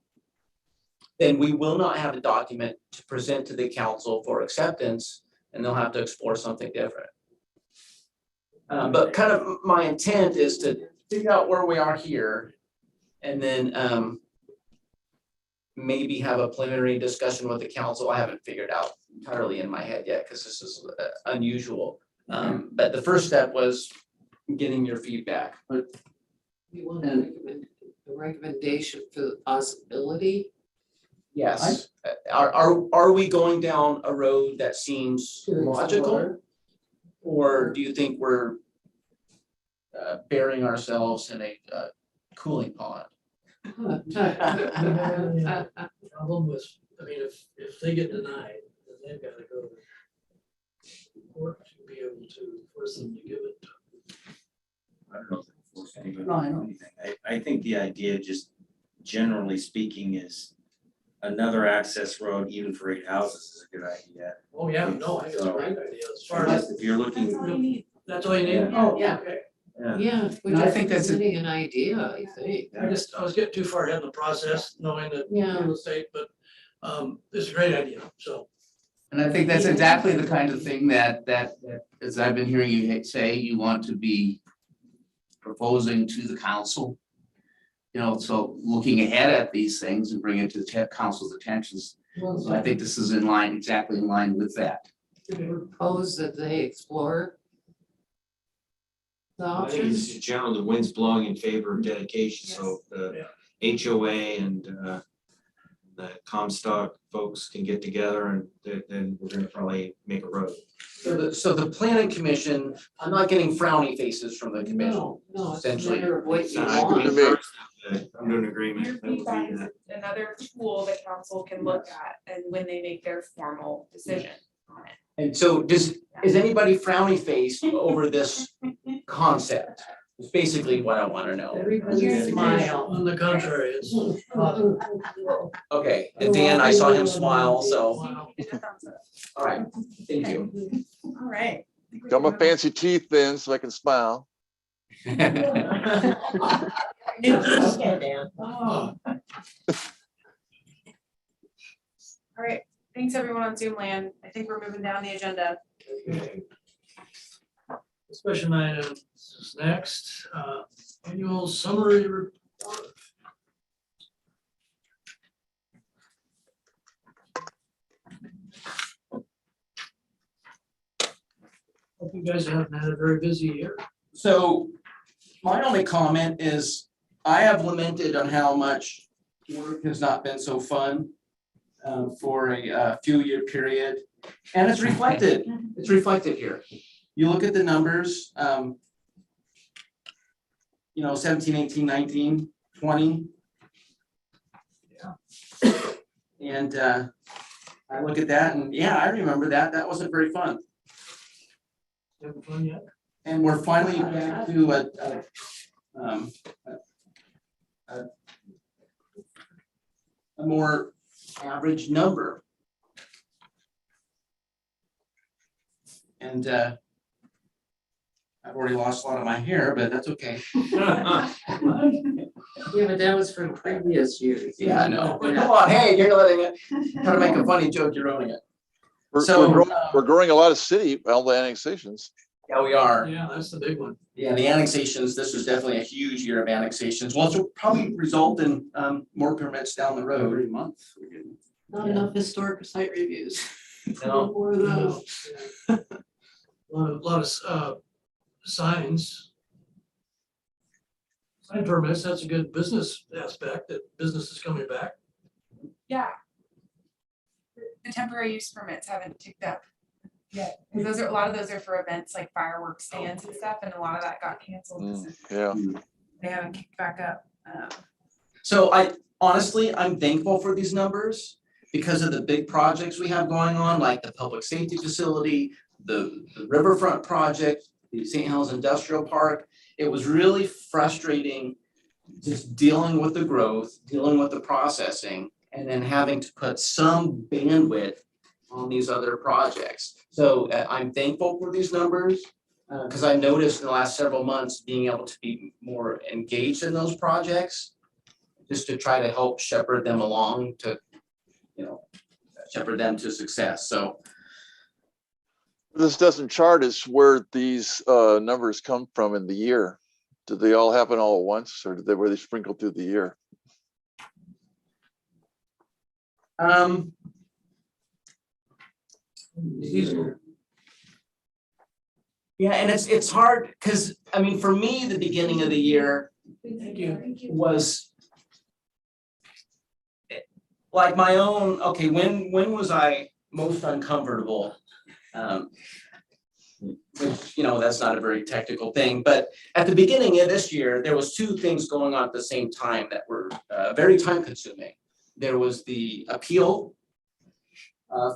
then we will not have a document to present to the council for acceptance, and they'll have to explore something different. But kind of my intent is to figure out where we are here, and then maybe have a preliminary discussion with the council. I haven't figured out entirely in my head yet, because this is unusual. But the first step was getting your feedback. You want a recommendation for the possibility? Yes. Are we going down a road that seems logical? Or do you think we're burying ourselves in a cooling pond? Problem with, I mean, if they get denied, then they've got to go to court to be able to force them to give it. I don't know if it force anybody to do anything. I think the idea, just generally speaking, is another access road, even for 8 houses, is a good idea. Oh, yeah, no, I think it's a great idea. As far as, If you're looking. That's all you need. that's all you need? Oh, yeah. Okay. Yeah, we're And I think just that's a- getting an idea, I think. I was getting too far ahead in the process, knowing that Yeah. real estate, but it's a great idea, so. And I think that's exactly the kind of thing that as I've been hearing you say, you want to be proposing to the council. You know, so looking ahead at these things and bringing it to the council's attentions. So I think this is exactly in line with that. Propose that they explore the I think options. it's in general, the wind's blowing in favor of dedication, so the HOA and the Comstock folks can get together, and then we're gonna probably make a road. So the planning commission, I'm not getting frowny faces from the commission. No, it's a essentially. matter of what you I want. agree. I'm in agreement. Your That would be feedback is the- another tool the council can look at and when they make their formal decision on it. And so is anybody frowny faced over this concept? It's basically what I want to know. Everybody smile. On the contrary, it's. Okay, and Dan, I saw him smile, so, Wow. all right, thank you. All right. Got my fancy teeth then so I can smile. Oh. All right, thanks everyone on Zoom land. I think we're moving down the agenda. Discussion items is next, annual summary report. Hope you guys have had a very busy year. So my only comment is I have lamented on how much work has not been so fun for a few year period. And it's reflected here. You look at the numbers, 17, 18, 19, 20. Yeah. And I look at that and yeah, I remember that. That wasn't very fun. Having fun yet? And we're finally back to a more average number. And I've already lost a lot of my hair, but that's okay. Yeah, but that was from previous years. Yeah, I know. But come on, hey, you're letting it, trying to make a funny joke, you're ruining it. We're growing a lot of city, well, the annexations. Yeah, we are. Yeah, that's the big one. Yeah, the annexations, this was definitely a huge year of annexations. Well, this will probably result in more permits down the road. Every month. Not enough historic site reviews. No. More of those. A lot of signs. Sign permits, that's a good business aspect, that business is coming back. Yeah. The temporary use permits haven't ticked up yet. 'Cause those are, a lot of those are for events like fireworks stands and stuff, and a lot of that got canceled. 'Cause Yeah. They haven't kicked back up. So I'm thankful for these numbers, because of the big projects we have going on, like the public safety facility, the riverfront project, the St. Helens Industrial Park, it was really frustrating just dealing with the growth, dealing with the processing, and then having to put some bandwidth on these other projects. So I'm thankful for these numbers, because I noticed in the last several months being able to be more engaged in those projects, just to try to help shepherd them along to, shepherd them to success. So This doesn't chart is where these numbers come from in the year. Did they all happen all at once, or were they sprinkled through the year? Yeah, and it's hard, because, I mean, for me, the beginning of the year was like my own, okay, when was I most uncomfortable? Which, that's not a very technical thing, but at the beginning of this year, there was two things going on at the same time that were very time consuming. There was the appeal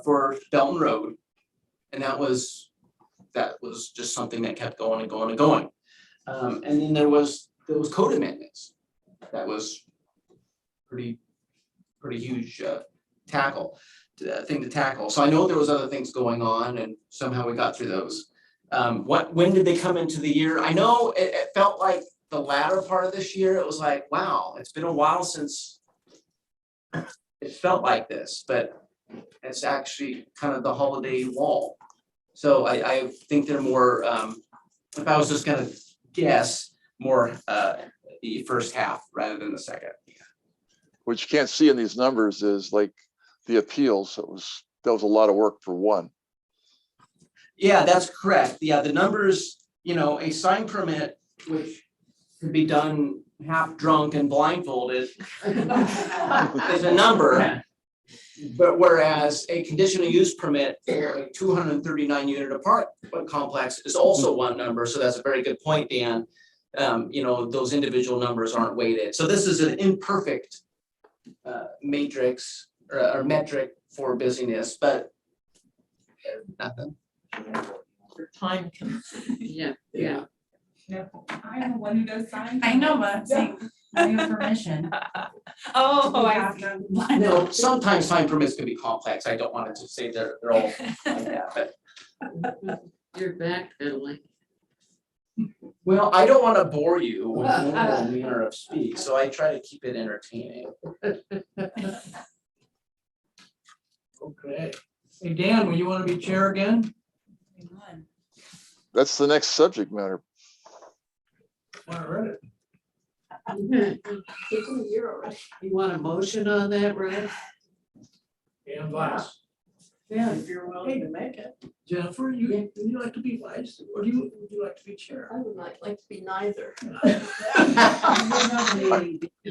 for Belton Road, and that was just something that kept going and going and going. And then there was code amendments. That was pretty huge thing to tackle. So I know there was other things going on, and somehow we got through those. When did they come into the year? I know it felt like the latter part of this year, it was like, wow, it's been a while since it felt like this, but it's actually kind of the holiday lull. So I think they're more, if I was just gonna guess, more the first half rather than the second. What you can't see in these numbers is like the appeals. That was a lot of work for one. Yeah, that's correct. Yeah, the numbers, a sign permit, which could be done half drunk and blindfolded, is a number. But whereas a conditional use permit for a 239 unit apartment complex is also one number, so that's a very good point, Dan. Those individual numbers aren't weighted. So this is an imperfect matrix or metric for busyness, but nothing. For time consuming. Yeah. I'm the one who does signs. I know, but I'm saying, I have permission. Oh, I see. No, sometimes sign permits can be complex. I don't want to just say they're all like that, but. You're backpedaling. Well, I don't want to bore you with normal manner of speak, so I try to keep it entertaining. Okay. Hey, Dan, will you want to be chair again? That's the next subject matter. I read it. It's a year already. You want a motion on that, Brad? And vice. Yeah, if you're willing to make it. Jennifer, would you like to be vice, or would you like to be chair? I would like to be neither.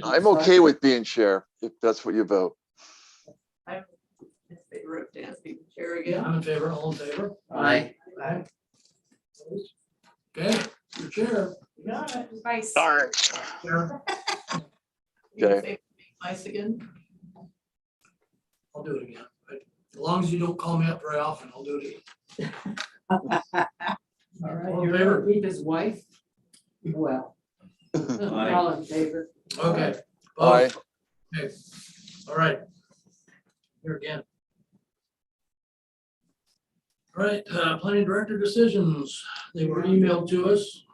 I'm okay with being chair, if that's what you vote. I'm in favor of Dan being chair Yeah, again. I'm in favor, all in favor? Aye. Aye. Okay, your chair. You got it. Vice. Chair. You in Okay. favor of being vice again? I'll do it again. But as long as you don't call me up very often, I'll do it again. All right, All in you're favor? gonna leave his wife? Well. Aye. All in favor? Okay. Aye. Okay. All right. Here again. All right, planning director decisions. They were emailed to us.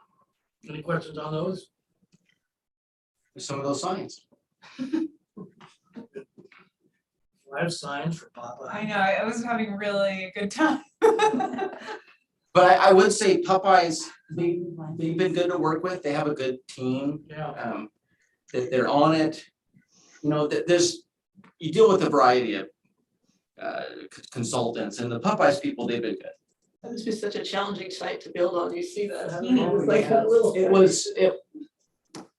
Any questions on those? Some of those signs. I have signs for Papa. I know, I was having really a good time. But I would say Popeyes, they've been good to work with. They have a good team. Yeah. They're on it. You deal with a variety of consultants, and the Popeyes people, they've been good. That must be such a challenging site to build on. You see that? huh? Oh, It's like a little.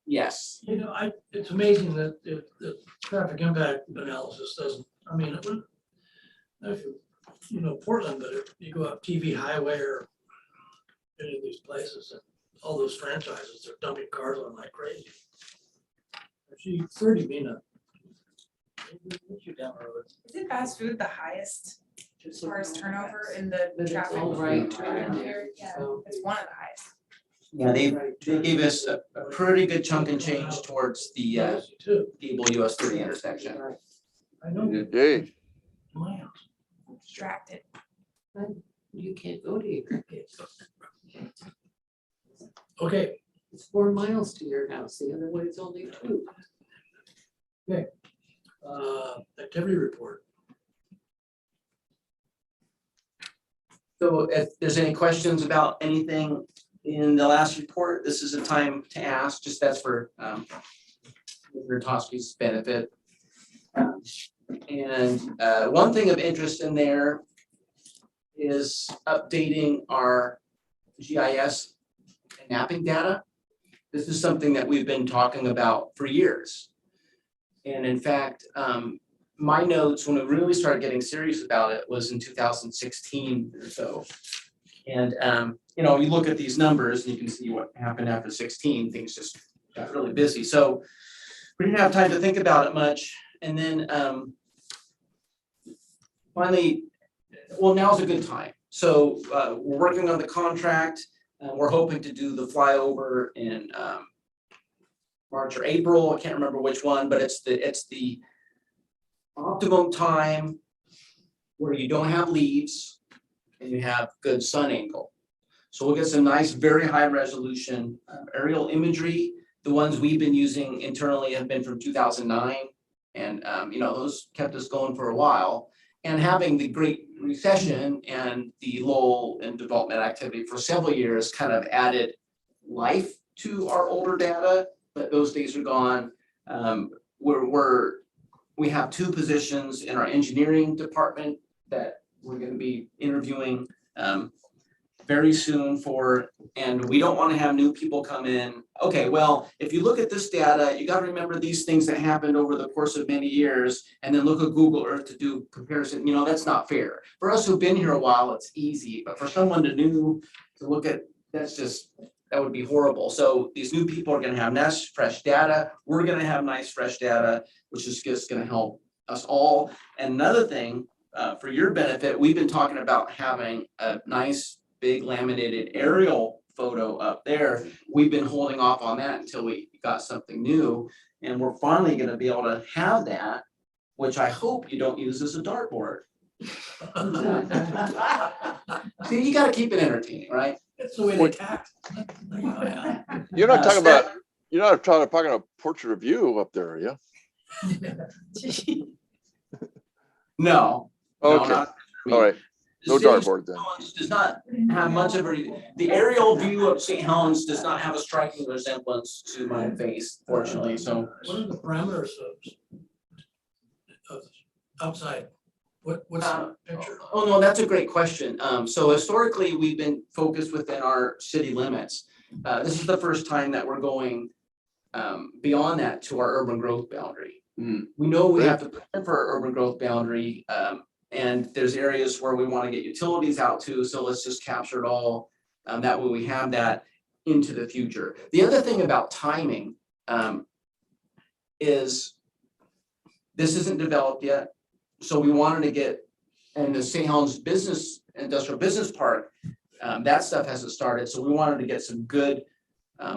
Yes. It's amazing that the traffic impact analysis doesn't, I mean, it would, if Portland, but if you go up TV Highway or any of these places, and all those franchises, they're dumping cars on like crazy. I see 30 being a Isn't fast food the highest as far as turnover in the But it's traffic? all right around around here? Yeah, so. it's one of the highest. Yeah, they gave us a pretty good chunk and change towards the Gable US 30 intersection. I know. Yay. My house. Distracted. You can't go to your kids. Okay, It's 4 miles to your house, the other way it's only 2. activity report. So if there's any questions about anything in the last report, this is a time to ask, just that's for Toski's benefit. And one thing of interest in there is updating our GIS and mapping data. This is something that we've been talking about for years. And in fact, my notes, when we really started getting serious about it, was in 2016 or so. And you know, you look at these numbers and you can see what happened after 16, things just got really busy. So we didn't have time to think about it much. And then finally, well, now's a good time. So we're working on the contract. We're hoping to do the flyover in March or April. I can't remember which one, but it's the optimum time where you don't have leaves and you have good sun angle. So we'll get some nice, very high resolution aerial imagery. The ones we've been using internally have been from 2009. And you know, those kept us going for a while. And having the Great Recession and the lull in development activity for several years kind of added life to our older data, but those days are gone. We have 2 positions in our engineering department that we're going to be interviewing very soon for, and we don't want to have new people come in. Okay, well, if you look at this data, you got to remember these things that happened over the course of many years, and then look at Google Earth to do comparison. You know, that's not fair. For us who've been here a while, it's easy, but for someone new to look at, that would be horrible. So these new people are going to have nice, fresh data. We're going to have nice, fresh data, which is just going to help us all. And another thing, for your benefit, we've been talking about having a nice, big laminated aerial photo up there. We've been holding off on that until we got something new. And we're finally going to be able to have that, which I hope you don't use as a dartboard. See, you got to keep it entertaining, right? That's the way they tax. You're not talking about, you're not talking about portrait of you up there, are you? No. Okay, all right. No dartboard then. Does not have much of the aerial view of St. Helens does not have a striking resemblance to my face, fortunately, so. What are the parameters of outside? What's the picture? Oh, no, that's a great question. So historically, we've been focused within our city limits. This is the first time that we're going beyond that to our urban growth boundary. We know we have to plan for our urban growth boundary, and there's areas where we want to get utilities out to, so let's just capture it all. That way we have that into the future. The other thing about timing is this isn't developed yet. So we wanted to get, and the St. Helens Industrial Business Park, that stuff hasn't started. So we wanted to get some good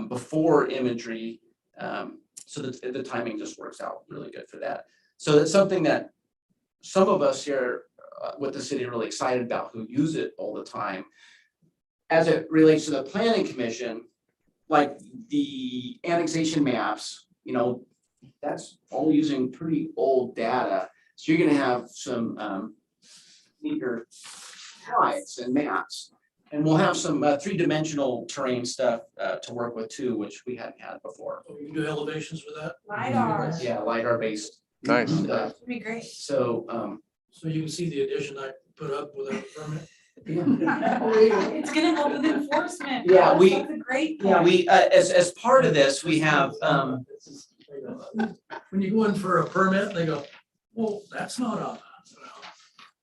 before imagery, so that the timing just works out really good for that. So that's something that some of us here with the city are really excited about, who use it all the time. As it relates to the planning commission, like the annexation maps, you know, that's all using pretty old data. So you're gonna have some neater slides and maps. And we'll have some 3-dimensional terrain stuff to work with too, which we hadn't had before. You can do elevations with that? LiDAR. Yeah, LiDAR based. Nice. That'd be great. So So you can see the addition I put up without a permit? It's gonna help with enforcement. Yeah, That's a great point. yeah, we as part of this, we have When you go in for a permit, they go, well, that's not on that.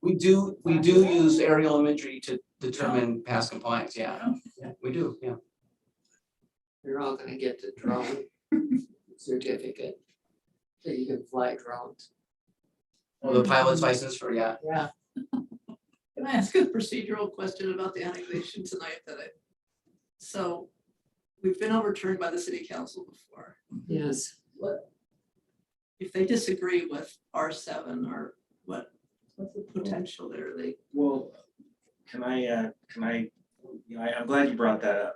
we do use aerial imagery to determine past compliance. Yeah, we do. Yeah. You're all gonna get the drone certificate, so you can fly drones. Or the pilot's license for, yeah. Yeah. Can I ask a procedural question about the annexation tonight so we've been overturned by the city council before. Yes. What, if they disagree with R7 or what's the potential there? Well, I'm glad you brought that up,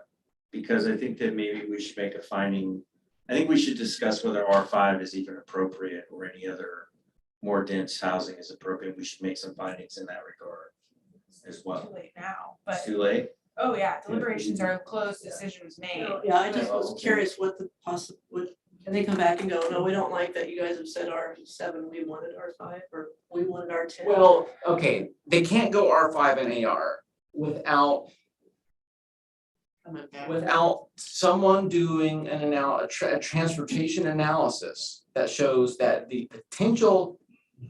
because I think that maybe we should make a finding. I think we should discuss whether R5 is even appropriate or any other more dense housing is appropriate. We should make some findings in that regard as well. Too late now, but, It's too late? oh yeah, deliberations are closed, decisions made. Yeah, I just was curious what the can they come back and go, no, we don't like that you guys have said R7, we wanted R5, or we wanted R10? Well, okay, they can't go R5 and AR without someone doing a transportation analysis that shows that the potential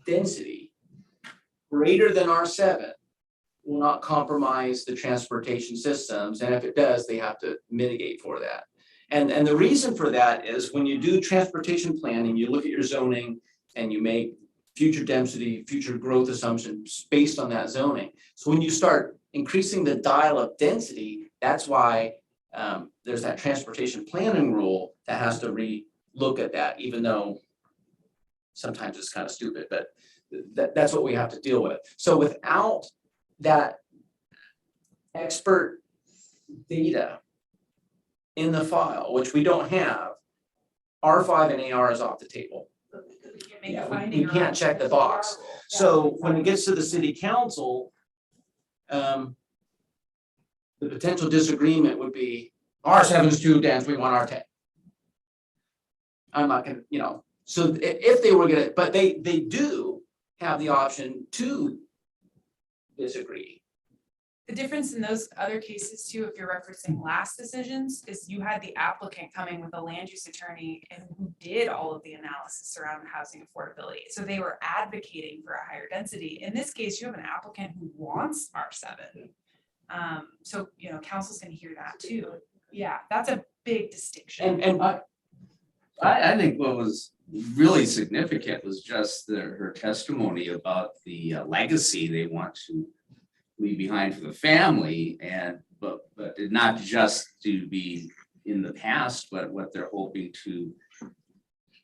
density greater than R7 will not compromise the transportation systems, and if it does, they have to mitigate for that. And the reason for that is when you do transportation planning, you look at your zoning and you make future density, future growth assumptions based on that zoning. So when you start increasing the dial of density, that's why there's that transportation planning rule that has to re-look at that, even though sometimes it's kind of stupid, but that's what we have to deal with. So without that expert data in the file, which we don't have, R5 and AR is off the table. Yeah, we can't check the box. So when it gets to the city council, the potential disagreement would be R7 is too dense, we want R10. I'm not gonna, so if they were gonna, but they do have the option to disagree. The difference in those other cases too, if you're referencing last decisions, is you had the applicant coming with a land use attorney and who did all of the analysis around housing affordability. So they were advocating for a higher density. In this case, you have an applicant who wants R7. So, council's gonna hear that too. Yeah, that's a big distinction. And I think what was really significant was just her testimony about the legacy they want to leave behind for the family, but not just to be in the past, but what they're hoping to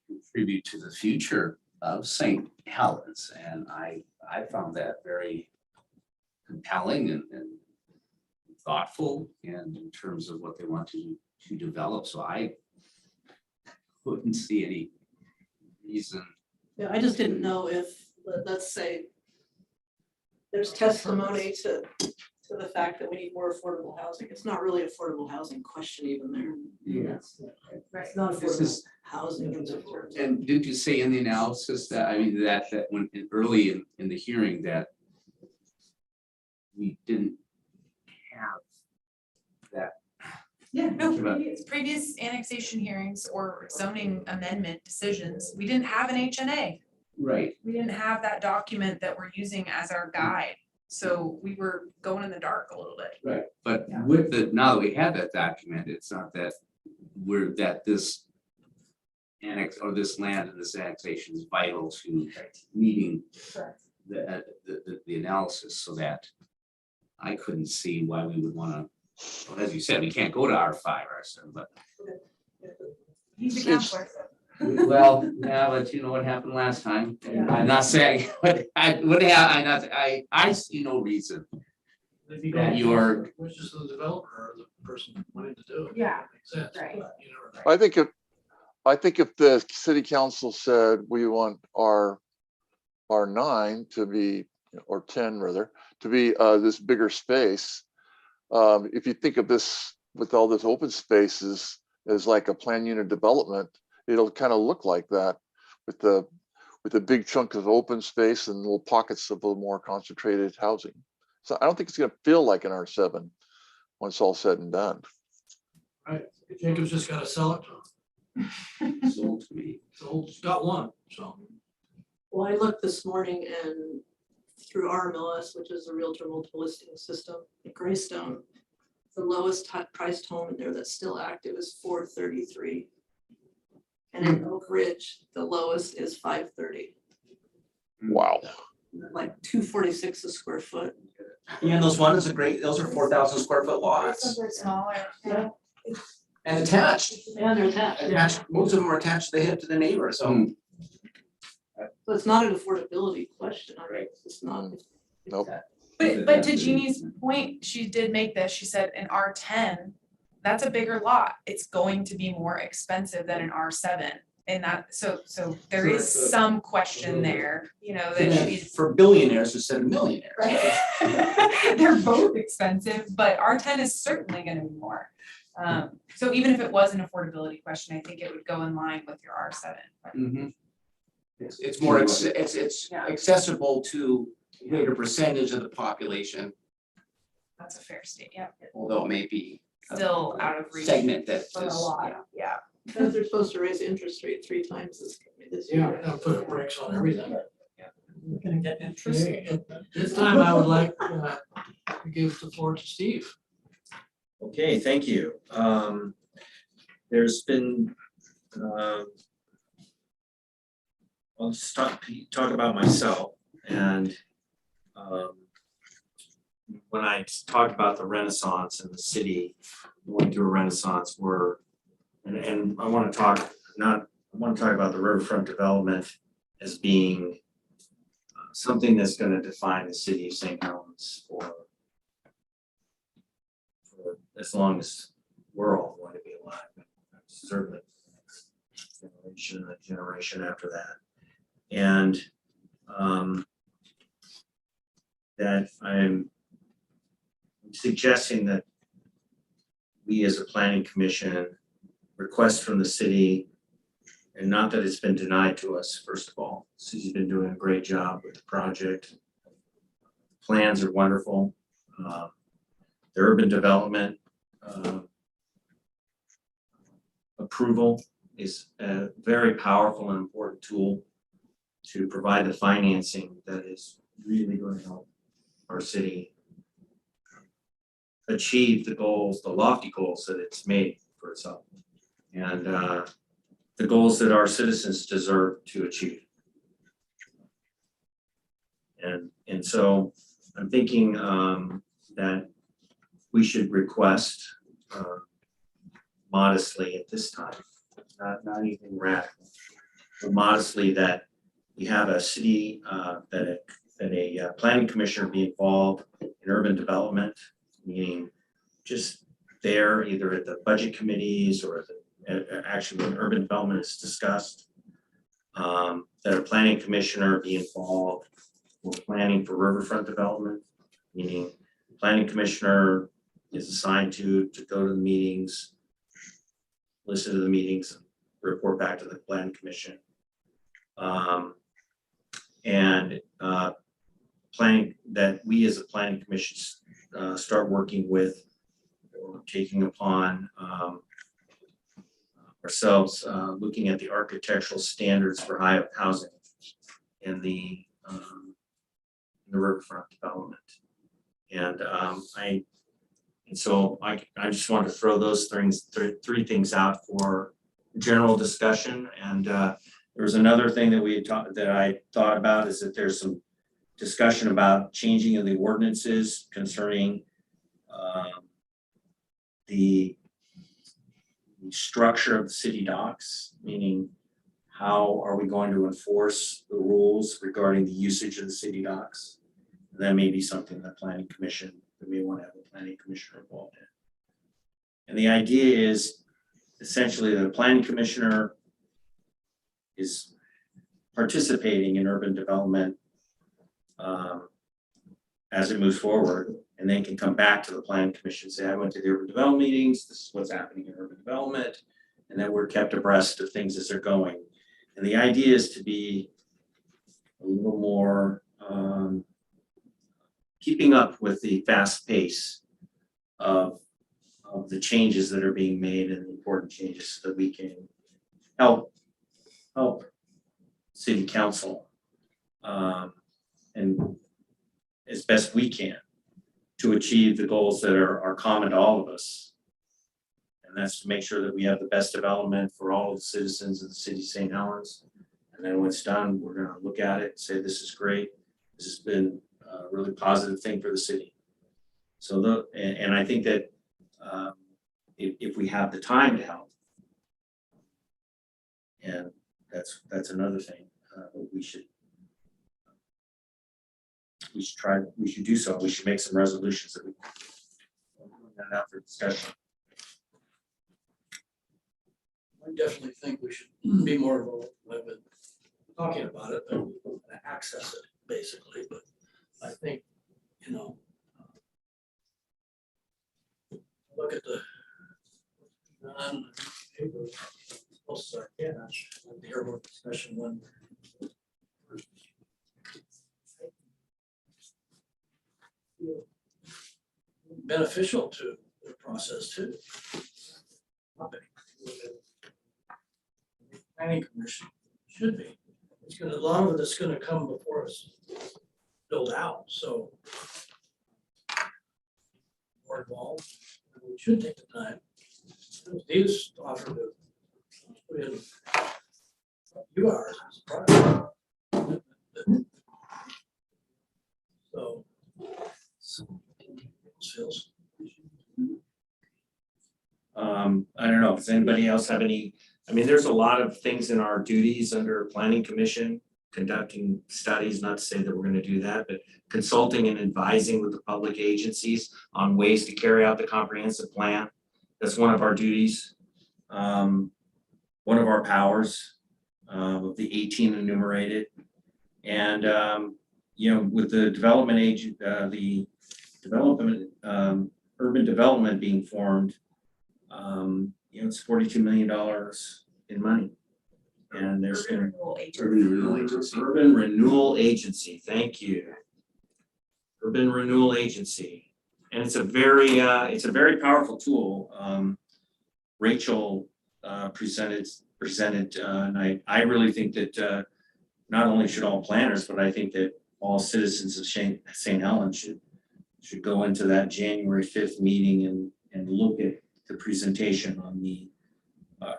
contribute to the future of St. Helens. And I found that very compelling and thoughtful, and in terms of what they want to develop. So I wouldn't see any reason. Yeah, I just didn't know if, let's say, there's testimony to the fact that we need more affordable housing. It's not really affordable housing question even there. Yeah. It's not This affordable is- housing in terms of. And didn't you say in the analysis that, that when early in the hearing that we didn't have that? Yeah, no, previous annexation hearings or zoning amendment decisions, we didn't have an HNA. Right. We didn't have that document that we're using as our guide. So we were going in the dark a little bit. Right, but with now that we have that document, it's not that this annex or this land and this annexation is vital to meeting the analysis, so that I couldn't see why we would want to, as you said, we can't go to R5 or R7, but. He's a counselor. Well, yeah, but you know what happened last time. I'm not saying, but I see no reason If you that don't, you're. which is the developer or the person wanting to do it. Yeah, Makes sense, right. but you never know. I think if the city council said we want our R9 to be, or 10 rather, to be this bigger space, if you think of this with all this open spaces as like a plan unit development, it'll kind of look like that with the big chunk of open space and little pockets of a little more concentrated housing. So I don't think it's going to feel like an R7 when it's all said and done. Right, Jacob's just gotta sell it to him. Sold to me. So he's got one, so. Well, I looked this morning and through RMLS, which is a realtor multiple listing system, at Greystone, the lowest priced home in there that's still active is 433. And in Oak Ridge, the lowest is 530. Wow. like 246 a square foot. Yeah, and those ones are great, those are 4,000 square foot lots They're smaller. Yeah. and attached. And they're attached, yeah. Attached, most of them are attached to the hip to the neighbor, so. So it's not an affordability question, right? It's not. Nope. But to Jeannie's point, she did make this, she said in R10, that's a bigger lot. It's going to be more expensive than an R7. And that, so there So is that's a- some question there, you know, that And she's. for billionaires instead of millionaires. Right. They're both expensive, but R10 is certainly gonna be more. So even if it was an affordability question, I think it would go in line with your R7. Mhm. It's more, it's Yeah. accessible to a greater percentage of the population, That's a fair state, yeah. although it may be a Still out of reach segment that for a is, lot, yeah. Because they're supposed to raise the interest rate 3 times this Yeah, year. that'll put brakes on everything. We're gonna get interest. Okay, at this time, I would like to give the floor to Steve. Okay, thank you. There's been, I'll just talk about myself and when I talked about the Renaissance and the city going through a Renaissance, and I want to talk about the riverfront development as being something that's going to define the city of St. Helens for as long as we're all going to be alive, certainly a generation after that. And that I'm suggesting that we as a planning commission request from the city, and not that it's been denied to us, first of all. The city's been doing a great job with the project. Plans are wonderful. The urban development approval is a very powerful and important tool to provide the financing that is really going to help our city achieve the goals, the lofty goals that it's made for itself, and the goals that our citizens deserve to achieve. And so I'm thinking that we should request modestly at this time, not anything radical, but modestly that we have a city, that a planning commissioner be involved in urban development, meaning just there, either at the budget committees or actually when urban development is discussed, that a planning commissioner be involved with planning for riverfront development, meaning planning commissioner is assigned to go to the meetings, listen to the meetings, and report back to the planning commission. And planning that we as a planning commission start working with or taking upon ourselves, looking at the architectural standards for housing in the riverfront development. And so I just want to throw those three things out for general discussion. And there was another thing that I thought about is that there's some discussion about changing of the ordinances concerning the structure of the city docks, meaning how are we going to enforce the rules regarding the usage of the city docks? And that may be something that planning commission, that we want to have a planning commissioner involved in. And the idea is essentially that a planning commissioner is participating in urban development as it moves forward, and then can come back to the planning commission and say, I went to the urban development meetings, this is what's happening in urban development, and then we're kept abreast of things as they're going. And the idea is to be a little more keeping up with the fast pace of the changes that are being made and the important changes so that we can help city council and as best we can to achieve the goals that are common to all of us. And that's to make sure that we have the best development for all of the citizens of the city of St. Helens, And then when it's done, we're gonna look at it and say, this is great. This has been a really positive thing for the city. So and I think that if we have the time to help, and that's another thing, we should do so. We should make some resolutions that we put that out for discussion. I definitely think we should be more involved. I've been talking about it, but access it basically, but I think, you know, look at the paper, most of our cash, and hear more discussion when beneficial to the process too. Planning commission should be. It's gonna, a lot of it is gonna come before it's built out, so more involved. We should take the time. These offer to put in a few hours as a project. So I don't know, does anybody else have any, I mean, there's a lot of things in our duties under planning commission, conducting studies, not to say that we're gonna do that, but consulting and advising with the public agencies on ways to carry out the comprehensive plan. That's one of our duties. One of our powers of the 18 enumerated. And you know, with the development urban development being formed, you know, it's $42 million in money. And there's Urban Renewal Agency. Urban Renewal Agency, thank you. Urban Renewal Agency. And it's a very powerful tool. Rachel presented, and I really think that not only should all planners, but I think that all citizens of St. Helens should go into that January 5th meeting and look at the presentation on the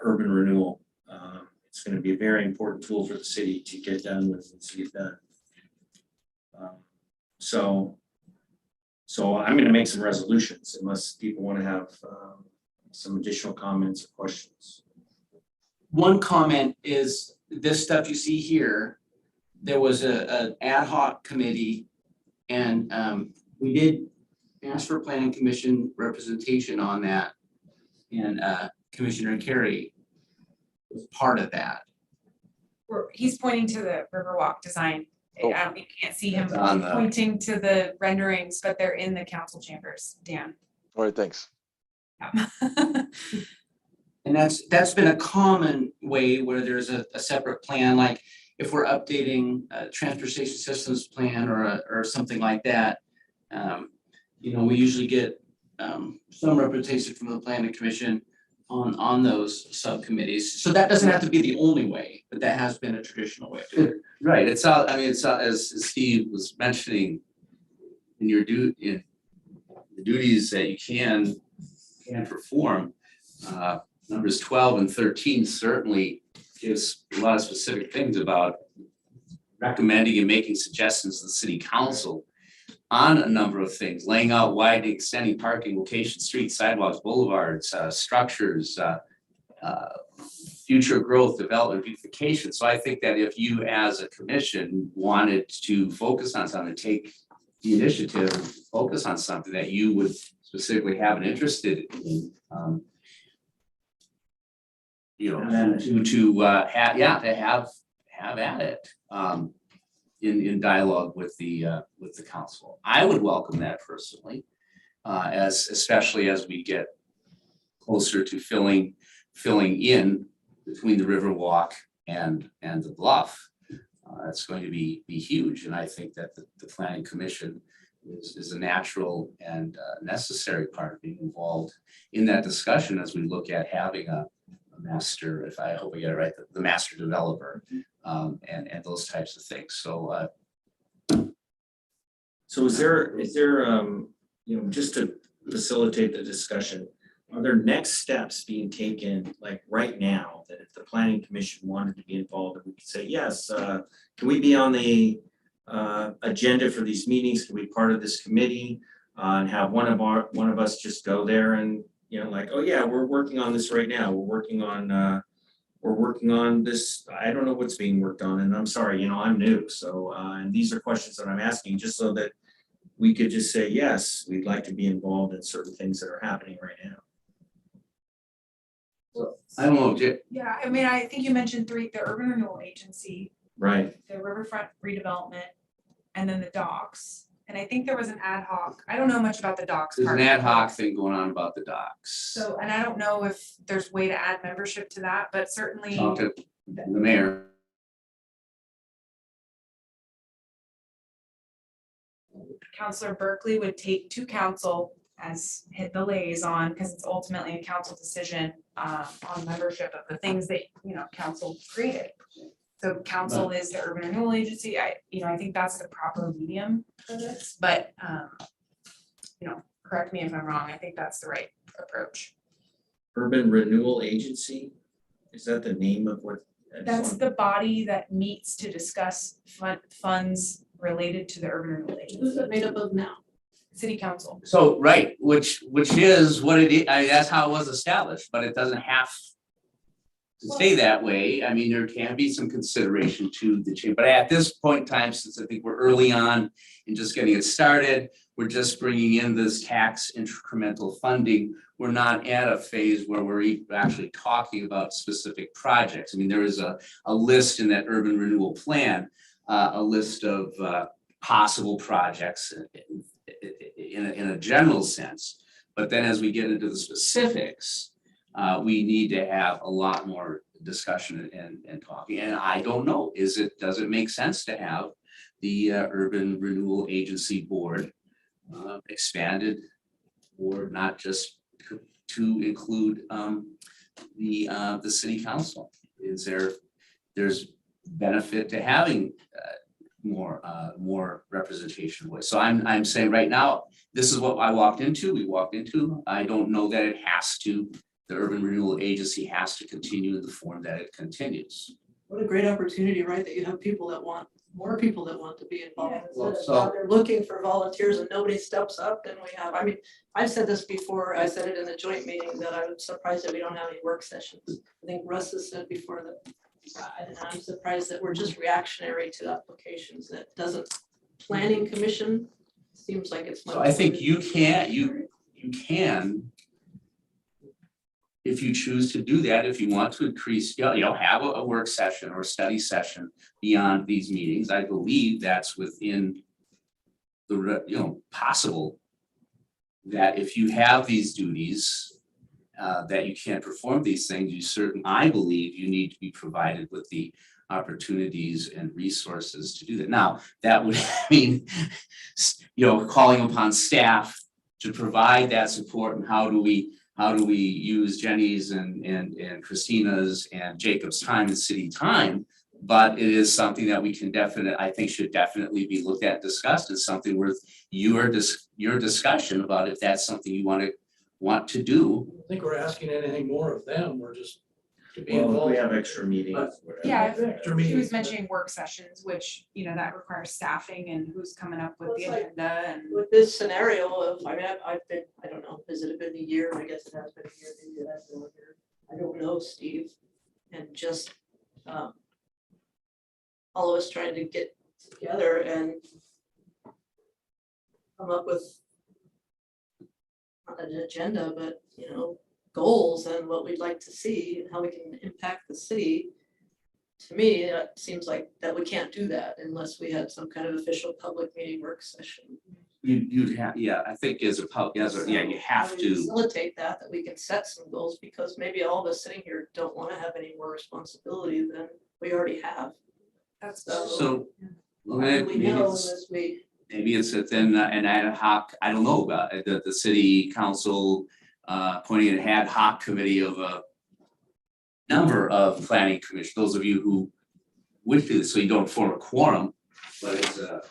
urban renewal. It's going to be a very important tool for the city to get done with and to get done. So I'm going to make some resolutions unless people want to have some additional comments or questions. One comment is this stuff you see here, there was an ad hoc committee and we did ask for planning commission representation on that. And Commissioner Carey was part of that. He's pointing to the Riverwalk design. Oh. You can't see him On the- pointing to the renderings, but they're in the council chambers, Dan. All right, thanks. And that's been a common way where there's a separate plan, like if we're updating a transportation systems plan or something like that. You know, we usually get some representation from the planning commission on those subcommittees. So that doesn't have to be the only way, but that has been a traditional way of doing it. Right, it's all, I mean, it's all, as Steve was mentioning, in your in the duties that you can perform, numbers 12 and 13 certainly gives a lot of specific things about recommending and making suggestions to the city council on a number of things, laying out widening, extending parking, location, streets, sidewalks, boulevards, structures, future growth, development, beautification. So I think that if you as a commission wanted to focus on something, take the initiative, focus on something that you would specifically have an interest in, you know, And then- to have at it. In dialogue with the council. I would welcome that personally, especially as we get closer to filling in between the Riverwalk and the Bluff. It's going to be huge, and I think that the planning commission is a natural and necessary part of being involved in that discussion as we look at having a master, if I hope I get it right, the master developer. And those types of things. So is there, you know, just to facilitate the discussion, are there next steps being taken, like right now, that if the planning commission wanted to be involved, that we could say, yes, can we be on the agenda for these meetings, can we be part of this committee? And have one of us just go there and, you know, like, oh yeah, we're working on this right now, we're working on this, I don't know what's being worked on, and I'm sorry, you know, I'm new, so, and these are questions that I'm asking, just so that we could just say, yes, we'd like to be involved in certain things that are happening right now. I don't know, Jay, Yeah, I mean, I think you mentioned three, the urban renewal agency, Right. the riverfront redevelopment, and then the docks. And I think there was an ad hoc, I don't know much about the docks there's part. an ad hoc thing going on about the docks. So, and I don't know if there's way to add membership to that, but certainly. Talk to the mayor. Counselor Berkeley would take to council as hit the liaison, because it's ultimately a council decision on membership of the things that, you know, council created. So council is the urban renewal agency. I think that's the proper medium for this, but you know, correct me if I'm wrong. I think that's the right approach. Urban Renewal Agency, is that the name of what? That's the body that meets to discuss funds related to the urban renewal Who's agency, it made up of now? city council. So, right, which is what it is, I mean, that's how it was established, but it doesn't have to stay that way. I mean, there can be some consideration to the change, but at this point in time, since I think we're early on in just getting it started, we're just bringing in this tax incremental funding. We're not at a phase where we're actually talking about specific projects. I mean, there is a list in that urban renewal plan, a list of possible projects in a general sense. But then as we get into the specifics, we need to have a lot more discussion and talking. And I don't know, does it make sense to have the Urban Renewal Agency Board expanded, or not just to include the city council? There's benefit to having more representation with. So I'm saying right now, this is what we walked into. I don't know that the Urban Renewal Agency has to continue in the form that it continues. What a great opportunity, right? That you have more people that want to be involved. Well, Instead so- of they're looking for volunteers and nobody steps up, then we have, I mean, I've said this before, I said it in the joint meeting that I'm surprised that we don't have any work sessions. I think Russ has said before that, I'm surprised that we're just reactionary to applications. That doesn't, planning commission seems like it's. So I think you can, if you choose to do that, if you want to increase, have a work session or a study session beyond these meetings, I believe that's within the, possible, that if you have these duties, that you can't perform these things, I believe you need to be provided with the opportunities and resources to do that. Now, that would mean, calling upon staff to provide that support, and how do we use Jenny's and Christina's and Jacob's time and city time. But it is something that we can should definitely be looked at, discussed, as something worth your discussion about if that's something you want to do. I don't think we're asking anything more of them, we're just to be Well, if involved. we have extra meetings, whatever. Yeah, Extra he meetings, was mentioning work sessions, which, that requires staffing and who's coming up with Well, the it's like- agenda and. With this scenario of, I mean, I've been, I don't know, has it been a year? I guess it has been a year, maybe it has been a year. I don't know, Steve. And just all of us trying to get together and come up with not an agenda, but, goals and what we'd like to see and how we can impact the city. To me, it seems like that we can't do that unless we had some kind of official public meeting work session. You'd have, I think you have to. Facilitate that we can set some goals, because maybe all of us sitting here don't want to have any more responsibility than we already have. That's So. We know as we. Maybe it's within an ad hoc, I don't know, the city council appointing an ad hoc committee of a number of planning commission, those of you who wish to, so you don't form a quorum, but it's a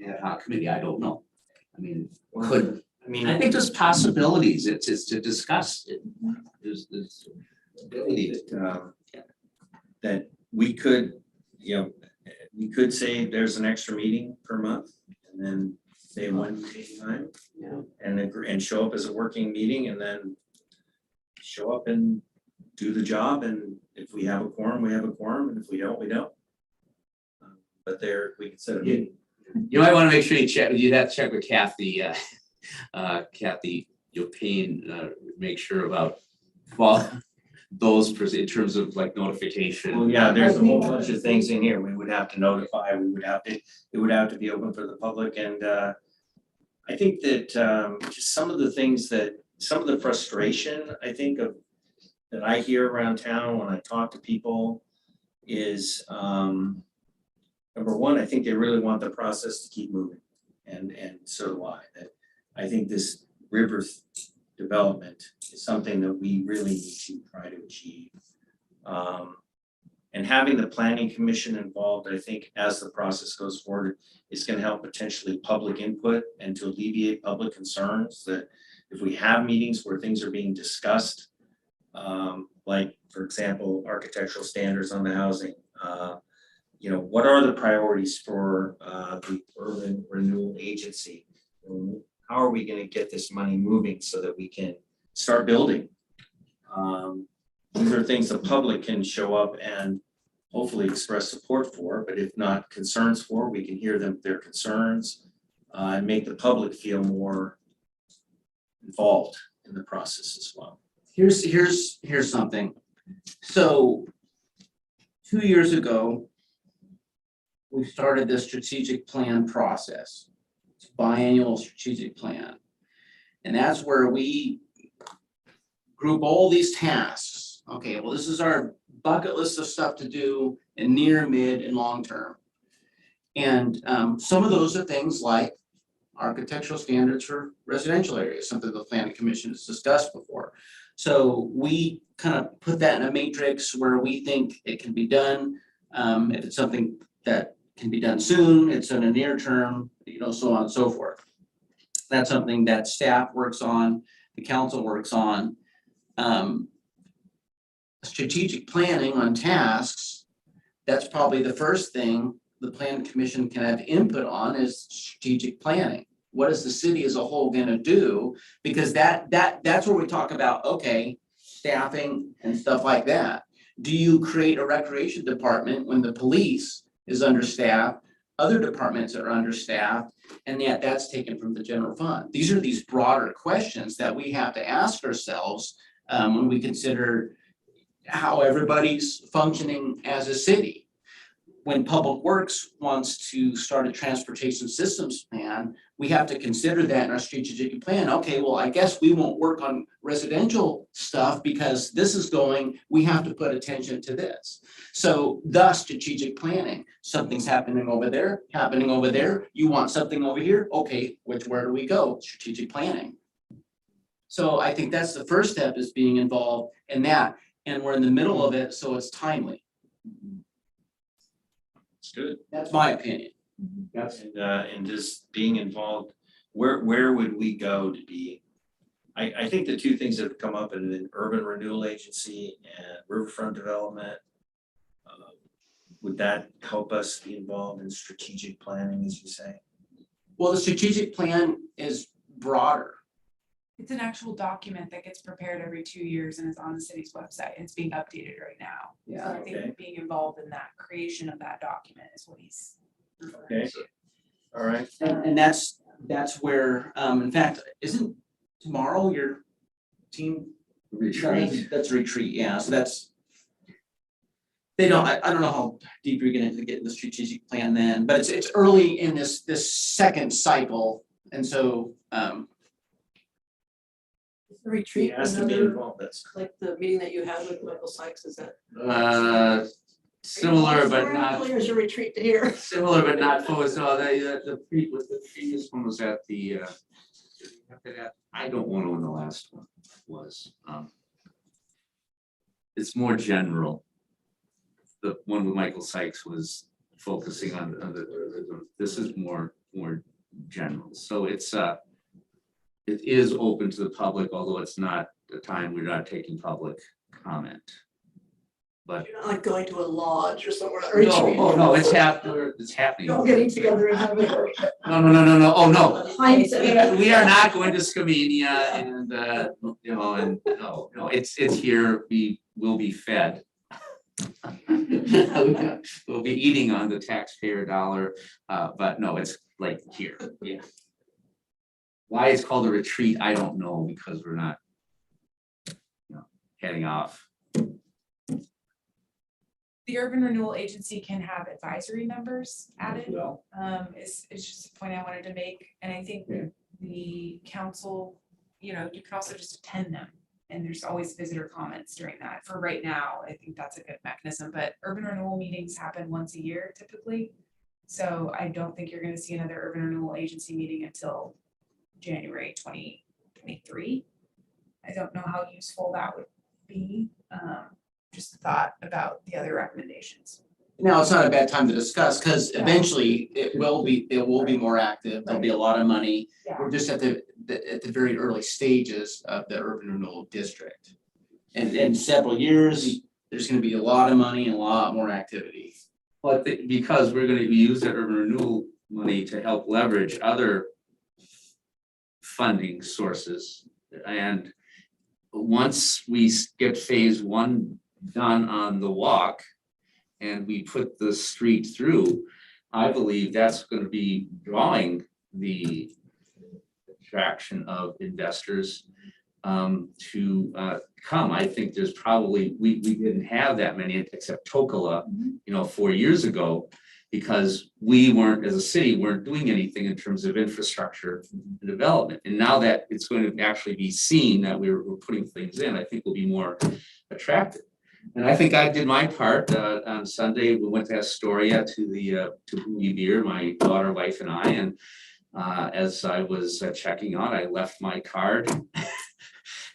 ad hoc committee, I don't know. I mean, I mean, I think there's possibilities, it's to discuss it. There's ability that we could, we could say there's an extra meeting per month and then say one day time. Yeah. And show up as a working meeting and then show up and do the job. And if we have a quorum, we have a quorum. And if we don't, we don't. But we can set a meeting. You might want to make sure you'd have to check with Kathy, Kathy, Payne, make sure about those in terms of like notification. Well, yeah, there's a whole bunch of things in here. We would have to notify, it would have to be open for the public. And I think that just some of the frustration, I think that I hear around town when I talk to people is, number one, I think they really want the process to keep moving. And so do I. That I think this river development is something that we really need to try to achieve. And having the planning commission involved, I think, as the process goes forward, is going to help potentially public input and to alleviate public concerns that if we have meetings where things are being discussed, like, for example, architectural standards on the housing, what are the priorities for the urban renewal agency? How are we going to get this money moving so that we can start building? These are things the public can show up and hopefully express support for, but if not concerns for, we can hear their concerns and make the public feel more involved in the process as well. Here's something. So 2 years ago, we started this strategic plan process. It's a biannual strategic plan. And that's where we group all these tasks. Okay, well, this is our bucket list of stuff to do in near, mid, and long term. And some of those are things like architectural standards for residential areas, something the Planning Commission has discussed before. So we kind of put that in a matrix where we think it can be done. If it's something that can be done soon, it's in a near term, so on and so forth. That's something that staff works on, the council works on. Strategic planning on tasks, that's probably the first thing the Planning Commission can have input on is strategic planning. What is the city as a whole gonna do? Because that's where we talk about, okay, staffing and stuff like that. Do you create a recreation department when the police is understaffed, other departments are understaffed, and yet that's taken from the general fund? These are these broader questions that we have to ask ourselves when we consider how everybody's functioning as a city. When Public Works wants to start a transportation systems plan, we have to consider that in our strategic plan. Okay, well, I guess we won't work on residential stuff because this is going, we have to put attention to this. So thus strategic planning, something's happening over there, you want something over here, okay, where do we go? Strategic planning. So I think that's the first step, is being involved in that. And we're in the middle of it, so it's timely. It's good. That's my opinion. And just being involved, where would we go to be? I think the two things that have come up in an urban renewal agency and riverfront development, would that help us be involved in strategic planning, as you say? Well, the strategic plan is broader. It's an actual document that gets prepared every 2 years and is on the city's website. It's being updated right now. Yeah. So I think being involved in that creation of that document is what he's referring Okay. to. All right. And that's where, in fact, isn't tomorrow your team? Retreat. That's a retreat, yeah, so that's. I don't know how deep you're gonna get in the strategic plan then, but it's early in this second cycle, and so, The retreat, It has to be another, involved, that's. like the meeting that you had with Michael Sykes, is that? similar but not. Or is your retreat to here? Similar but not full, so the previous one was at the, I don't know when the last one was, it's more general. The one with Michael Sykes was focusing on the this is more general, so it's it is open to the public, although it's not the time we're not taking public comment. But You're not like going to a lodge or somewhere. or no, retreat. oh no, it's happening. You're all getting together and having. No, oh no. We are not going to Skamania and, no, it's here, we will be fed. We'll be eating on the taxpayer dollar, but no, it's like here, yeah. Why it's called a retreat, I don't know, because we're not, heading off. The Urban Renewal Agency can have advisory members added. Well, It's just a point I wanted to make, and I think the council, you can also just attend them. And there's always visitor comments during that. For right now, I think that's a good mechanism, but urban renewal meetings happen once a year typically. So I don't think you're gonna see another urban renewal agency meeting until January 2023. I don't know how useful that would be. Just a thought about the other recommendations. Now, it's not a bad time to discuss, because eventually it will be more active, there'll be a lot of money. Yeah. We're just at the very early stages of the urban renewal district. And in several years, there's gonna be a lot of money and a lot more activity. but because we're gonna use the urban renewal money to help leverage other funding sources. And once we get phase one done on the walk and we put the street through, I believe that's gonna be drawing the attraction of investors to come. I think there's probably, we didn't have that many except Tokala, 4 years ago, because we weren't, as a city, weren't doing anything in terms of infrastructure and development. And now that it's going to actually be seen that we're putting things in, I think will be more attractive. And I think I did my part. On Sunday, we went to Astoria to Bowie Beer, my daughter, wife, and I. And as I was checking out, I left my card,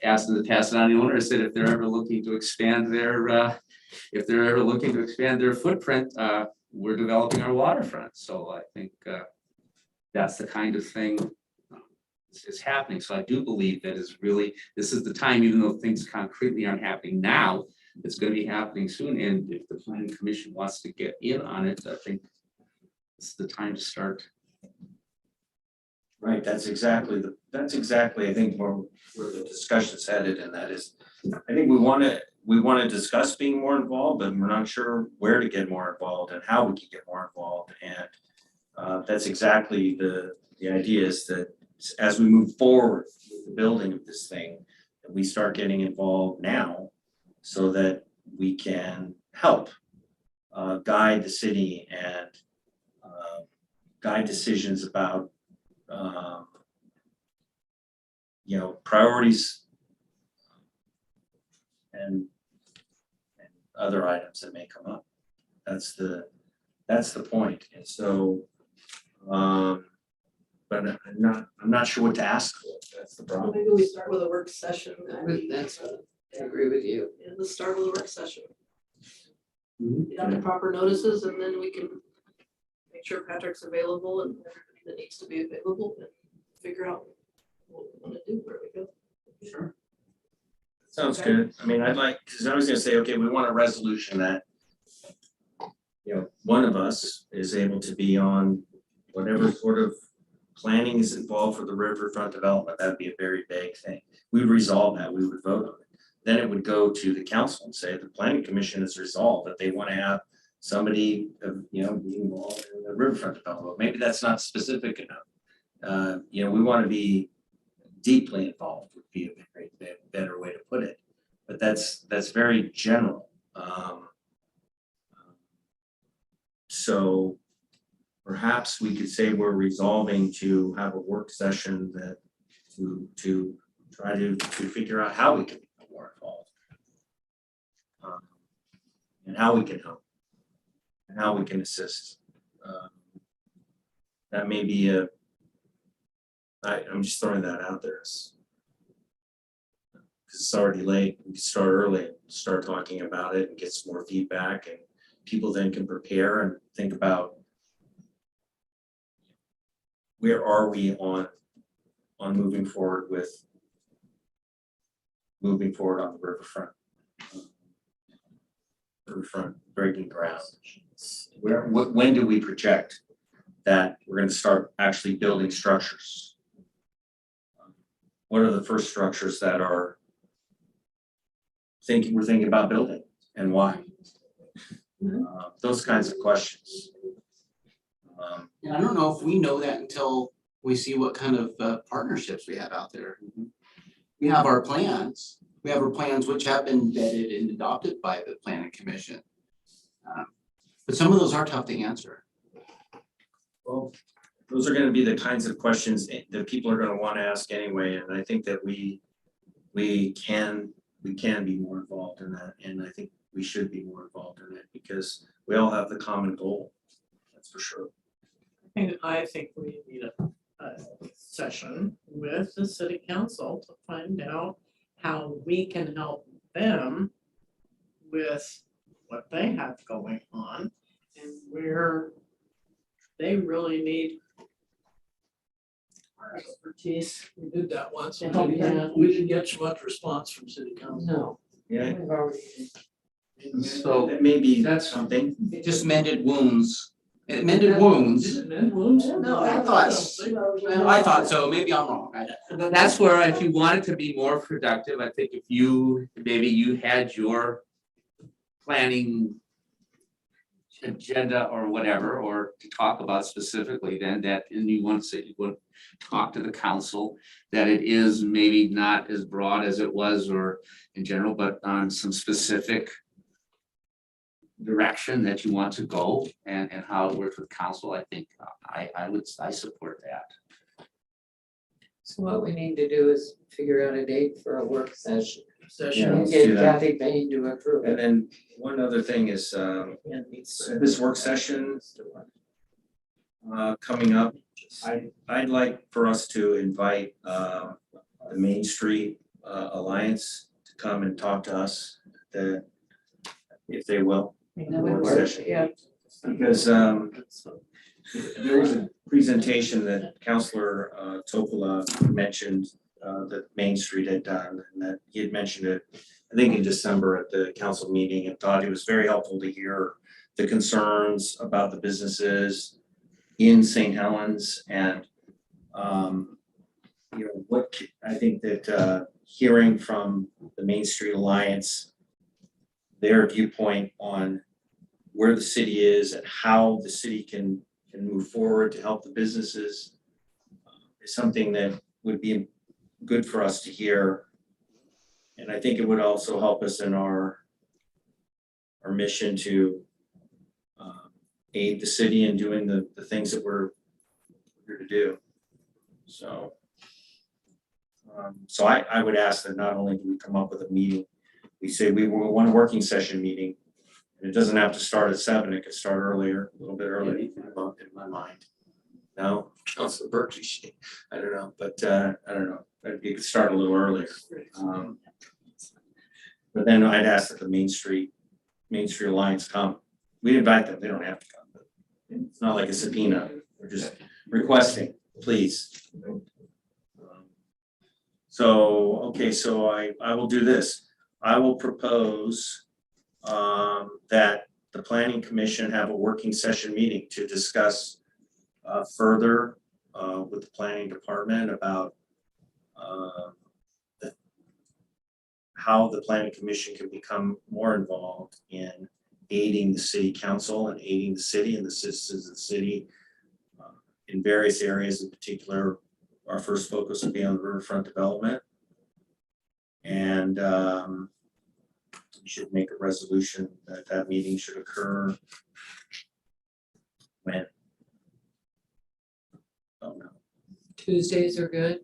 asked them to pass it on to the owner. I said if they're ever looking to expand their, footprint, we're developing our waterfront. So I think that's the kind of thing is happening. So I do believe that is really, this is the time, even though things concretely aren't happening now, it's going to be happening soon. And if the planning commission wants to get in on it, I think it's the time to start. Right, that's exactly, I think, where the discussion's headed, and that is, I think we wanna discuss being more involved, but we're not sure where to get more involved and how we can get more involved. And that's exactly the idea, is that as we move forward with the building of this thing, that we start getting involved now so that we can help guide the city and guide decisions about priorities and other items that may come up. That's the point. And so, but I'm not sure what to ask for. That's the problem. Maybe we start with a work session. I agree with you. Yeah, let's start with a work session. Get out the proper notices, and then we can make sure Patrick's available and everybody that needs to be available, and figure out what we want to do, where we go. Sure. Sounds good. I mean, because I was gonna say, okay, we want a resolution that, one of us is able to be on whatever sort of planning is involved for the riverfront development. That'd be a very vague thing. We would resolve that, we would vote on it. Then it would go to the council and say, the planning commission has resolved that they want to have somebody, be involved in the riverfront development. Maybe that's not specific enough. We want to be deeply involved, would be a better way to put it. But that's very general. So perhaps we could say we're resolving to have a work session that to try to figure out how we can be more involved. And how we can help. And how we can assist. That may be I'm just throwing that out there. Because it's already late, we can start early, start talking about it and get some more feedback, and people then can prepare and think about where are we on on moving forward on the riverfront breaking ground. When do we project that we're gonna start actually building structures? What are the first structures that we're thinking about building, and why? Those kinds of questions. And I don't know if we know that until we see what kind of partnerships we have out there. We have our plans. We have our plans which have been vetted and adopted by the Planning Commission. But some of those are tough to answer. Well, those are gonna be the kinds of questions that people are gonna wanna ask anyway, and I think that we can be more involved in that, and I think we should be more involved in it, because we all have the common goal, that's for sure. I think we need a session with the city council to find out how we can help them with what they have going on and where they really need our expertise. We did that once. To help them. We didn't get much response from city council. No. Yeah. We've already. So That may be that's something. It just mended wounds. It mended wounds. Did it mend wounds? No, I thought so. Maybe I'm wrong. that's where if you wanted to be more productive, I think if maybe you had your planning agenda or whatever, or to talk about specifically, and you want to say, you want to talk to the council, that it is maybe not as broad as it was or in general, but on some specific direction that you want to go and how it works with council. I think I support that. So what we need to do is figure out a date for a work session. Yeah, let's do Get that. Kathy Payne to approve And it. then one other thing is, this work session coming up, I'd like for us to invite the Main Street Alliance to come and talk to us, if they will. That would Work work, session. yeah. Because there was a presentation that Councilor Topola mentioned that Main Street had done, and that he had mentioned it, I think in December at the council meeting, and thought it was very helpful to hear the concerns about the businesses in St. Helens, and what I think that hearing from the Main Street Alliance, their viewpoint on where the city is and how the city can move forward to help the businesses is something that would be good for us to hear. And I think it would also help us in our mission to aid the city in doing the things that we're here to do. So I would ask that not only do we come up with a meeting, we say we want a working session meeting, and it doesn't have to start at 7, it could start earlier, a little bit earlier in my mind. No, Councilor Berkeley, I don't know, but I don't know, it could start a little earlier. But then I'd ask that the Main Street Alliance come. We invite them, they don't have to come, but it's not like a subpoena, we're just requesting, please. So I will do this. I will propose that the Planning Commission have a working session meeting to discuss further with the Planning Department about how the Planning Commission can become more involved in aiding the city council and aiding the city and the citizens of the city in various areas. In particular, our first focus will be on the riverfront development. And we should make a resolution that meeting should occur when? Oh, no. Tuesdays are good,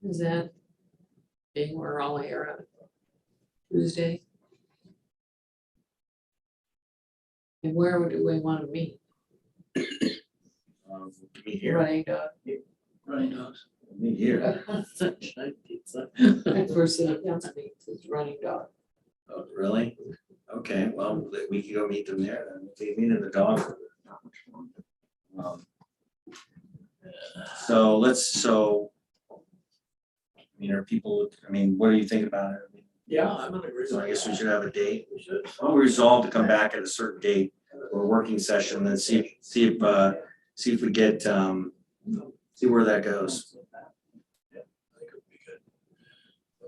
is that being we're all here on Tuesday? And where do we want to meet? Meet here. Running dog. Running dogs. Meet here. Sunshine pizza. That's where city council meets, is Running Dog. Oh, really? Okay, well, we can go meet them there then. Okay, meet in the dog. So mean, are people, I mean, what do you think about it? I mean, Yeah, I'm in agreement. so I guess we should have a date. We should. I'll resolve to come back at a certain date or a working session, then see if we get, see where that goes. Yeah, I think it would be good.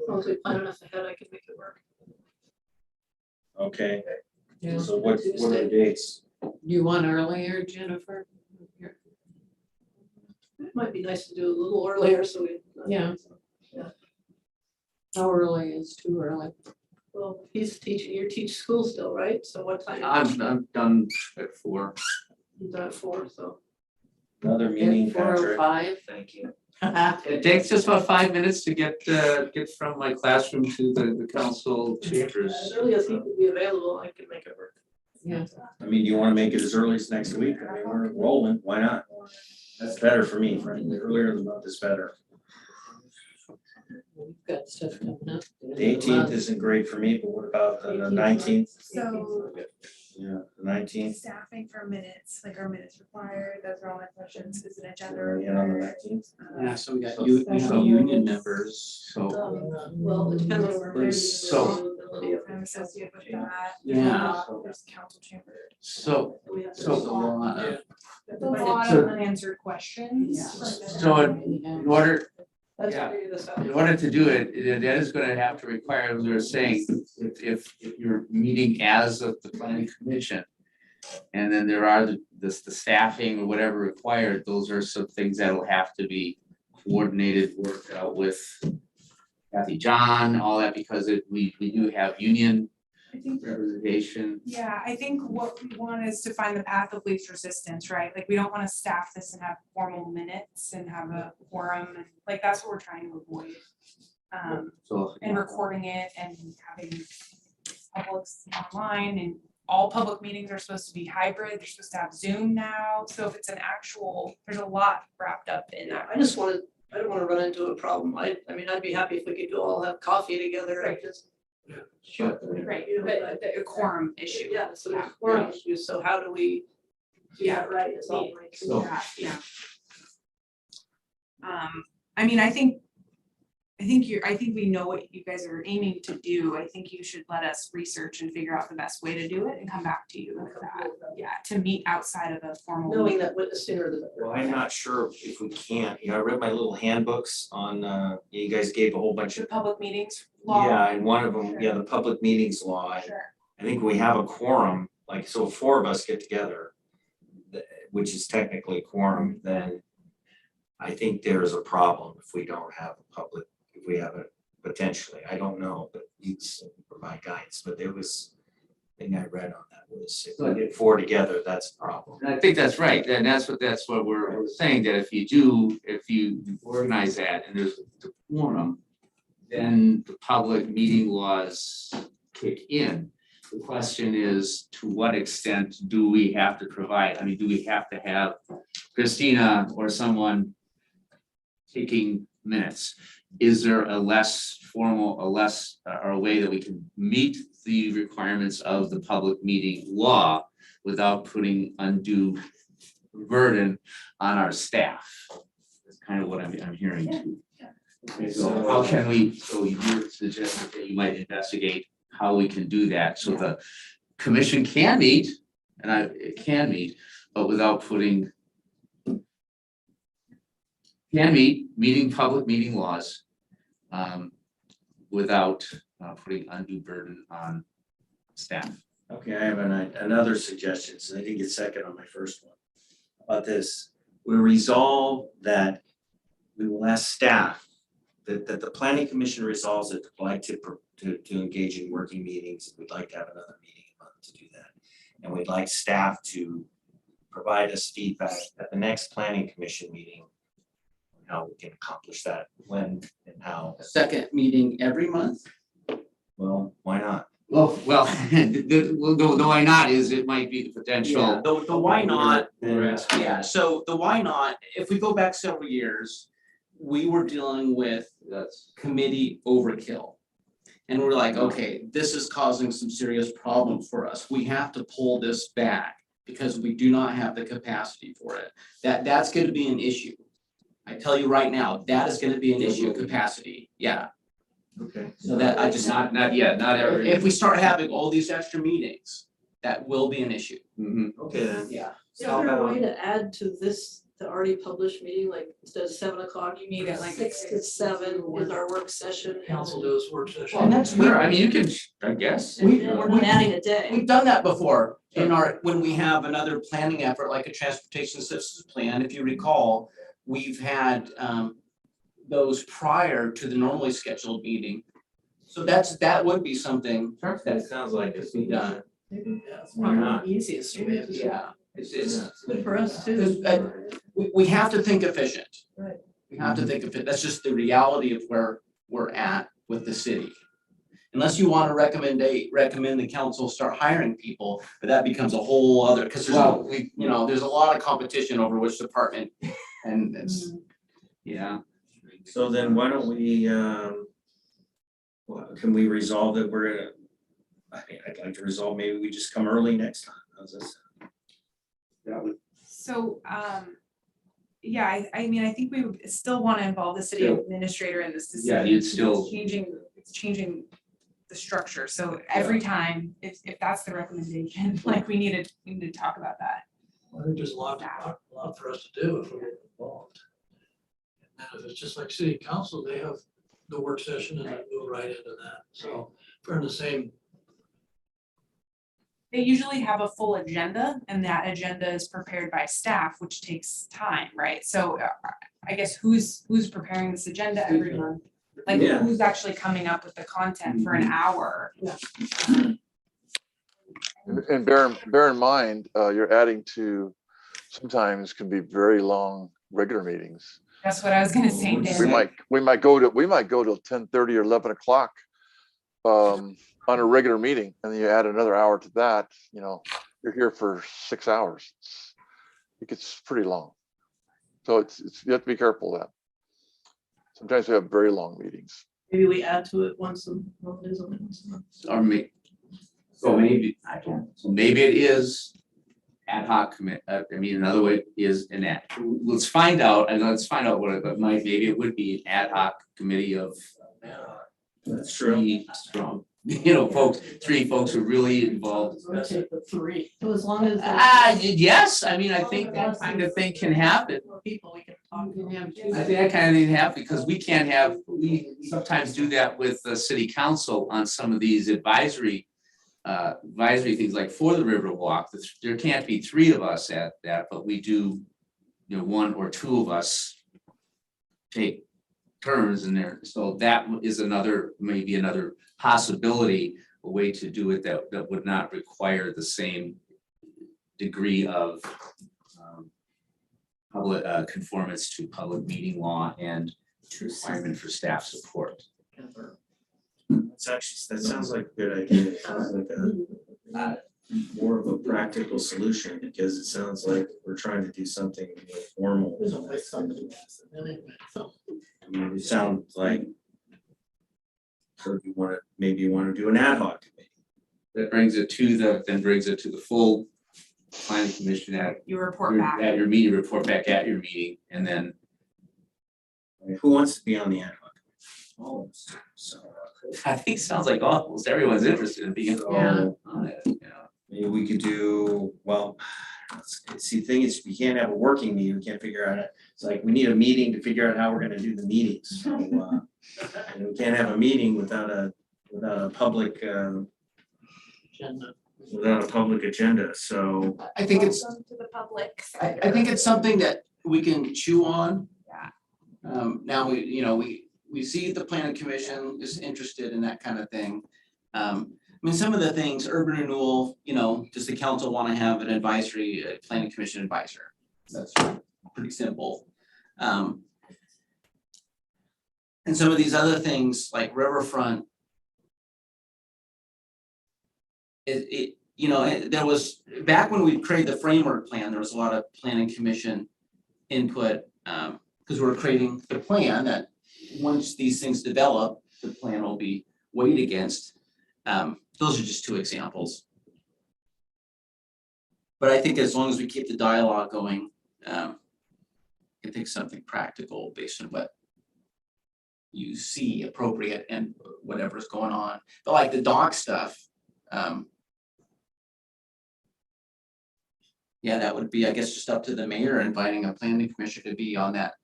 As long as we plan enough ahead, I can make it work. Okay, Yeah. so what are the dates? You want earlier, Jennifer? It might be nice to do a little earlier, so we. Yeah. Yeah. How early is too early? Well, he's teaching, you teach school still, right? So what time? I'm done at 4. He's done at 4, so. Another meeting, Patrick. 4:05. Thank you. It takes just about 5 minutes to get from my classroom to the council chambers. As early as he could be available, I can make it work. Yeah. I mean, do you wanna make it as early as next week? I mean, we're rolling, why not? That's better for me, frankly, earlier in the month is better. We've got stuff coming up. The 18th isn't great for me, but what about the 19th? So Yeah, the 19th, staffing for minutes, like our minutes required, those are all my questions, is an agenda. yeah, on the 19th. Yeah, so we got So- union members. So, Well, it depends on. There's so- I'm associated with that. Yeah. There's council chamber. so, There's so, a lot of So- unanswered questions. so in order, Let's Yeah. figure this out. in order to do it, that is gonna have to require, as we were saying, if you're meeting as of the planning commission. And then there are the staffing or whatever required, those are some things that'll have to be coordinated, worked out with Kathy, John, all that, because we do have union I think representation. Yeah, I think what we want is to find the path of least resistance, right? Like, we don't wanna staff this and have formal minutes and have a quorum, and like, that's what we're trying to avoid. So, And recording it and having publics online, and all public meetings are supposed to be hybrid, they're supposed to have Zoom now, so if it's an actual, there's a lot wrapped up in that. I don't wanna run into a problem. I mean, I'd be happy if we could all have coffee together and just. Sure, right, but the quorum issue. Yeah, so there's quorum issues, so how do we do that right? Is all my. So- Yeah. I mean, I think we know what you guys are aiming to do. I think you should let us research and figure out the best way to do it and come back to you with that. Yeah, to meet outside of a formal. Knowing that the sooner the better. Well, I'm not sure if we can, I read my little handbooks on, you guys gave a whole bunch The of. public meetings law. Yeah, and one of them, the public meetings law, Sure. I think we have a quorum, like, so if 4 of us get together, which is technically a quorum, then I think there is a problem if we don't have a public, if we have it potentially, I don't know, but you provide guidance, but there was a thing I read on that was if we get 4 together, that's a problem. and I think that's right, and that's what we're saying, that if you organize that and there's a quorum, then the public meeting laws kick in. The question is, to what extent do we have to provide, I mean, do we have to have Christina or someone taking minutes? Is there a less formal, or a way that we can meet the requirements of the public meeting law without putting undue burden on our staff? That's kind of what I'm hearing too. Okay, so how can we, so you're suggesting that you might investigate how we can do that, so the commission can meet, and it can meet, but without putting. Meeting public meeting laws, without putting undue burden on staff. Okay, I have another suggestion, so I didn't get second on my first one. About this, we resolve that we will ask staff, that the planning commission resolves that we'd like to engage in working meetings, we'd like to have another meeting a month to do that. And we'd like staff to provide us feedback at the next planning commission meeting, how we can accomplish that, when and how. A second meeting every month? Well, why not? Well, the why not is it might be the potential. Yeah, the why not, We're asking. yeah, so the why not, if we go back several years, we were dealing with committee overkill. And we're like, okay, this is causing some serious problems for us. We have to pull this back because we do not have the capacity for it. That's going to be an issue. I tell you right now, that is gonna be an issue of capacity, yeah. Okay. So that I just, Not yet, not every. if we start having all these extra meetings, that will be an issue. Okay then. Yeah. Is there a way to add to this, the already published meeting, like instead of 7 o'clock, You meet at like 6 to 7 is our work session? and Council does work session. Well, that's Sure, I mean, you can, I guess. then- and then we're not adding a day. We've done that before in our, when we have another planning effort, like a transportation systems plan, if you recall, we've had those prior to the normally scheduled meeting. So that would be something That that sounds like could it's be done. Yeah, it's Why probably not? the easiest way of doing it. Yeah, it's Good for us too. because we have to think efficient. Right. We have to think of it, that's just the reality of where we're at with the city. Unless you want to recommend the council start hiring people, but that becomes a whole other, because there's a lot of competition over which department, and it's, Yeah. So then why don't we, can we resolve that we're gonna, I mean, I'd like to resolve, maybe we just come early next time, how's this? So, yeah, I mean, I think we would still want to involve the city Still. administrator in this decision. Yeah, you'd still- It's changing the structure, so every time, if that's the recommendation, like, we need to talk about that. I think there's a lot for us to do if we get involved. And if it's just like city council, they have the work session and they move right into that. So if we're in the same, They usually have a full agenda, and that agenda is prepared by staff, which takes time, right? So I guess who's preparing this agenda every month? Like, Yeah. who's actually coming up with the content for an hour? And bear in mind, you're adding to, sometimes can be very long regular meetings. That's what I was gonna say, We Dan. might go till 10:30 or 11 o'clock on a regular meeting, and then you add another hour to that, you're here for 6 hours. It gets pretty long. So it's you have to be careful of that. Sometimes we have very long meetings. Maybe we add to it once a month, is only once a month. Or maybe it is ad hoc commit, I mean, another way is let's find out what it, but maybe it would be an ad hoc committee of That's true. 3 strong, three folks who are really involved. I'll take the 3, so as long as. Yes, I mean, I think that kind of thing can happen. More people we can talk to. I think that kind of thing can happen because we sometimes do that with the city council on some of these advisory things like for the Riverwalk. There can't be 3 of us at that, but we do, 1 or 2 of us take turns in there. So that is maybe another possibility, a way to do it that would not require the same degree of public conformance to public meeting law and requirement for staff support. That sounds like a good idea. It sounds like a more of a practical solution, because it sounds like we're trying to do something more formal. There's always somebody else, anyway, so. I mean, it sounds like, so maybe you want to do an ad hoc committee. That brings it to the full planning commission You report back. at your meeting, report back at your meeting, and then. Who wants to be on the ad hoc? All of us. So I think it sounds like almost everyone's interested in being on it, maybe we could do, well, see, the thing is, we can't have a working meeting, we can't figure out, it's like, we need a meeting to figure out how we're gonna do the meetings. So, and we can't have a meeting without a public, Agenda. without a public agenda, so. I think it's, Welcome to the public. I think it's something that we can chew on. Yeah. Now, we see if the planning commission is interested in that kind of thing. I mean, some of the things, urban renewal, does the council want to have an advisory, planning commission advisor? That's pretty simple. And some of these other things like riverfront. There was, back when we created the framework plan, there was a lot of planning commission input, because we're creating the plan that once these things develop, the plan will be weighed against. Those are just 2 examples. But I think as long as we keep the dialogue going, can pick something practical based on what you see appropriate and whatever's going on. But like the dog stuff, yeah, that would be, I guess, just up to the mayor inviting a planning commission to be on that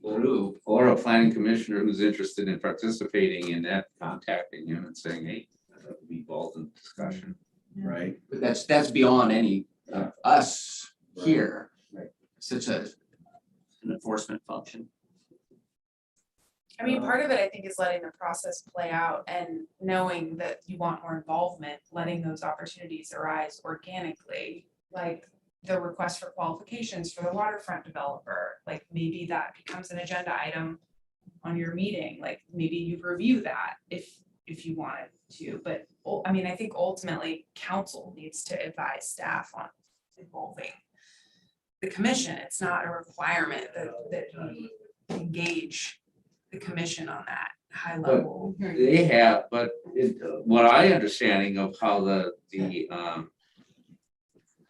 group. Or a planning commissioner who's interested in participating in that, contacting him and saying, hey, I'd love to be involved in the discussion. Right. But that's beyond any of us here. Right. Such an enforcement function. I mean, part of it, I think, is letting the process play out and knowing that you want more involvement, letting those opportunities arise organically, like the request for qualifications for the waterfront developer, like maybe that becomes an agenda item on your meeting, like maybe you review that if you wanted to, but I mean, I think ultimately council needs to advise staff on involving the commission. It's not a requirement that we engage the commission on that high level. They have, but what I understanding of how the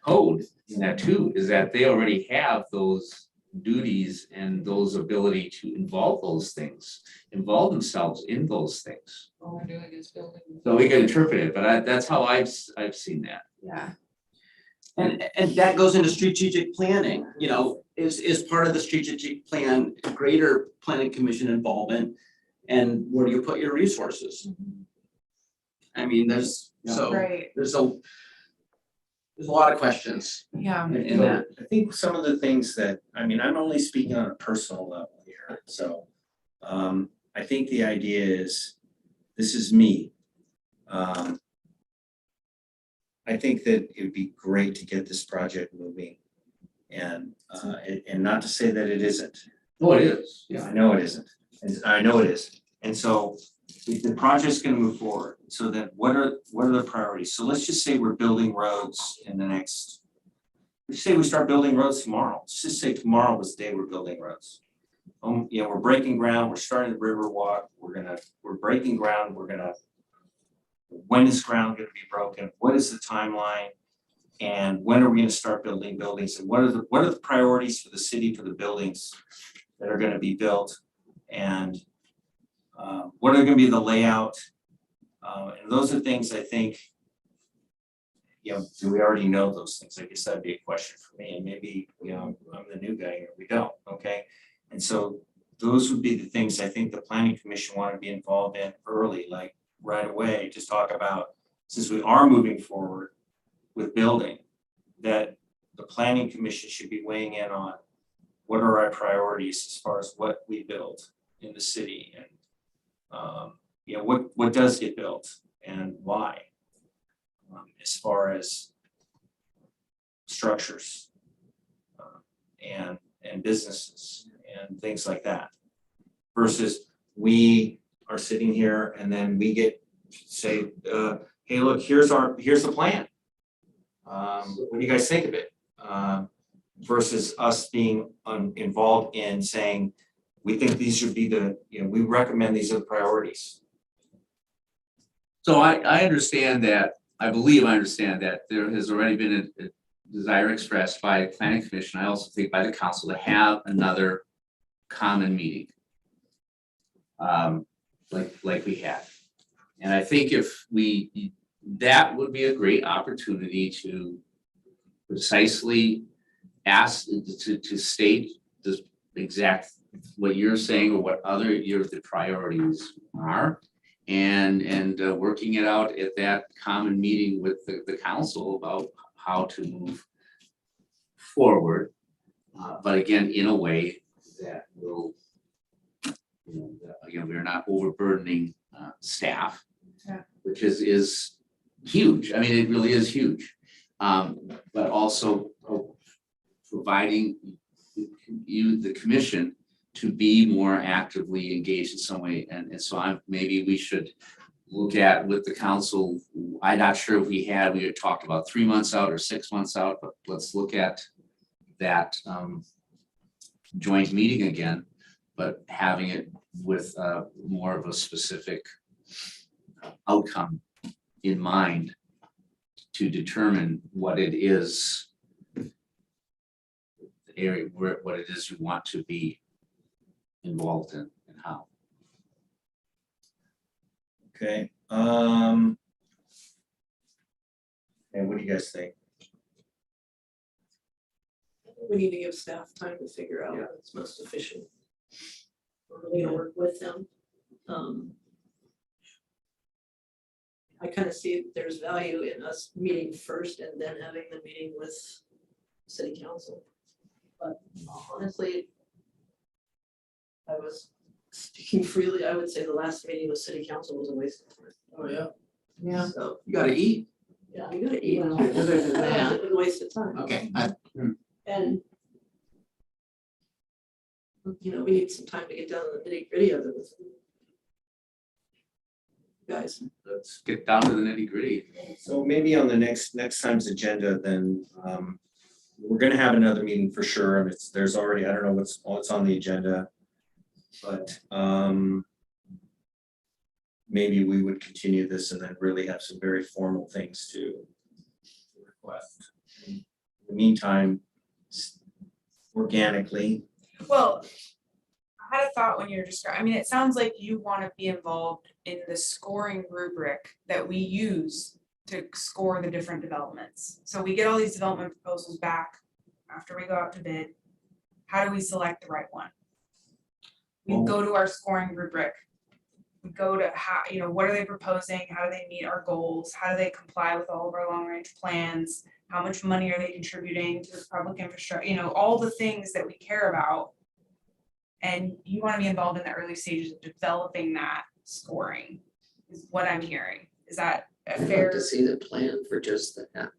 code in that too, is that they already have those duties and those ability to involve themselves in those things. All we're doing is building. So we can interpret it, but that's how I've seen that. Yeah. And that goes into strategic planning, you know, is part of the strategic plan, greater planning commission involvement. And where do you put your resources? I mean, there's a lot of questions. Yeah. In that. I think some of the things that, I mean, I'm only speaking on a personal level here, so I think the idea is, this is me. I think that it would be great to get this project moving, and not to say that it isn't. Oh, it is. Yeah, I know it isn't, and I know it is. And so if the project's gonna move forward, so then what are the priorities? So let's just say we're building roads in the next, let's say we start building roads tomorrow. Let's just say tomorrow was the day we're building roads. You know, we're breaking ground, we're starting the river walk, we're breaking ground, when is ground gonna be broken? What is the timeline? And when are we gonna start building buildings? And what are the priorities for the city for the buildings that are gonna be built? And what are gonna be the layout? And those are things I think, you know, do we already know those things? I guess that'd be a question for me. And maybe, you know, I'm the new guy here, we don't, okay? And so those would be the things I think the planning commission want to be involved in early, like right away, just talk about, since we are moving forward with building, that the planning commission should be weighing in on what are our priorities as far as what we build in the city, and you know, what does get built and why, as far as structures and businesses and things like that, versus we are sitting here and then we get say, hey, look, here's the plan. What do you guys think of it? Versus us being involved in saying, we think these should be we recommend these are the priorities. So I understand that, I believe I understand that there has already been a desire expressed by the planning commission, I also think by the council, to have another common meeting. Like we had. And I think if that would be a great opportunity to precisely ask, to state the exact, what you're saying or what the priorities are. And working it out at that common meeting with the council about how to move forward. But again, in a way that will, again, we're not overburdening staff, which is huge. I mean, it really is huge. But also providing you, the commission, to be more actively engaged in some way. And so maybe we should look at with the council, I'm not sure if we had talked about 3 months out or 6 months out, but let's look at that joint meeting again, but having it with more of a specific outcome in mind to determine what it is area, where, what it is you want to be involved in and how. Okay, and what do you guys think? We need to give staff time to figure out what's most efficient. We're really gonna work with them. I kind of see there's value in us meeting first and then having the meeting with city council. But honestly, I was speaking freely, I would say the last meeting with city council was a waste of time. Oh, yeah. Yeah. So, You gotta eat. yeah, you gotta eat. Yeah. Yeah, it was a waste of time. Okay, And you know, we need some time to get down to the nitty gritty of it with you guys. Let's get down to the nitty gritty. So maybe on the next time's agenda, then, we're gonna have another meeting for sure, and there's already, I don't know what's on the agenda. But, maybe we would continue this and then really have some very formal things to request. In the meantime, organically. Well, I had a thought when you were describing, I mean, it sounds like you want to be involved in the scoring rubric that we use to score the different developments. So we get all these development proposals back after we go out to bid. How do we select the right one? We go to our scoring rubric. We go to how, you know, what are they proposing? How do they meet our goals? How do they comply with all of our long range plans? How much money are they contributing to the public infrastructure? You know, all the things that we care about. And you want to be involved in the early stages of developing that scoring, is what I'm hearing. Is that a I'd fair? like to see the plan for just that.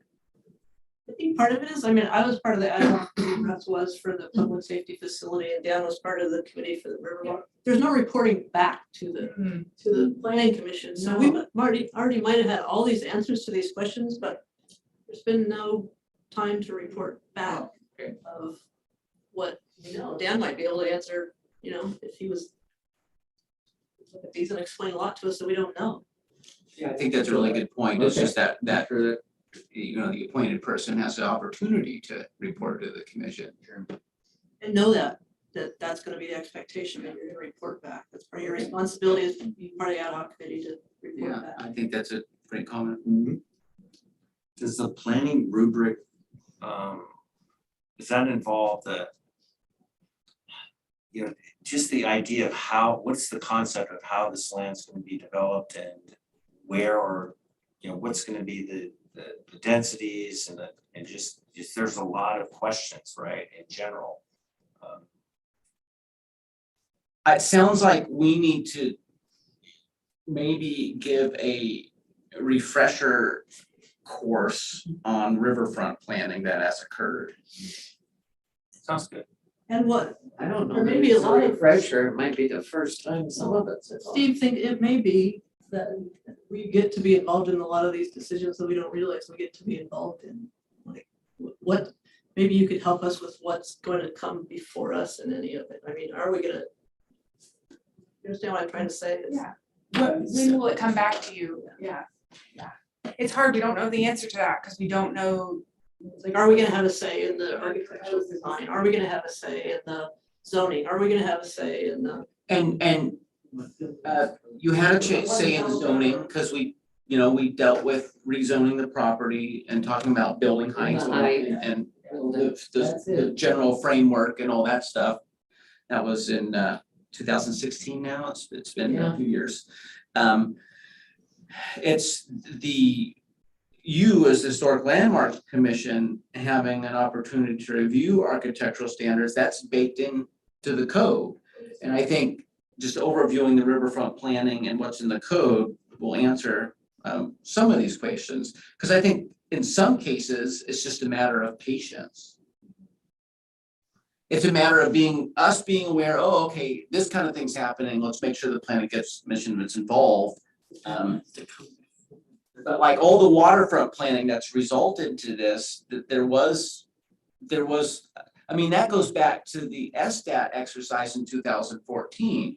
I think part of it is, I mean, I was part of the ad hoc committee, Russ was for the public safety facility, and Dan was part of the committee for the riverwalk. There's no reporting back to the planning commission, so we already might have had all these answers to these questions, but there's been no time to report back of what, you know, Dan might be able to answer, you know, if he was. If he's gonna explain a lot to us that we don't know. Yeah, I think that's a really good point. It's just that you know, the appointed person has the opportunity to report to the commission. And know that's gonna be the expectation, that you're gonna report back. That's part of your responsibility as being part of the ad hoc committee to report Yeah, back. I think that's a great comment. Does the planning rubric, does that involve you know, just the idea of what's the concept of how this land's gonna be developed and where, or, you know, what's gonna be the densities and just there's a lot of questions, right, in general. It sounds like we need to maybe give a refresher course on riverfront planning that has occurred. Sounds good. And what, I don't know. There may be a lot of- Pressure, it might be the first time some of it's. Steve, think it may be that we get to be involved in a lot of these decisions that we don't realize we get to be involved in. Like, what, maybe you could help us with what's going to come before us in any of it. I mean, are we gonna? You understand what I'm trying to say? Yeah. When will it come back to you? Yeah. It's hard, we don't know the answer to that, because we don't know. Like, are we gonna have a say in the architectural design? Are we gonna have a say in the zoning? Are we gonna have a say in the? And you had a say in the zoning, because we dealt with rezoning the property and talking about building heights and the general framework and all that stuff. That was in 2016 now, it's been a few years. It's you as the Historic Landmark Commission having an opportunity to review architectural standards, that's baked into the code. And I think just overviewing the riverfront planning and what's in the code will answer some of these questions. Because I think in some cases, it's just a matter of patience. It's a matter of us being aware, oh, okay, this kind of thing's happening, let's make sure the planning commission is involved. But like all the waterfront planning that's resulted to this, that there was, I mean, that goes back to the SDAT exercise in 2014.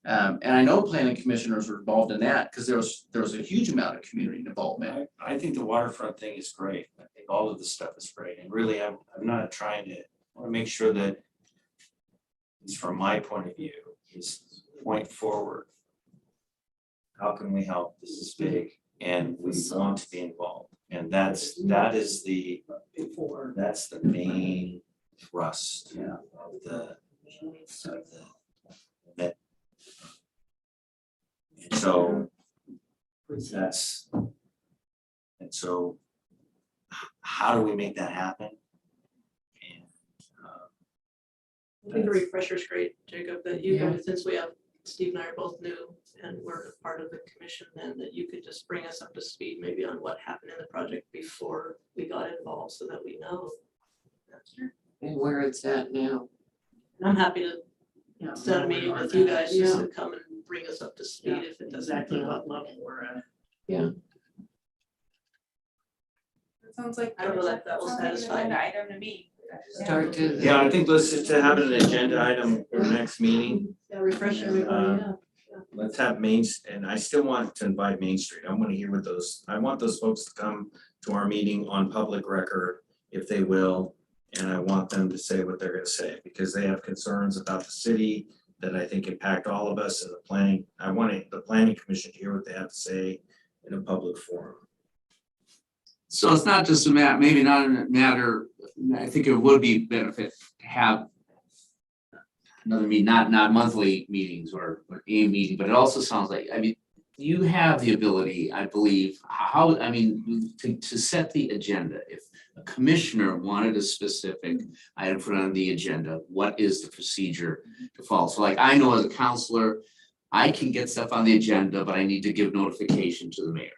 And I know planning commissioners were involved in that because there was a huge amount of community involvement. I think the waterfront thing is great. I think all of this stuff is great. And really, I'm not trying to want to make sure that, at least from my point of view, is point forward. How can we help? This is big and we want to be involved. And that is the main thrust of the that. And so how do we make that happen? And I think the refresher's great, Jacob, that you guys, since we have, Steve and I are both new and we're part of the commission, then that you could just bring us up to speed maybe on what happened in the project before we got involved so that we know. And where it's at now. And I'm happy to set a meeting with you guys just to come and bring us up to speed if it doesn't. Exactly what level we're at. Yeah. That sounds like. I don't know if that will sounds like an satisfy agenda you. item to me. Start to. yeah, I think let's just have an agenda item for next meeting. Yeah, refresh everybody, yeah. Let's have and I still want to invite Main Street. I want to hear what I want those folks to come to our meeting on public record if they will. And I want them to say what they're gonna say because they have concerns about the city that I think impact all of us in the planning. I want the planning commission to hear what they have to say in a public forum. So it's not just a matter, maybe not a matter, I think it would be benefit to have another meeting, not monthly meetings or a meeting, but it also sounds like, I mean, you have the ability, I believe, to set the agenda. If a commissioner wanted a specific item put on the agenda, what is the procedure to follow? So like, I know as a counselor, I can get stuff on the agenda, but I need to give notification to the mayor.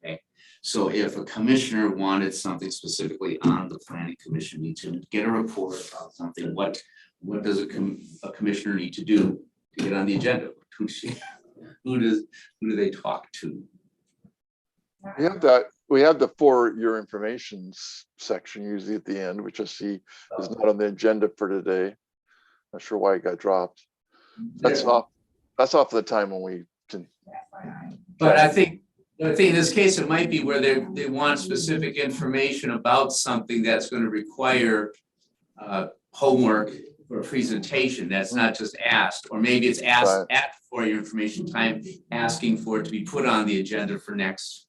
Okay, so if a commissioner wanted something specifically on the planning commission, need to get a report about something, what does a commissioner need to do to get on the agenda? Who do they talk to? We have the for your information section usually at the end, which I see is not on the agenda for today. Not sure why it got dropped. That's off the time when we can. But I think in this case, it might be where they want specific information about something that's going to require homework or a presentation that's not just asked, or maybe it's asked at for your information time, asking for it to be put on the agenda for next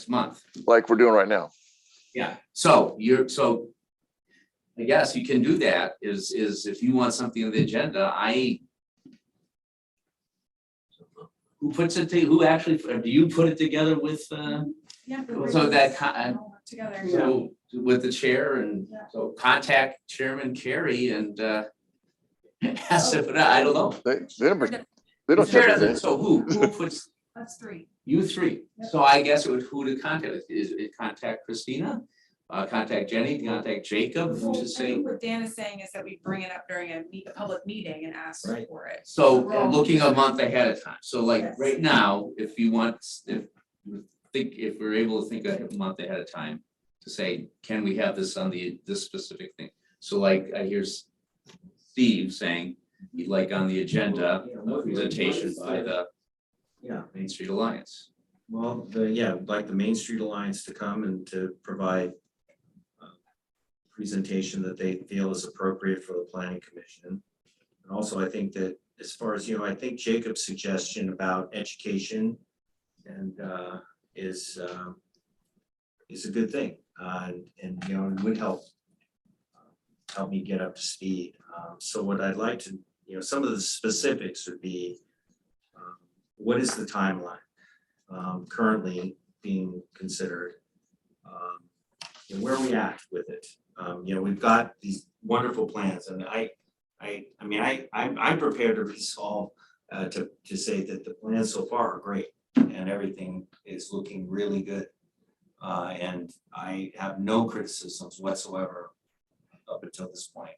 month. Like we're doing right now. Yeah, so I guess you can do that is if you want something on the agenda, who puts it who actually, do you put it together with Yeah. so that Together. so with the chair and so contact Chairman Carey and ask if I don't know. They don't Chair check doesn't, it. so who puts That's three. you three? So I guess it would who to contact. Is it contact Christina? Contact Jenny, contact Jacob, Well, to I say. think what Dan is saying is that we bring it up during a public meeting and ask Right. for it. So we're all- looking a month ahead of time. So like Yes. right now, if we're able to think a month ahead of time to say, can we have this on this specific thing? So like I hear Steve saying he'd like on the agenda, a presentation by the Main Street Alliance. Well, like the Main Street Alliance to come and to provide presentation that they feel is appropriate for the planning commission. And also, I think that as far as, I think Jacob's suggestion about education and is a good thing. And it would help me get up to speed. So what I'd like to, some of the specifics would be, what is the timeline currently being considered? And where are we at with it? We've got these wonderful plans, and I'm prepared to resolve to say that the plans so far are great and everything is looking really good. And I have no criticisms whatsoever up until this point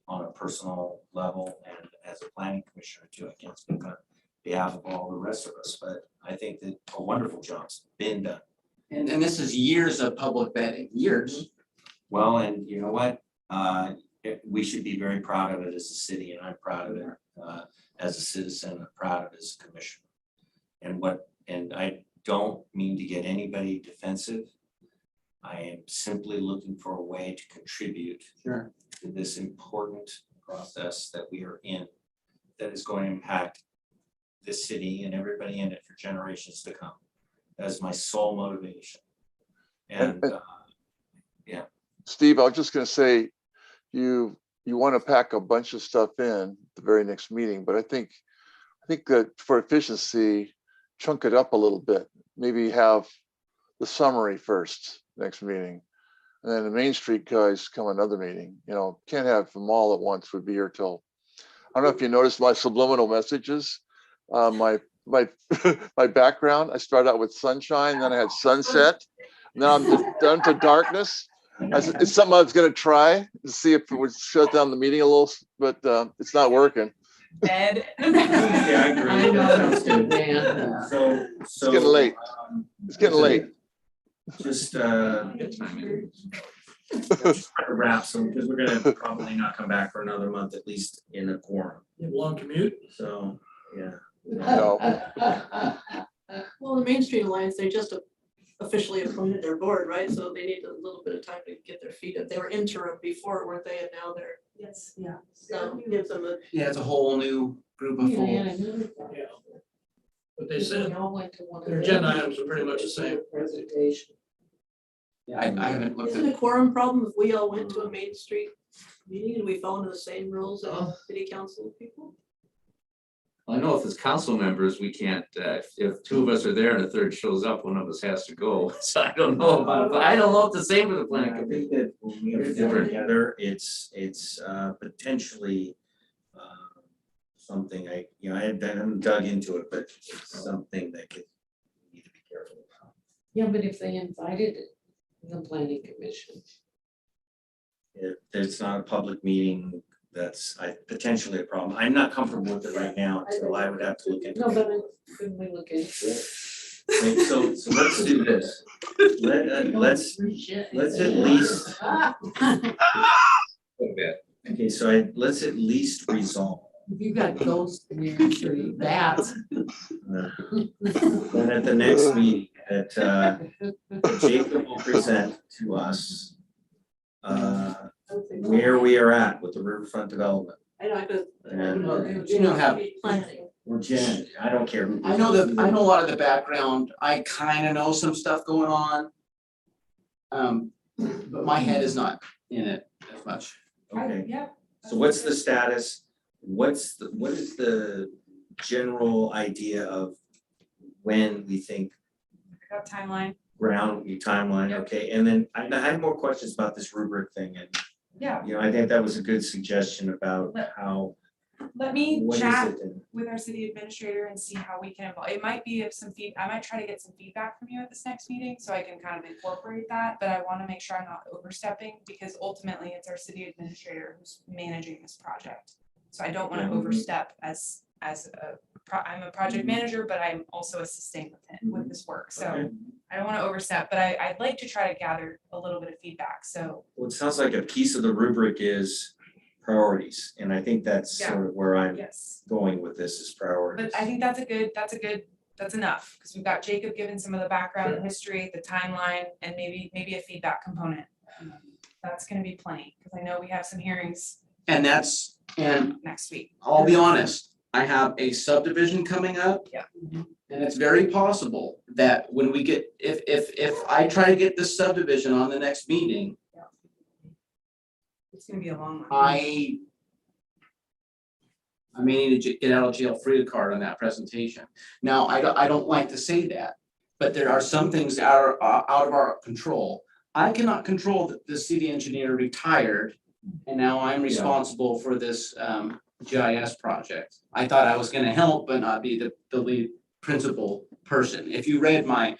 on a personal level and as a planning commissioner too. I can't speak on behalf of all the rest of us, but I think that a wonderful job's been done. And this is years of public vetting, years. Well, and you know what? We should be very proud of it as a city, and I'm proud of it as a citizen, I'm proud of it as a commissioner. And I don't mean to get anybody defensive. I am simply looking for a way to contribute Sure. to this important process that we are in, that is going to impact this city and everybody in it for generations to come. That is my sole motivation. And Steve, I was just gonna say, you want to pack a bunch of stuff in the very next meeting, but I think that for efficiency, chunk it up a little bit. Maybe have the summary first next meeting, and then the Main Street guys come another meeting. You know, can't have them all at once. Would be here till, I don't know if you noticed my subliminal messages. My my background, I started out with sunshine, then I had sunset, now I'm down to darkness. It's something I was gonna try to see if it would shut down the meeting a little, but it's not working. Bed. yeah, I agree. I know, that's good, man. So It's getting late. It's getting late. Just wrap some, because we're gonna probably not come back for another month, at least in a quorum. You have a long commute? So, yeah. No. Well, the Main Street Alliance, they just officially appointed their board, right? So they need a little bit of time to get their feet up. They were interim before, weren't they? And now they're. Yes, yeah. So gives them a. Yeah, it's a whole new group of folks. Yeah. But they said We all went to one of their agenda items are pretty much the same. Presentation. Yeah, I haven't looked Isn't at, it a quorum problem if we all went to a Main Street meeting and we fell into the same rules as city council people? I know if it's council members, we can't, if two of us are there and a third shows up, one of us has to go. So I don't know about it, but I don't know if the same with the planning I commission. think that when we have to get together, it's potentially something I haven't dug into it, but it's something that we need to be careful about. Yeah, but if they invited the planning commission. If it's not a public meeting, that's potentially a problem. I'm not comfortable with it right now until I would have to look into it. No, but couldn't we look into it? Okay, so let's do this. Let's at least. Okay, so let's at least resolve. If you got ghosts in your tree, that's. Then at the next meeting, that Jacob will present to us where we are at with the riverfront development. I know, I could. And you know, have, Planning. or Jen, I don't care. who I know a lot of the background. I kind of know some stuff going on. But my head is not in it as much. Okay, Yeah. so what's the status? What is the general idea of when we think I got timeline. timeline, okay? And then I had more questions about this rubric thing, and Yeah. I think that was a good suggestion about how. Let me What is chat it then? with our city administrator and see how we can involve. It might be of some I might try to get some feedback from you at this next meeting, so I can kind of incorporate that, but I want to make sure I'm not overstepping, because ultimately it's our city administrator who's managing this project. So I don't want to overstep as I'm a project manager, but I'm also assisting with him with this work, so Okay. I don't want to overstep, but I'd like to try to gather a little bit of feedback, so. Well, it sounds like a piece of the rubric is priorities, and I think that's Yeah. sort of where I'm Yes. going with this is priorities. But I think that's enough, because we've got Jacob giving some of the background and history, the timeline, and maybe a feedback component. That's gonna be plenty, because I know we have some hearings And next week. I'll be honest, I have a subdivision coming up. Yeah. And it's very possible that when we get, if I try to get this subdivision on the next meeting, It's gonna be a long one. I may need to get out of jail free card on that presentation. Now, I don't like to say that, but there are some things that are out of our control. I cannot control that the city engineer retired, and now I'm responsible for this GIS project. I thought I was gonna help, but not be the lead principal person. If you read my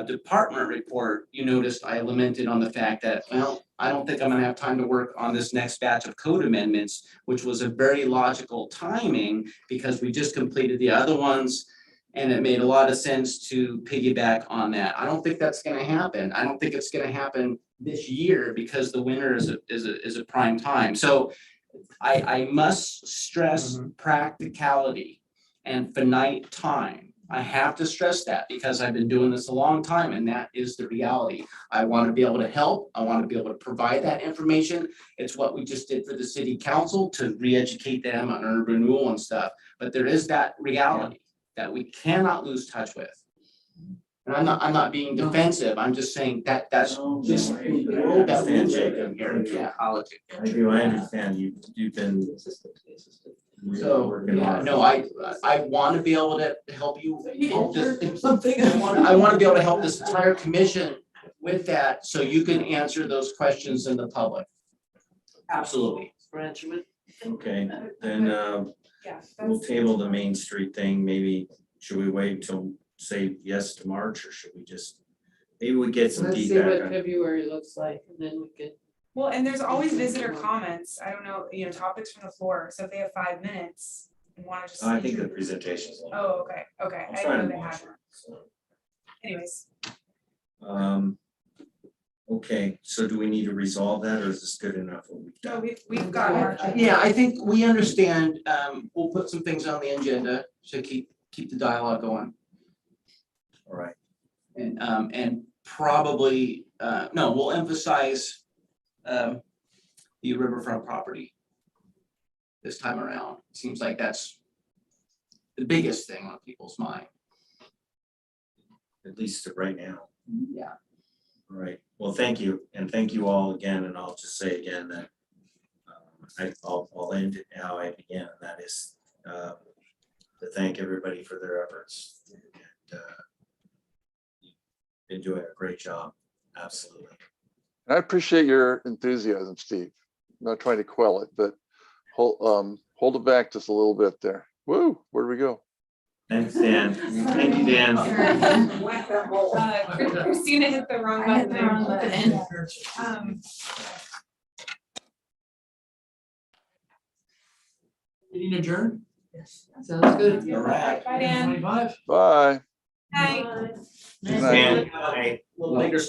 department report, you noticed I lamented on the fact that, well, I don't think I'm gonna have time to work on this next batch of code amendments, which was a very logical timing because we just completed the other ones. And it made a lot of sense to piggyback on that. I don't think that's gonna happen. I don't think it's gonna happen this year because the winter is a prime time. So I must stress practicality and finite time. I have to stress that because I've been doing this a long time and that is the reality. I want to be able to help. I want to be able to provide that information. It's what we just did for the city council to re-educate them on urban renewal and stuff. But there is that reality that we cannot lose touch with. And I'm not being defensive. I'm just saying that's just the world that we live in here. Yeah, politics. I understand, you've been really So, working yeah, hard. no, I want to be able to help you, help this, I want to be able to help this entire commission with that, so you can answer those questions in the public. Absolutely. Okay, then we'll table the Main Street thing, maybe, should we wait till, say yes to March, or should we just, maybe we get some Let's see feedback what on. February looks like, and then we could. Well, and there's always visitor comments. I don't know, topics from the floor. So if they have 5 minutes and want to just. I think the presentation's long. Oh, okay. I'm I trying know to they watch have. it, so. Anyways, Okay, so do we need to resolve that, or is this good enough what we've no, done? we've got March. Yeah, I think we understand, we'll put some things on the agenda to keep the dialogue going. All right, And probably, no, we'll emphasize the riverfront property this time around. Seems like that's the biggest thing on people's mind. at least right now. Yeah. All right, well, thank you, and thank you all again, and I'll just say again that I'll end it how I began, and that is to thank everybody for their efforts. And you've been doing a great job, absolutely. I appreciate your enthusiasm, Steve. I'm not trying to quell it, but hold it back just a little bit there. Woo, where do we go? Thanks, Dan. Thank you, Dan. Christina hit the wrong button there. Meeting adjourned? Yes. Sounds good. All right. Bye, Dan. 25. Bye. Bye. Good night. Dan, bye. Later.